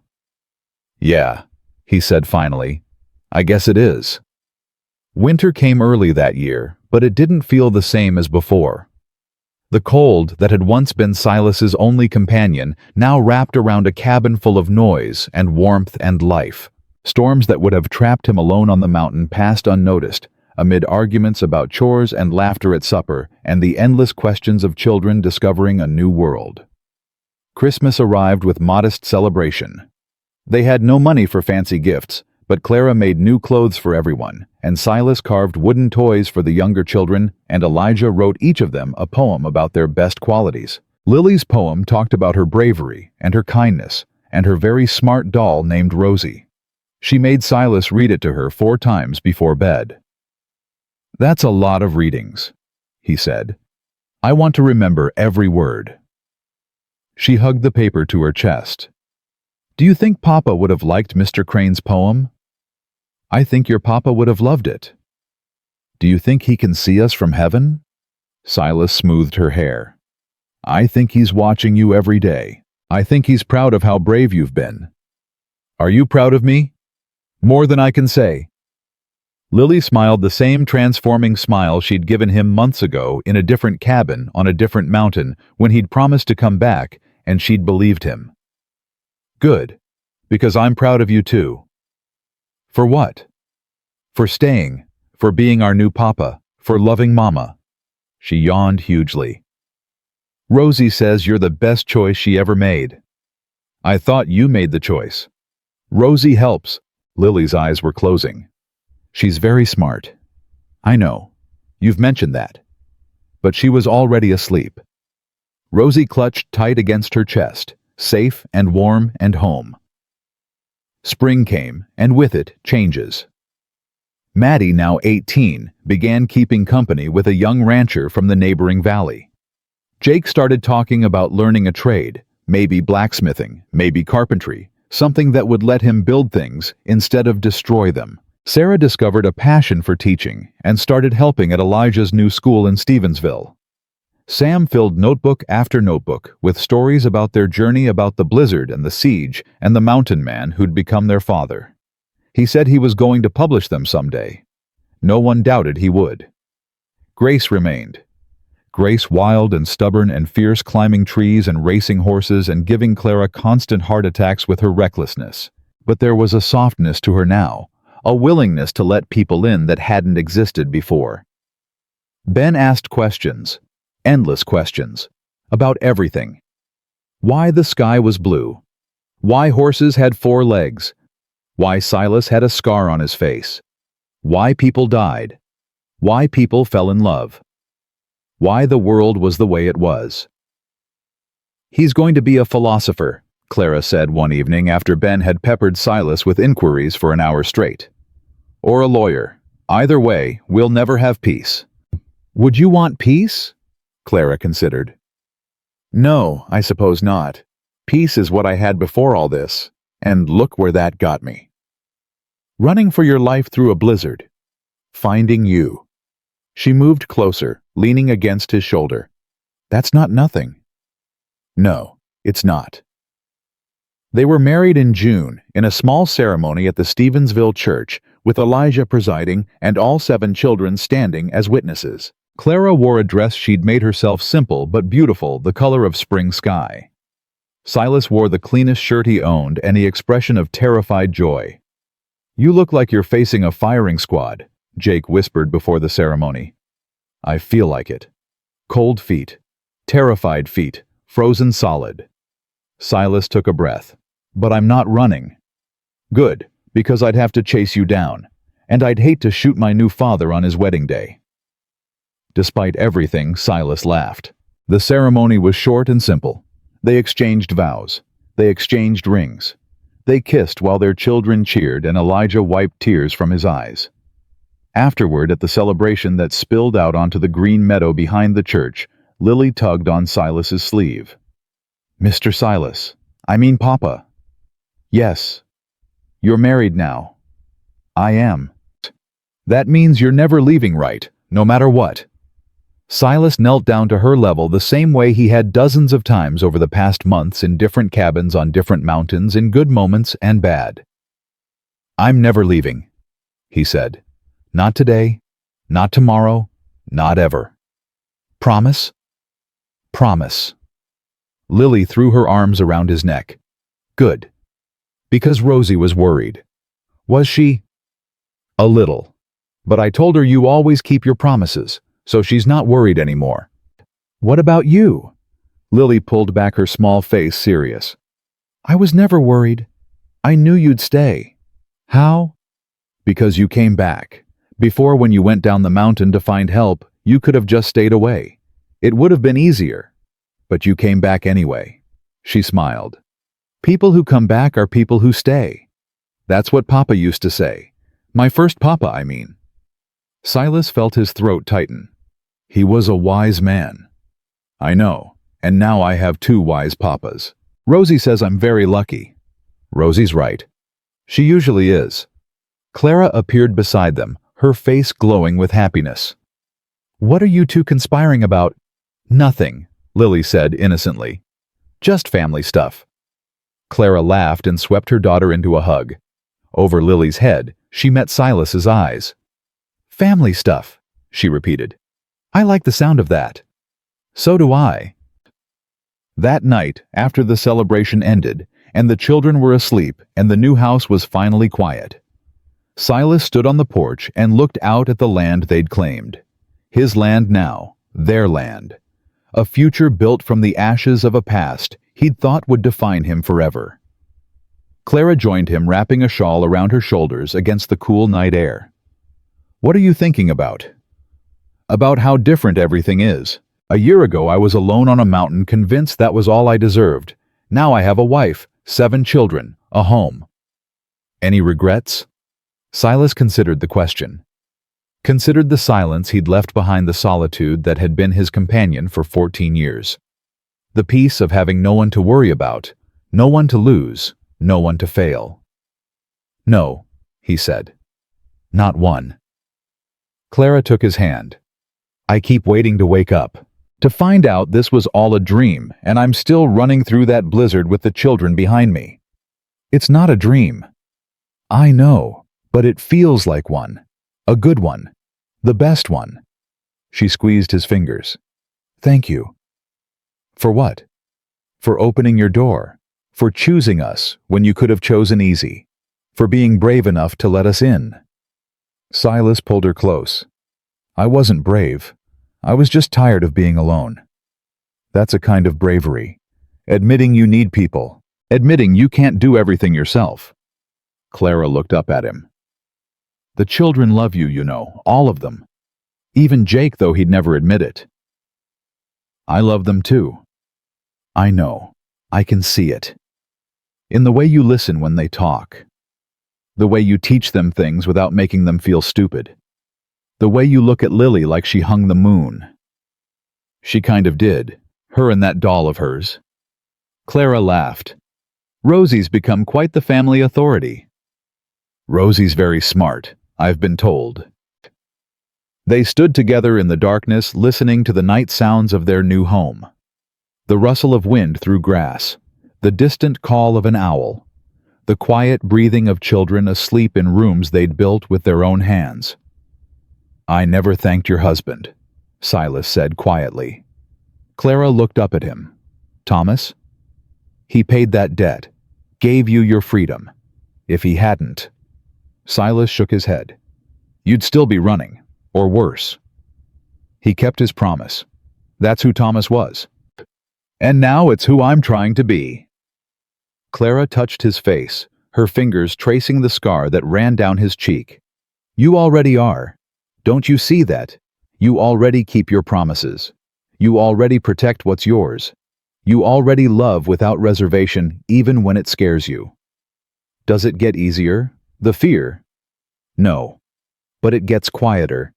Yeah, he said finally. I guess it is. Winter came early that year, but it didn't feel the same as before. The cold that had once been Silas's only companion now wrapped around a cabin full of noise and warmth and life. Storms that would have trapped him alone on the mountain passed unnoticed, amid arguments about chores and laughter at supper and the endless questions of children discovering a new world. Christmas arrived with modest celebration. They had no money for fancy gifts, but Clara made new clothes for everyone, and Silas carved wooden toys for the younger children, and Elijah wrote each of them a poem about their best qualities. Lily's poem talked about her bravery and her kindness, and her very smart doll named Rosie. She made Silas read it to her 4 times before bed. That's a lot of readings, he said. I want to remember every word. She hugged the paper to her chest. Do you think Papa would have liked Mr. Crane's poem? I think your Papa would have loved it. Do you think he can see us from heaven? Silas smoothed her hair. I think he's watching you every day. I think he's proud of how brave you've been. Are you proud of me? More than I can say. Lily smiled the same transforming smile she'd given him months ago in a different cabin on a different mountain when he'd promised to come back, and she'd believed him. Good, because I'm proud of you too. For what? For staying, for being our new Papa, for loving Mama. She yawned hugely. Rosie says you're the best choice she ever made. I thought you made the choice. Rosie helps. Lily's eyes were closing. She's very smart. I know. You've mentioned that. But she was already asleep. Rosie clutched tight against her chest, safe and warm and home. Spring came, and with it, changes. Maddie, now 18, began keeping company with a young rancher from the neighboring valley. Jake started talking about learning a trade, maybe blacksmithing, maybe carpentry, something that would let him build things instead of destroy them. Sarah discovered a passion for teaching and started helping at Elijah's new school in Stevensville. Sam filled notebook after notebook with stories about their journey about the blizzard and the siege and the mountain man who'd become their father. He said he was going to publish them someday. No one doubted he would. Grace remained. Grace, wild and stubborn and fierce, climbing trees and racing horses and giving Clara constant heart attacks with her recklessness. But there was a softness to her now, a willingness to let people in that hadn't existed before. Ben asked questions. Endless questions, about everything. Why the sky was blue. Why horses had 4 legs. Why Silas had a scar on his face. Why people died. Why people fell in love. Why the world was the way it was. He's going to be a philosopher, Clara said one evening after Ben had peppered Silas with inquiries for an hour straight. Or a lawyer. Either way, we'll never have peace. Would you want peace? Clara considered. No, I suppose not. Peace is what I had before all this, and look where that got me. Running for your life through a blizzard. Finding you. She moved closer, leaning against his shoulder. That's not nothing. No, it's not. They were married in June, in a small ceremony at the Stevensville church, with Elijah presiding and all 7 children standing as witnesses. Clara wore a dress she'd made herself simple but beautiful, the color of spring sky. Silas wore the cleanest shirt he owned and the expression of terrified joy. You look like you're facing a firing squad, Jake whispered before the ceremony. I feel like it. Cold feet. Terrified feet. Frozen solid. Silas took a breath. But I'm not running. Good, because I'd have to chase you down, and I'd hate to shoot my new father on his wedding day. Despite everything, Silas laughed. The ceremony was short and simple. They exchanged vows. They exchanged rings. They kissed while their children cheered and Elijah wiped tears from his eyes. Afterward, at the celebration that spilled out onto the green meadow behind the church, Lily tugged on Silas's sleeve. "Mr. Silas, I mean Papa." "Yes. You're married now." "I am." "That means you're never leaving, right? No matter what." Silas knelt down to her level the same way he had dozens of times over the past months in different cabins on different mountains in good moments and bad. "I'm never leaving," he said. "Not today, not tomorrow, not ever." "Promise?" "Promise." Lily threw her arms around his neck. "Good." Because Rosie was worried. "Was she?" "A little. But I told her you always keep your promises, so she's not worried anymore." "What about you?" Lily pulled back her small face, serious. "I was never worried. I knew you'd stay." "How?" "Because you came back. Before, when you went down the mountain to find help, you could have just stayed away. It would have been easier. But you came back anyway." She smiled. "People who come back are people who stay. That's what Papa used to say. My first Papa, I mean." Silas felt his throat tighten. He was a wise man. "I know, and now I have two wise papas. Rosie says I'm very lucky." "Rosie's right. She usually is." Clara appeared beside them, her face glowing with happiness. "What are you two conspiring about?" "Nothing," Lily said innocently. "Just family stuff." Clara laughed and swept her daughter into a hug. Over Lily's head, she met Silas's eyes. "Family stuff," she repeated. "I like the sound of that." "So do I." That night, after the celebration ended, and the children were asleep, and the new house was finally quiet, Silas stood on the porch and looked out at the land they'd claimed. His land now, their land. A future built from the ashes of a past he'd thought would define him forever. Clara joined him, wrapping a shawl around her shoulders against the cool night air. "What are you thinking about?" "About how different everything is. A year ago I was alone on a mountain, convinced that was all I deserved. Now I have a wife, 7 children, a home." "Any regrets?" Silas considered the question. Considered the silence he'd left behind, the solitude that had been his companion for 14 years. The peace of having no one to worry about, no one to lose, no one to fail. "No," he said. "Not one." Clara took his hand. "I keep waiting to wake up, to find out this was all a dream, and I'm still running through that blizzard with the children behind me. It's not a dream. I know, but it feels like one. A good one. The best one." She squeezed his fingers. "Thank you." "For what?" "For opening your door. For choosing us when you could have chosen easy. For being brave enough to let us in." Silas pulled her close. "I wasn't brave. I was just tired of being alone." "That's a kind of bravery. Admitting you need people. Admitting you can't do everything yourself." Clara looked up at him. "The children love you, you know, all of them. Even Jake, though he'd never admit it." "I love them too." "I know. I can see it. In the way you listen when they talk. The way you teach them things without making them feel stupid. The way you look at Lily like she hung the moon." She kind of did, her and that doll of hers. Clara laughed. "Rosie's become quite the family authority." "Rosie's very smart, I've been told." They stood together in the darkness, listening to the night sounds of their new home. The rustle of wind through grass, the distant call of an owl, the quiet breathing of children asleep in rooms they'd built with their own hands. "I never thanked your husband," Silas said quietly. Clara looked up at him. "Thomas?" "He paid that debt, gave you your freedom. If he hadn't—" Silas shook his head. "You'd still be running, or worse." He kept his promise. That's who Thomas was. And now it's who I'm trying to be. Clara touched his face, her fingers tracing the scar that ran down his cheek. You already are. Don't you see that? You already keep your promises. You already protect what's yours. You already love without reservation, even when it scares you. Does it get easier? The fear? No. But it gets quieter,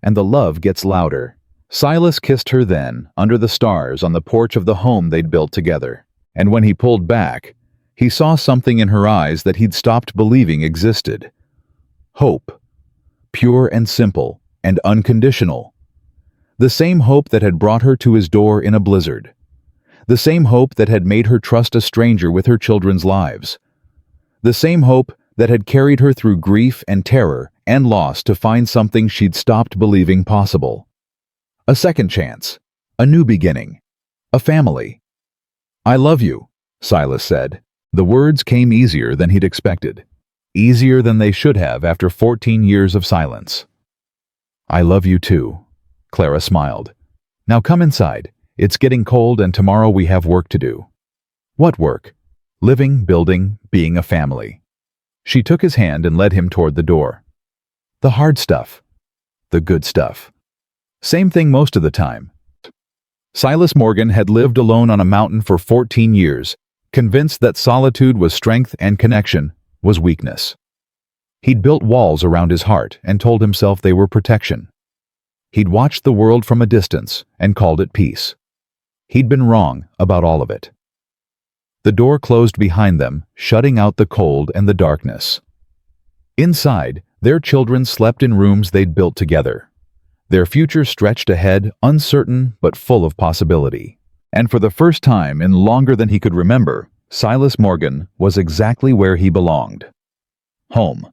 and the love gets louder. Silas kissed her then, under the stars on the porch of the home they'd built together. And when he pulled back, he saw something in her eyes that he'd stopped believing existed. Hope. Pure and simple, and unconditional. The same hope that had brought her to his door in a blizzard. The same hope that had made her trust a stranger with her children's lives. The same hope that had carried her through grief and terror and loss to find something she'd stopped believing possible. A second chance. A new beginning. A family. I love you, Silas said. The words came easier than he'd expected. Easier than they should have after 14 years of silence. I love you too, Clara smiled. Now come inside. It's getting cold and tomorrow we have work to do. What work? Living, building, being a family. She took his hand and led him toward the door. The hard stuff. The good stuff. Same thing most of the time. Silas Morgan had lived alone on a mountain for 14 years, convinced that solitude was strength and connection was weakness. He'd built walls around his heart and told himself they were protection. He'd watched the world from a distance and called it peace. He'd been wrong about all of it. The door closed behind them, shutting out the cold and the darkness. Inside, their children slept in rooms they'd built together. Their future stretched ahead, uncertain but full of possibility. And for the first time in longer than he could remember, Silas Morgan was exactly where he belonged. Home.